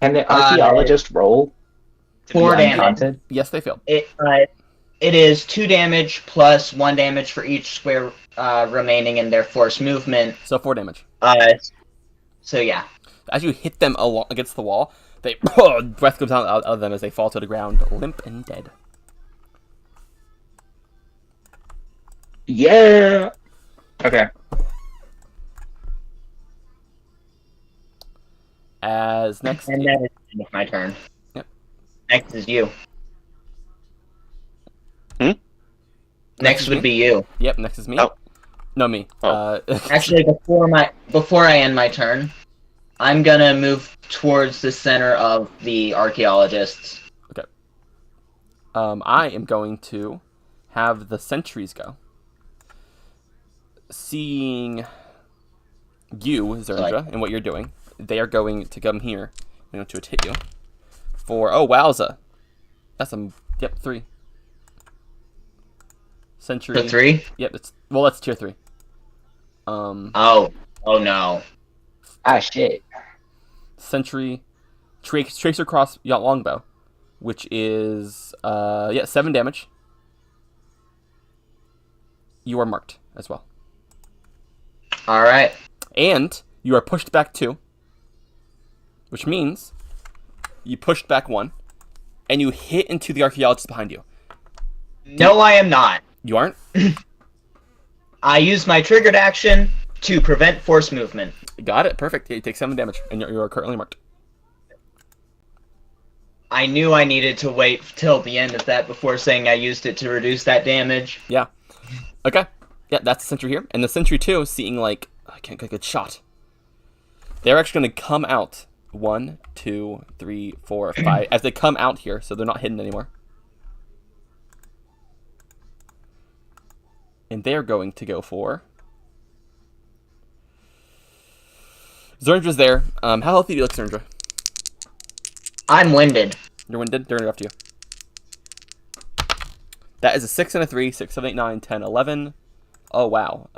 Can the archaeologist roll to 4 be damage. untaunted? Yes, they failed. It is 2 damage plus 1 damage for each square remaining in their force movement. So 4 damage. So yeah. As you hit them against the wall, they breath comes out of them as they fall to the ground, limp and dead. Yeah. Okay. As next, And that is my turn. Yep. Next is you. Next Next is would me? be you. Yep, next is me. Oh. No, me. Oh. Actually, before I end my turn, I'm gonna move towards the center of the archaeologists. I am going to have the sentries go. Seeing you, Zerndra, and what you're doing, they are going to come here. I'm going to hit you. Oh, wowza. That's 3. Sentry. For 3? Yep, that's tier 3. Oh no. Ah, shit. Sentry. Tracer cross longbow, which is 7 damage. You are marked as well. All right. And you are pushed back 2, which means you pushed back 1, and you hit into the archaeologist behind you. No, I am not. You aren't? I use my triggered action to prevent force movement. Got it. Perfect. You take 7 damage, and you are currently marked. I knew I needed to wait till the end of that before saying I used it to reduce that damage. Yeah. Okay. Yeah, that's the sentry here. And the sentry, too, seeing, I can't get a good shot. They're actually going to come out. 1, 2, 3, 4, 5. As they come out here, so they're not hidden anymore. And they're going to go for... Zerndra's there. How healthy do you look, Zerndra? I'm winded. You're winded? They're going to go after That is a 6 and a 3, 6, 7, 8, 9, 10, 11. Oh, wow.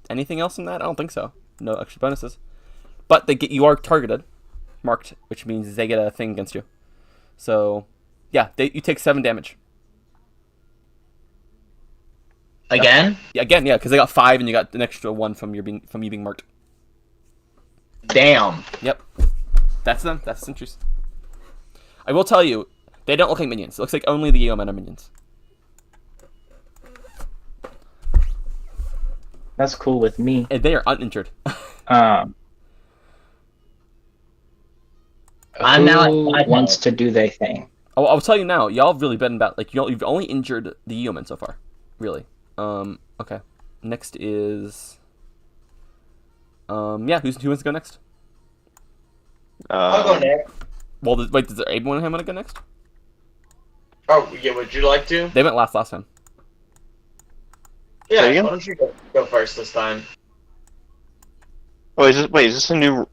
Anything else in that? I don't think so. No extra bonuses. But you are targeted, marked, which means they get a thing against you. So, yeah, you take 7 damage. Again? Yeah, again, yeah, because they got 5 and you got an extra 1 from you being marked. Damn. Yep. That's them. That's the sentries. I will tell you, they don't look like minions. It looks like only the Eomen are minions. That's cool with me. And they are uninjured. I'm now at wants to do their thing. I'll tell you now, y'all have really been about, like, you've only injured the Eomen so far. Really. Okay. Next is... yeah, who wants to go next? I'll go next. Well, wait, does Abe want to go next? Oh, yeah, would you like to? They went last time. Yeah, Say again? why don't you go first this time? Oh, is this a new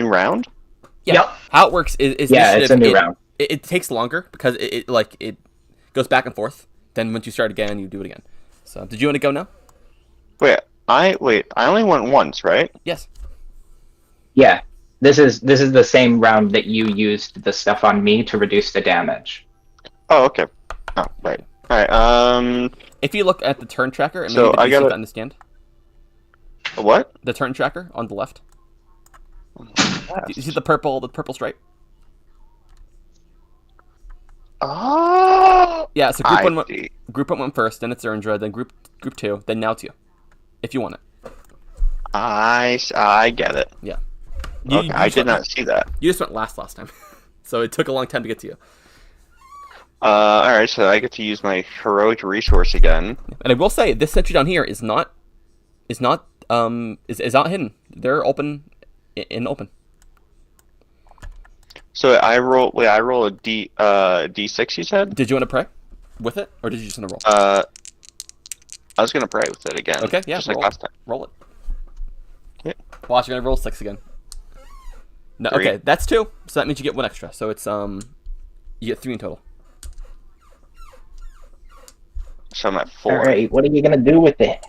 round? Yeah. Yep. How it works is Yeah, it's a new round. It takes longer because it goes back and forth. Then once you start again, you do it again. So, did you want to go now? I only went once, right? Yes. Yeah. This is the same round that you used the stuff on me to reduce the damage. Oh, okay. Oh, right. All right. If you look at the turn tracker, and So maybe I gotta- to understand What? the turn tracker on the left. You see the purple stripe? Oh. Yeah. So I group see. one went first, then it's Erndra, then group 2, then now it's you, if you want it. I get it. You Okay, I did not see that. You just went last time, so it took a long time to get to you. All right, so I get to use my heroic resource again. And I will say, this sentry down here is not hidden. They're open in open. So I roll a D6. You said. Did you want to pray with it, or did you just want to roll? I was gonna pray with it again. Okay, yeah, just roll. like last time. Roll it. Okay. Watch, you're gonna roll 6 again. No, 3. okay, that's 2. So that means you get 1 extra. So it's you get 3 in total. So I'm at 4. All right, what are you gonna do with it?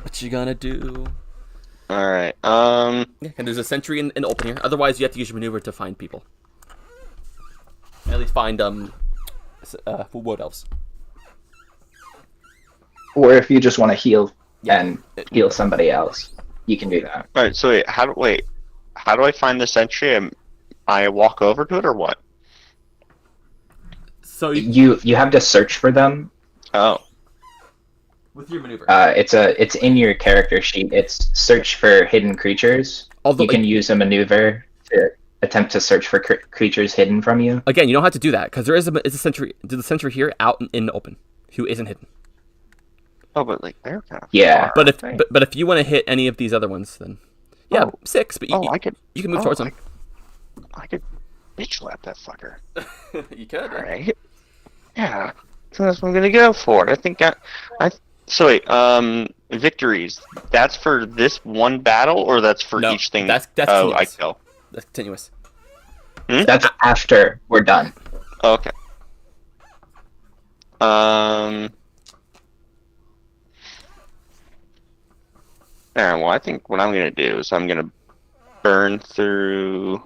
What you gonna do? All right. Yeah, and there's a sentry in open here. Otherwise, you have to use your maneuver to find people. At least find wood elves. Or if you just want to heal and heal somebody else, you can do that. All right. So how do I find the sentry? I walk over to it or what? So You have to search for them. Oh. with your maneuver. It's in your character sheet. It's search for hidden creatures. Although You can use a maneuver to attempt to search for creatures hidden from you. again, you don't have to do that because it's a sentry. There's a sentry here out in the open who isn't hidden. Oh, but like they're kind of Yeah. far, But if right? but if you want to hit any of these other ones, then yeah, Oh. 6. But I could you can move towards them. I could bitch slap that fucker. You could. All right. Yeah. So that's what I'm gonna go for. I think so wait, victories. That's for this one battle, or that's for No, each thing? that's oh, I continuous. kill. That's continuous. That's after we're done. Okay. Well, I think what I'm gonna do is I'm gonna burn through.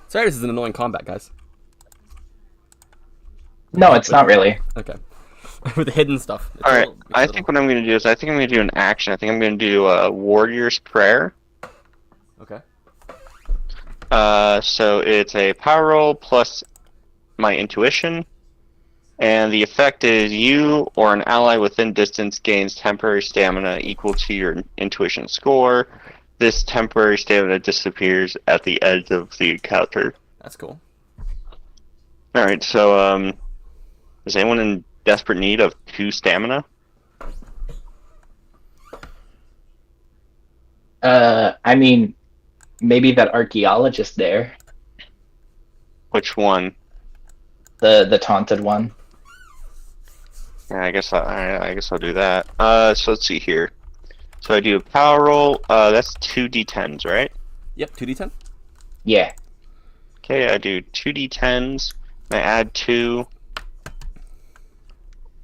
Sorry, this is an annoying combat, guys. No, it's not really. Okay. With the hidden stuff. It's All a right. little- it's a I little- think what I'm gonna do is I think I'm gonna do an action. I think I'm gonna do a warrior's prayer. Okay. So it's a power roll plus my intuition, and the effect is you or an ally within distance gains temporary stamina equal to your intuition score. This temporary stamina disappears at the end of the encounter. That's cool. All right. So is anyone in desperate need of 2 stamina? I mean, maybe that archaeologist there, Which one? the taunted one. Yeah, I guess I'll do that. So let's see here. So I do a power roll. That's 2d10s, right? Yep, 2d10. Yeah. Okay, I do 2d10s. I add 2.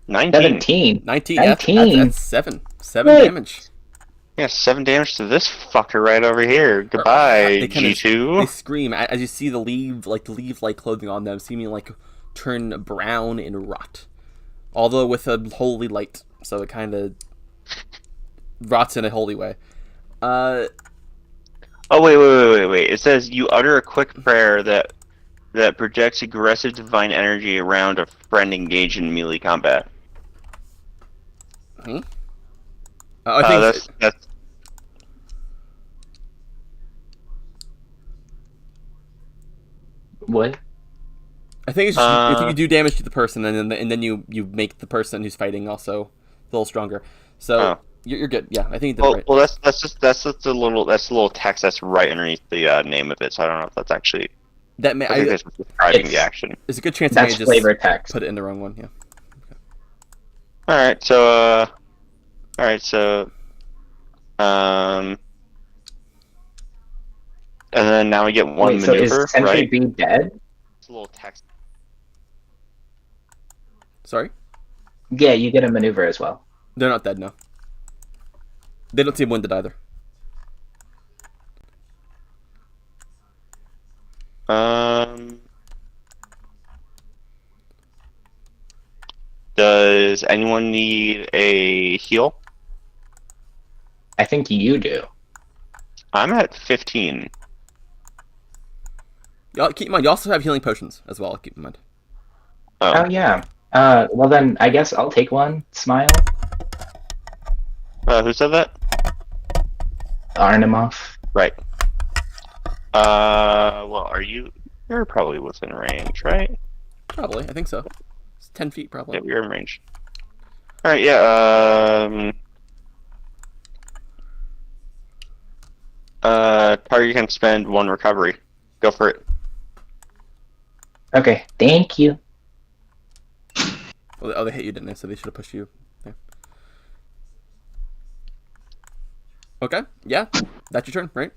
19. 17. 19. 19. Yeah, that's 7. 7 Wait. damage. Yeah, 7 damage to this fucker right over here. Goodbye, They kinda- G2. They scream as you see the leaf-like clothing on them seeming like turn brown and rot. Although with a holy light, so it kind of rots in a holy way. Oh, wait. It says you utter a quick prayer that projects aggressive divine energy around a friend engaged in melee combat. I think That's What? I think it's just if you do damage to the person, and then you make the person who's fighting also a little stronger. So you're good. Yeah, I think you did it right. well, that's just a little text that's right underneath the name of it. So I don't know if that's actually. That may I think I, that's just describing the It's- action. there's a good chance I may That's just flavor text. put it in the wrong one. Yeah. All right. So, and then now we get one Wait, so maneuver, is Sentry right? B dead? It's a little text. Sorry, Yeah, you get a maneuver as well. they're not dead. No, they don't seem wounded either. Does anyone need a heal? I think you do. I'm at 15. Y'all keep in mind. You also have healing potions as well. Keep in mind. Oh yeah. Well then, I guess I'll take one. Smile. Who said that? Arnemov. Right. Well, you're probably within range, right? Probably, I think so. It's 10 feet, probably. Yeah, you're in range. Alright, yeah, target can spend 1 recovery. Go for it. Okay, thank you. Oh, they hit you, didn't they? So they should have pushed you there. Okay, yeah, that's your turn, right?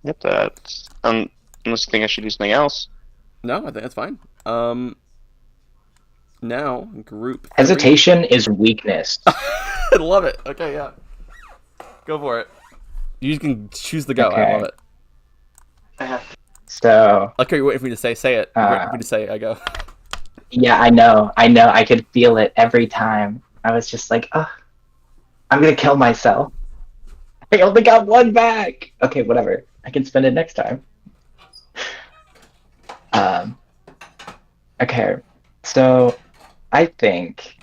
Yep, that's... unless you think I should do something else. No, I think that's fine. Now, group 3. Hesitation is weakness. I love it. Okay, yeah. Go for it. You can choose the go. I Okay. love it. So Okay, you're waiting for me to say it. You're waiting for me to say it, I go. yeah, I know. I could feel it every time. I was just like, oh, I'm gonna kill myself. I only got 1 back. Okay, whatever. I can spend it next time. Okay, so I think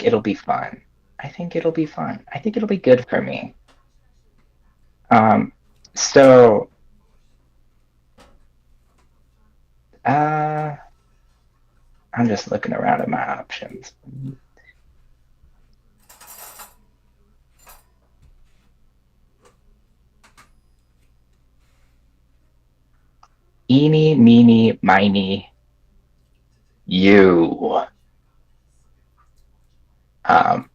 it'll be fun. I think it'll be good for me. So I'm just looking around at my options. Eeny, meeny, miny, you. I'm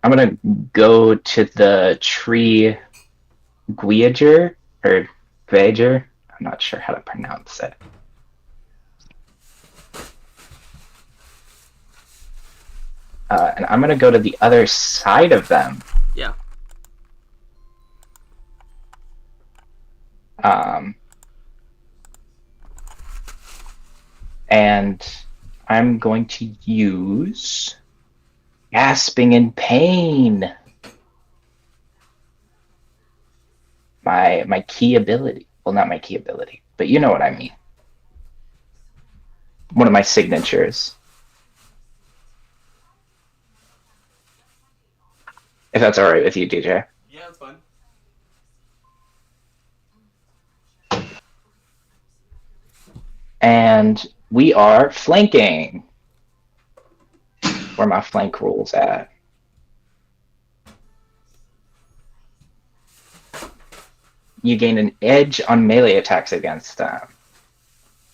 gonna go to the tree Guiager or Guiager. I'm not sure how to pronounce it. And I'm gonna go to the other side of them. Yeah. And I'm going to use gasping in pain. My key ability. Well, not my key ability, but you know what I mean. One of my signatures. If that's all right with you, DJ. Yeah, that's fine. And we are flanking. Where my flank rules at? You gain an edge on melee attacks against them.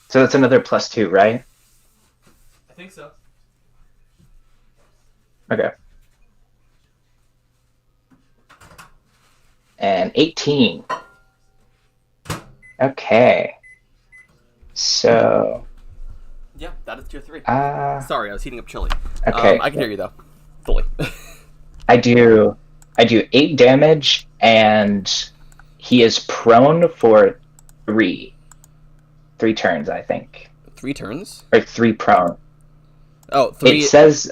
So that's another +2, right? I think so. Okay. and 18. Okay. So, Yeah, that is tier 3. uh, Sorry, I was heating up chili. okay. I can hear you though, fully. I do 8 damage, and he is prone for 3 turns, I think, 3 turns. or 3 prone. Oh, 3. It says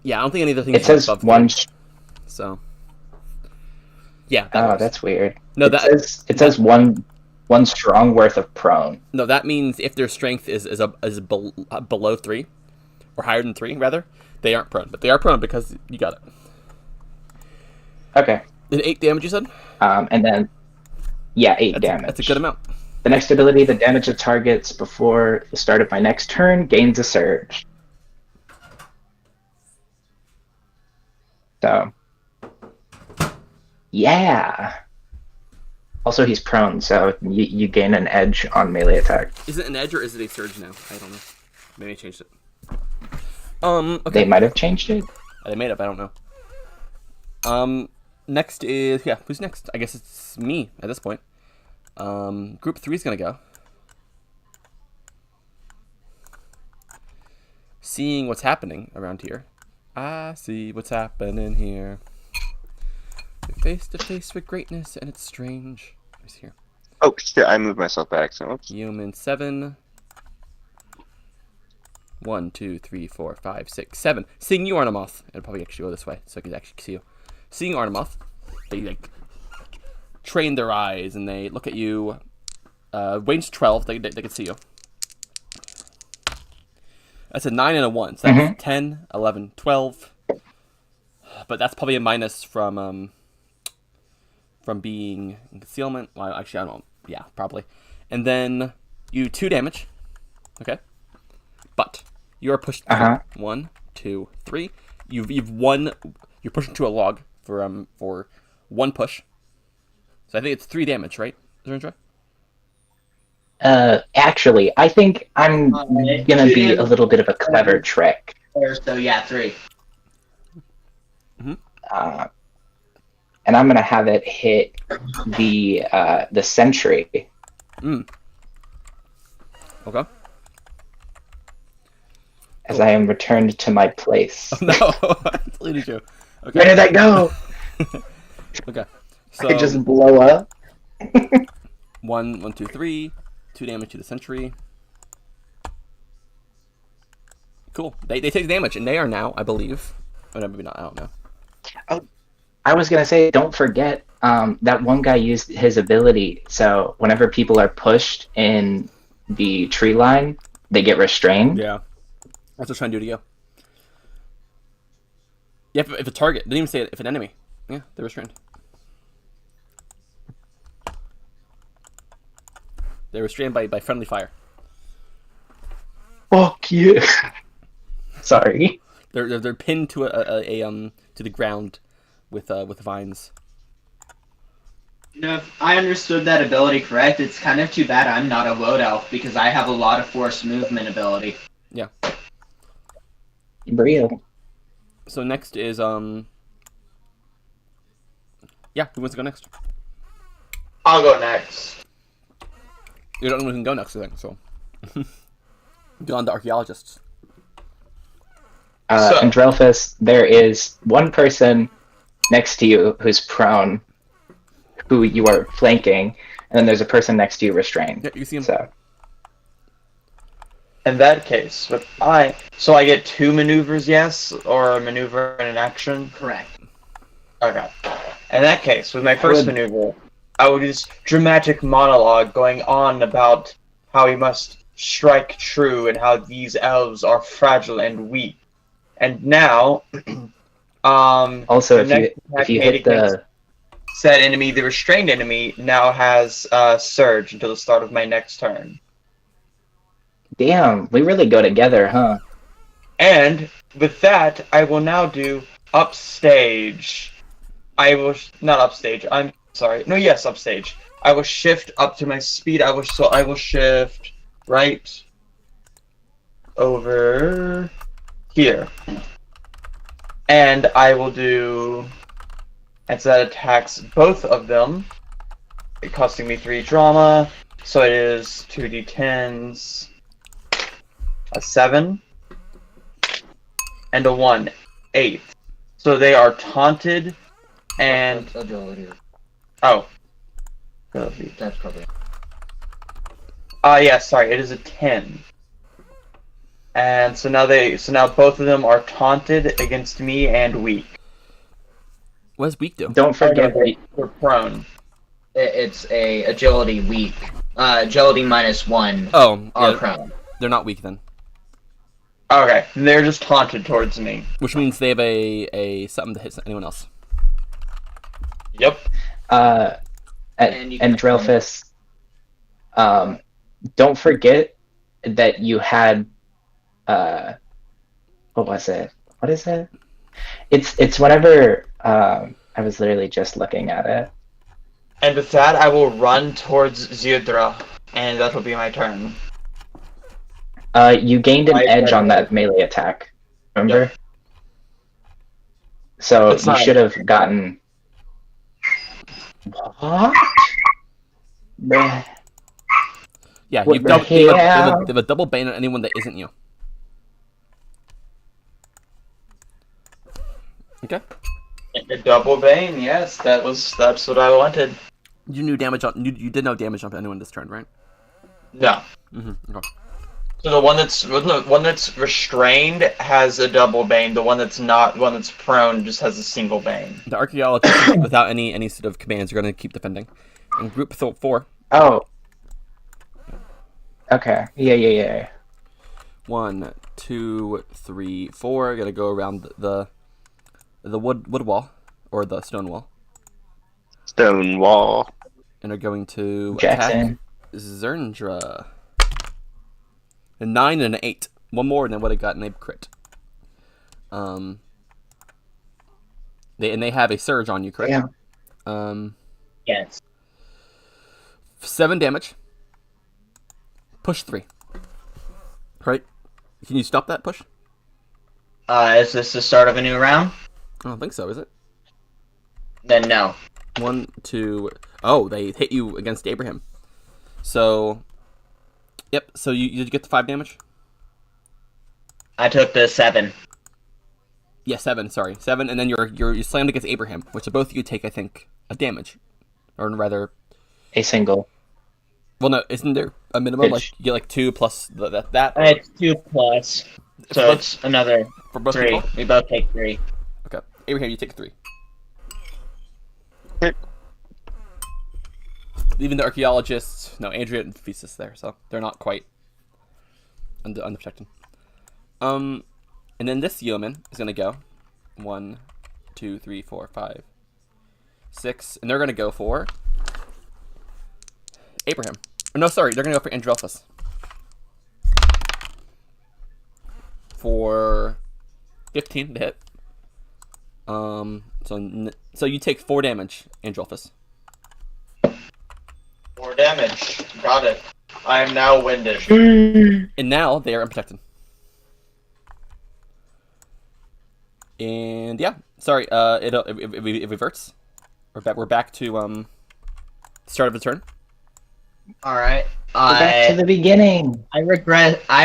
Yeah, I don't think any of the things it says above 3, one. So. Yeah. That Oh, works. that's weird. No, It says one strong worth of prone. No, that means if their strength is below 3, or higher than 3, rather, they aren't prone. But they are prone because you got it. Okay. And 8 damage, you said? And then, yeah, 8 damage. That's a good amount. The next ability that damages targets before the start of my next turn gains a surge. So, yeah. Also, he's prone, so you gain an edge on melee attack. Is it an edge or is it a surge now? I don't know. Maybe I changed it. Okay. They might have changed it. They made up. I don't know. Next is who's next? I guess it's me at this point. Group 3 is gonna go. Seeing what's happening around here. I see what's happening here. You're face to face with greatness, and it's strange. Who's here? Oh shit! I moved myself back. So oops. Human 7. 1, 2, 3, 4, 5, 6, 7. Seeing you, Arnemoth. It'll probably actually go this way, so I can actually see you. Seeing Arnemoth, they like train their eyes and they look at you. Range 12, they can see you. That's a 9 and a 1, so that's 10, 11, 12. But that's probably a minus from being in concealment. Well, actually, I don't know. Yeah, probably. And then you 2 damage. Okay. But you are pushed. 1, 2, 3. You've won. You're pushed into a log for 1 push. So I think it's 3 damage, right? Is that right? Actually, I think I'm gonna be a little bit of a clever trick. So yeah, 3. And I'm gonna have it hit the sentry. Okay. As I am returned to my place. No, that's leading you. Okay. Where did that go? Okay. I could just blow up. 1, 2, 3. 2 damage to the sentry. Cool. They take damage, and they are now, I believe. Oh, no, maybe not. I don't know. I was gonna say, don't forget that one guy used his ability. So whenever people are pushed in the tree line, they get restrained. Yeah. That's what I'm trying to do to you. Yeah, if a target. Didn't even say it. If an enemy. Yeah, they're restrained. They're restrained by friendly fire. Fuck you. Sorry. They're pinned to to the ground with vines. You know, if I understood that ability correct, it's kind of too bad I'm not a Woad Elf because I have a lot of force movement ability. Yeah. Real. So next is yeah, who wants to go next? I'll go next. You're the only one who can go next, I think, so go on to archaeologists. And Drelphus, there is one person next to you who's prone, who you are flanking, and then there's a person next to you restrained. Yeah, you see him. So In that case, so I get 2 maneuvers, yes, or a maneuver and an action? Correct. Okay. In that case, with my first maneuver, I would do this dramatic monologue going on about how we must strike true and how these elves are fragile and weak. And now, also, if you hit the said enemy, the restrained enemy now has surge until the start of my next turn. Damn, we really go together, huh? And with that, I will now do upstage. I will not upstage. I'm sorry. No, yes, upstage. I will shift up to my speed. I will shift right over here, and I will do And so that attacks both of them, costing me 3 drama. So it is 2d10s, a 7, and a 1, 8. So they are taunted, and That's agility. oh, That's probably. yeah, sorry, it is a 10. And so now both of them are taunted against me and weak. What does weak do? Don't forget They're prone. It's a agility weak. Agility -1 Oh, are yeah, prone. they're not weak then. Okay, they're just taunted towards me. Which means they have a something to hit anyone else. Yep. And you can- and Drelphus, don't forget that you had, what was it? What is it? It's whenever, I was literally just looking at it. And with that, I will run towards Zeudra, and that'll be my turn. You gained an Right, edge right, on right. that melee attack, remember? So It's you fine. should have gotten... What? Bruh. Yeah, What you the they have hell? they have a double bane on anyone that isn't you. Okay. A double bane, yes, that's what I wanted. You knew damage on you did no damage on anyone this turn, right? No. Okay. So the one that's restrained has a double bane. The one that's prone just has a single bane. The archaeologists, without any sort of commands, are going to keep defending. In group 4, Oh. Okay. Yeah. 1, 2, 3, 4. Got to go around the wood wall or the stone wall, Stone wall. and are going to Jackson. attack Zerndra. A 9 and an 8. One more, and I would have gotten a crit. They have a surge on you, correct? Yeah. Yes. 7 damage. Push 3. Right? Can you stop that push? Is this the start of a new round? I don't think so, is it? Then no. 1, 2. Oh, they hit you against Abraham. So, yep. So you get the 5 damage. I took the 7. Yeah, 7. Sorry, 7, and then you slammed against Abraham, which both of you take, I think, a damage, or rather, A single. well, no, isn't there a minimum? Which- Like you get like 2 plus that. It's 2 plus, so For- it's another for both 3. people. We both take 3. Okay, Abraham, you take 3. Okay. Even the archaeologists, no, Andrea and Thesis there, so they're not quite unprotected. And then this yeoman is gonna go 1, 2, 3, 4, 5, 6, and they're gonna go for Abraham. Or, no, sorry, they're gonna go for Andrelphus. For 15 to hit. So you take 4 damage, Andrelphus. 4 damage. Got it. I am now winded. And now they are unprotected. And yeah, sorry. It reverts. We're back to start of the turn. All right. Go back to the beginning. I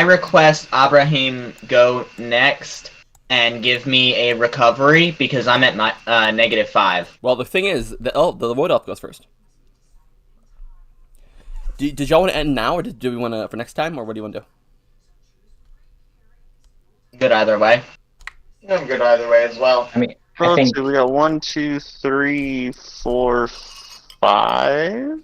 request Abraham go next and give me a recovery because I'm at my -5. Well, the thing is, the wood elf goes first. Did y'all want to end now, or do we want to for next time, or what do you want to do? Good either way. I'm good either way as well. I mean, Well, I let's think see, we got 1, 2, 3, 4, 5.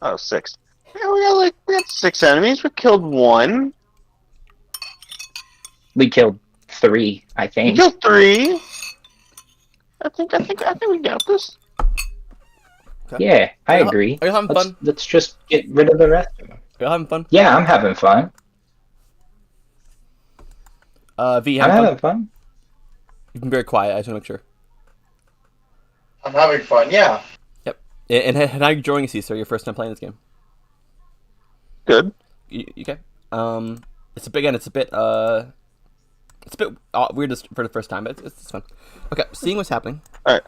Oh, 6. Yeah, we got 6 enemies. We killed 1. we killed 3, I We think. killed 3. I think we got this. Yeah, I Are you- agree. Are you having fun? Let's just get rid of the rest of them. Are you having fun? Yeah, I'm having fun. V, I'm having fun? having fun. You've been very quiet. I just want to make sure. I'm having fun, yeah. And how are you enjoying it, Caesar? Your first time playing this game? Good. You okay? It's a bit weird for the first time, but it's fun. Okay, seeing what's happening. Alright.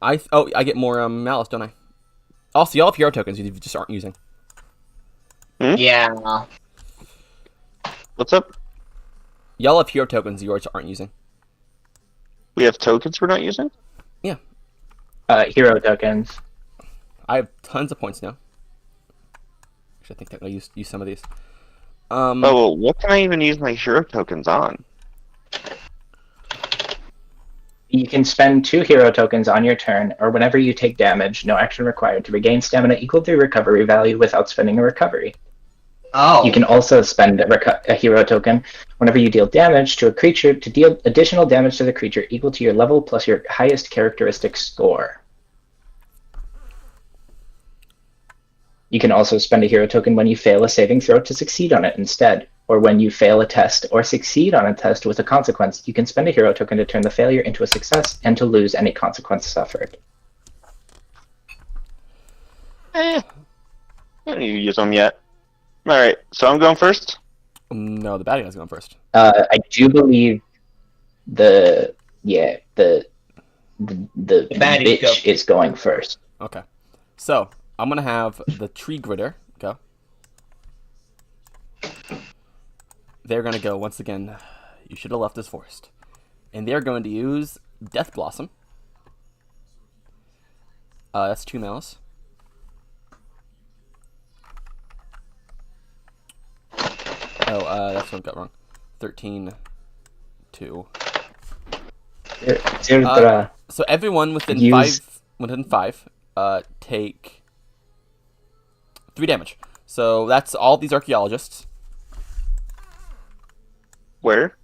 I get more malice, don't I? Also, y'all have hero tokens you just aren't using. Yeah. What's up? Y'all have hero tokens you just aren't using. We have tokens we're not using? Hero tokens. I have tons of points now. Actually, I think that I use some of these. Oh, well, what can I even use my hero tokens on? You can spend 2 hero tokens on your turn, or whenever you take damage, no action required, to regain stamina equal to recovery value without spending a recovery. Oh. You can also spend a hero token whenever you deal damage to a creature to deal additional damage to the creature equal to your level plus your highest characteristic score. You can also spend a hero token when you fail a saving throw to succeed on it instead, or when you fail a test or succeed on a test with a consequence. You can spend a hero token to turn the failure into a success and to lose any consequence suffered. I don't need to use them yet. Alright, so I'm going first? No, the bad guy's going first. I do believe the baddie bitch is going first. Okay. So, I'm going to have the Tree Gritter go. They're going to go, once again, you should have left this forest. And they're going to use Death Blossom. That's 2 malice. That's what I got wrong. 13, 2. So everyone within five, take 3 damage. So that's all these archaeologists. Where?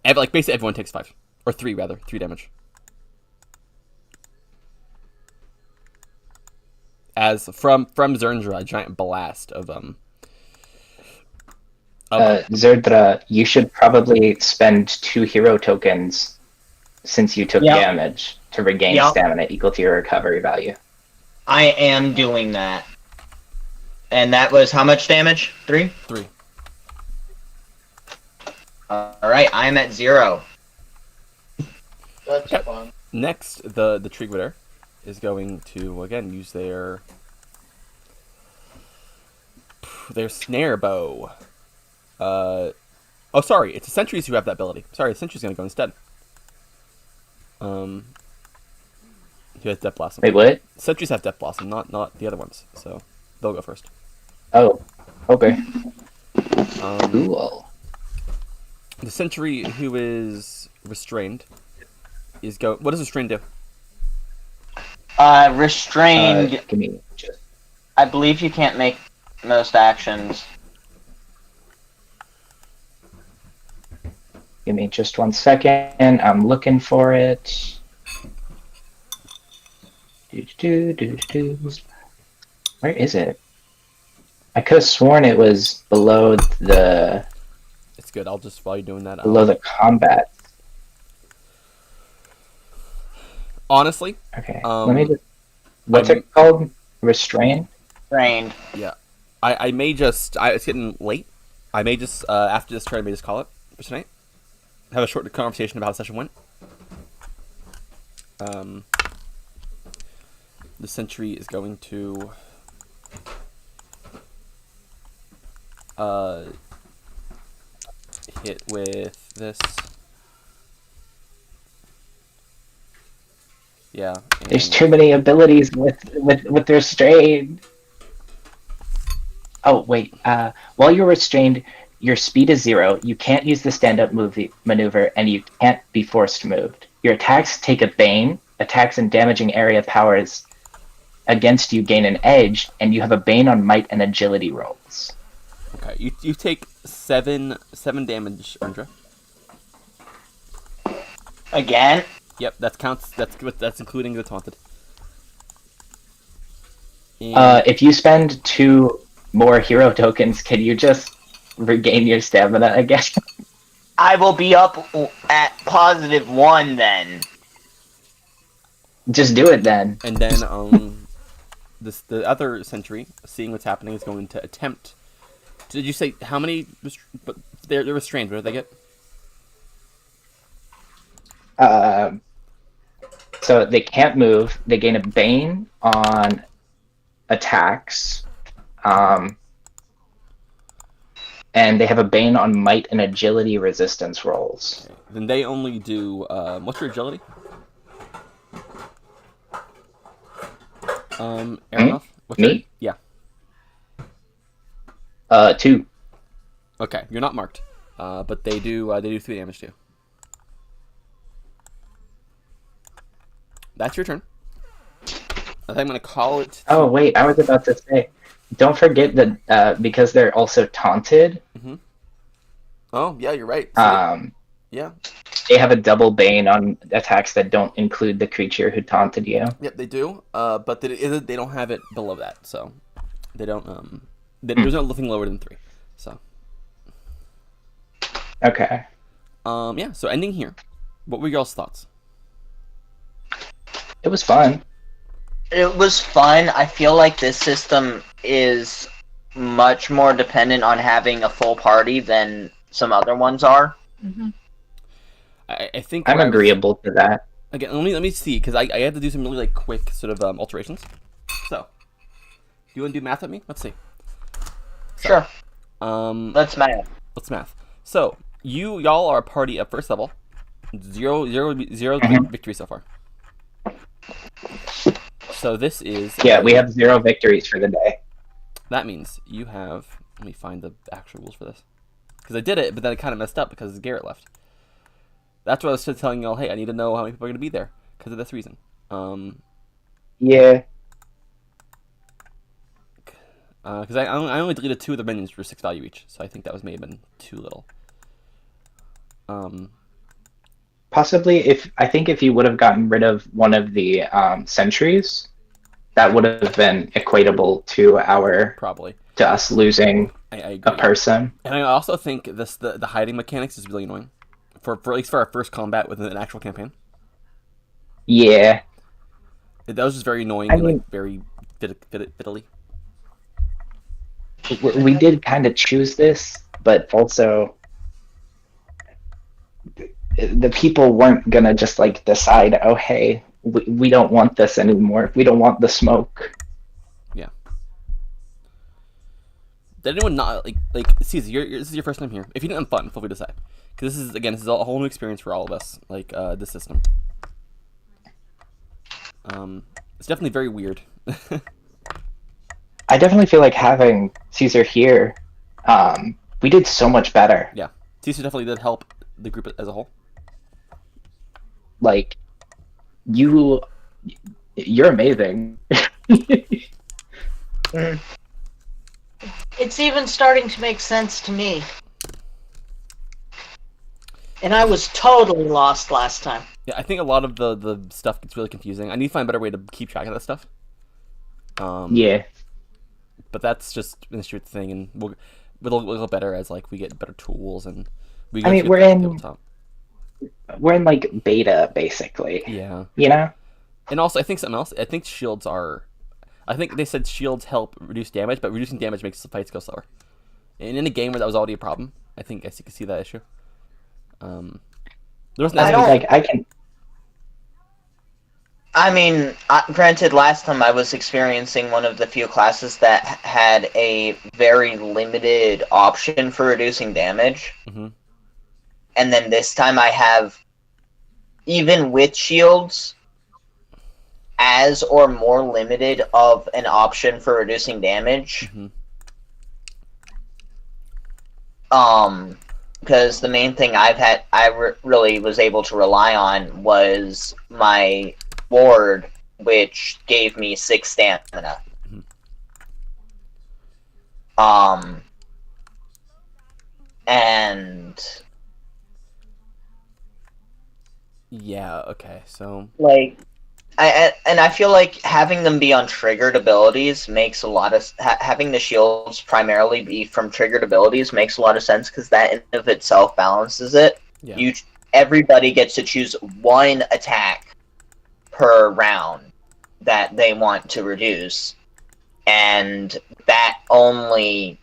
Basically everyone takes 5. Or 3 rather, 3 damage. As from Zerndra, a giant blast of Zerdra, you should probably spend 2 hero tokens since you took damage to regain stamina equal to your recovery value. I am doing that. And that was how much damage? 3? 3. Alright, I'm at 0. That's fun. Next, the Tree Gritter is going to again use their snare bow. Oh, sorry, it's the sentries who have that ability. Sorry, the sentry's gonna go instead. Who has Death Blossom? Wait, what? Sentries have Death Blossom, not the other ones. So they'll go first. Oh, okay. Cool. The sentry who is restrained is go. What does restrained do? Restrained. Give me just. I believe you can't make most actions. Give me just 1 second. I'm looking for it. Where is it? I could have sworn it was below the. It's good. I'll just while you're doing that. Below the combat. Honestly. Okay. Let me just. What's it called? Restrained. Restrained. Yeah. I may just. It's getting late. I may just after this turn, I may just call it for tonight. Have a short conversation about how the session went. The sentry is going to hit with this. Yeah. There's too many abilities with restrained. Oh wait. While you're restrained, your speed is 0. You can't use the stand-up maneuver, and you can't be forced moved. Your attacks take a bane. Attacks and damaging area powers against you gain an edge, and you have a bane on might and agility rolls. Okay, you take 7 damage, Andra. Again? Yep, that counts. That's including the taunted. And If you spend 2 more hero tokens, can you just regain your stamina again? I will be up at +1 then. Just do it then. And then the other sentry, seeing what's happening, is going to attempt. Did you say how many? But they're restrained. What do they get? So they can't move. They gain a Bane on attacks. And they have a Bane on Might and Agility resistance rolls. Okay. Then they only do. What's your agility? Aronoff? What's Me? Yeah. 2. Okay, you're not marked. But they do 3 damage to you. That's your turn. I think I'm gonna call it. Oh wait, I was about to say, don't forget that because they're also taunted. Oh yeah, you're right. So, yeah. They have a double Bane on attacks that don't include the creature who taunted you. Yep, they do. But they don't have it below that, so they don't. There's nothing lower than 3. So. Okay. Yeah. So ending here. What were y'all's thoughts? It was fun. It was fun. I feel like this system is much more dependent on having a full party than some other ones are. I think I'm agreeable to that. Again, let me see, because I had to do some really like quick sort of alterations. So, do you want to do math with me? Let's see. Sure. Let's math. So y'all are a party at first level. Zero victory so far. So this is... Yeah, we have 0 victories for the day. That means you have... Let me find the actual rules for this. Because I did it, but then I kind of messed up because Garrett left. That's why I was just telling y'all, hey, I need to know how many people are going to be there. Because of this reason. Yeah. Because I only deleted 2 of the minions for 6 value each. So I think that may have been too little. Possibly, I think if you would have gotten rid of one of the sentries, that would have been equatable to Probably. To us losing I agree. a person. And I also think the hiding mechanics is really annoying. For at least for our first combat within an actual campaign. Yeah. That was just very annoying like very fiddly. We did kind of choose this, but also the people weren't gonna just like decide, oh hey, we don't want this anymore. We don't want the smoke. Yeah. Did anyone not like Caesar? This is your first time here. If you didn't have fun, feel free to decide. Because this is a whole new experience for all of us. Like this system. It's definitely very weird. I definitely feel like having Caesar here, we did so much better. Yeah, Caesar definitely did help the group as a whole. Like, you're amazing. It's even starting to make sense to me. And I was totally lost last time. Yeah, I think a lot of the stuff gets really confusing. I need to find a better way to keep track of that stuff. Yeah. But that's just an issue thing, and we'll get better as like we get better tools and we. I mean, we're in like beta basically. Yeah. You know. And also, I think something else. I think shields are. I think they said shields help reduce damage, but reducing damage makes the fights go slower. And in a game where that was already a problem, I think you can see that issue. There wasn't I can. I mean, granted, last time I was experiencing one of the few classes that had a very limited option for reducing damage. Mm-hmm. And then this time I have, even with shields, as or more limited of an option for reducing damage. Mm-hmm. Because the main thing I really was able to rely on was my ward, which gave me 6 stamina. Mm-hmm. And yeah, okay, so like, I feel like having them be on triggered abilities makes a lot of having the shields primarily be from triggered abilities makes a lot of sense because that in of itself balances it. Yeah. Everybody gets to choose one attack per round that they want to reduce, and that only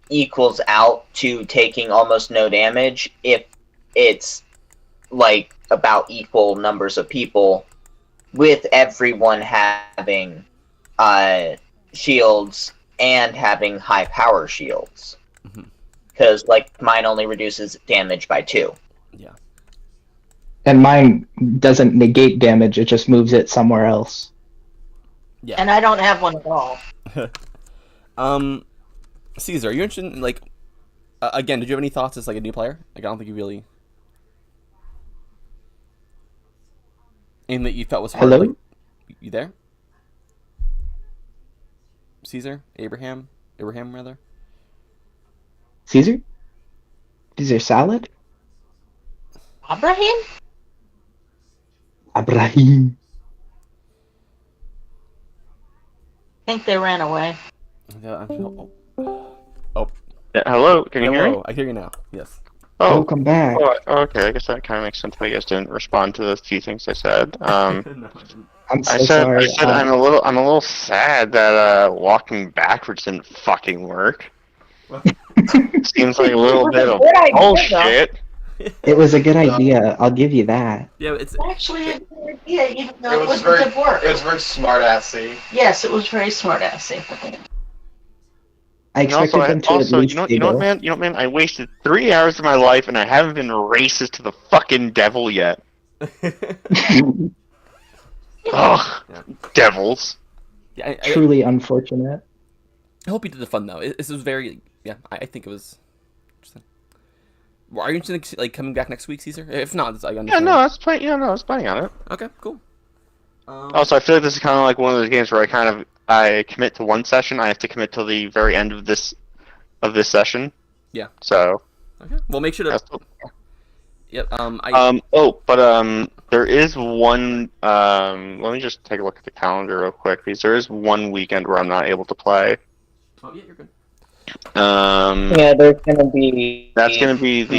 equals out to taking almost no damage if it's like about equal numbers of people, with everyone having shields and having high power shields. Because like mine only reduces damage by 2. Yeah. And mine doesn't negate damage; it just moves it somewhere else. Yeah. And I don't have one at all. Caesar, are you interested in, like, again, did you have any thoughts as, like, a new player? Like, I don't think you really... Anything that you felt was hard? Hello? Like, you there? Caesar? Abraham, rather? Caesar? Caesar salad? Abraham? Abraham. I think they ran away. Yeah, Yeah, hello, can you hear me? hello, I hear you now. Yes. Oh, Welcome back. okay. I guess that kind of makes sense. I guess didn't respond to the few things I said. I'm so I said sorry. I'm a little sad that walking backwards didn't fucking work. Seems like a little bit of Good idea, bullshit. It was a good idea. I'll give you that. Yeah, it's... Actually, a good idea, even though It it was wouldn't very, have worked. it was very smart-assy. Yes, it was very smart-assy. I And also, expected them to at least you know giggle. what, man? I wasted 3 hours of my life and I haven't been racist to the fucking devil yet. Ugh, Yeah. devils. Yeah, Truly unfortunate. I hope you did the fun, though. This was very... Yeah, I think it was... Interesting. Well, are you interested in, like, coming back next week, Caesar? If not, it's, like, Yeah, understand. no, I was planning on it. Okay, cool. Also, I feel like this is kind of like one of those games where I commit to one session, I have to commit till the very end of this session. Yeah. So. Okay. Well, make sure to... That's, Yep, there is one. Let me just take a look at the calendar real quick because there is one weekend where I'm not able to play. Oh, yeah, you're good. Yeah, there's gonna be. That's gonna be the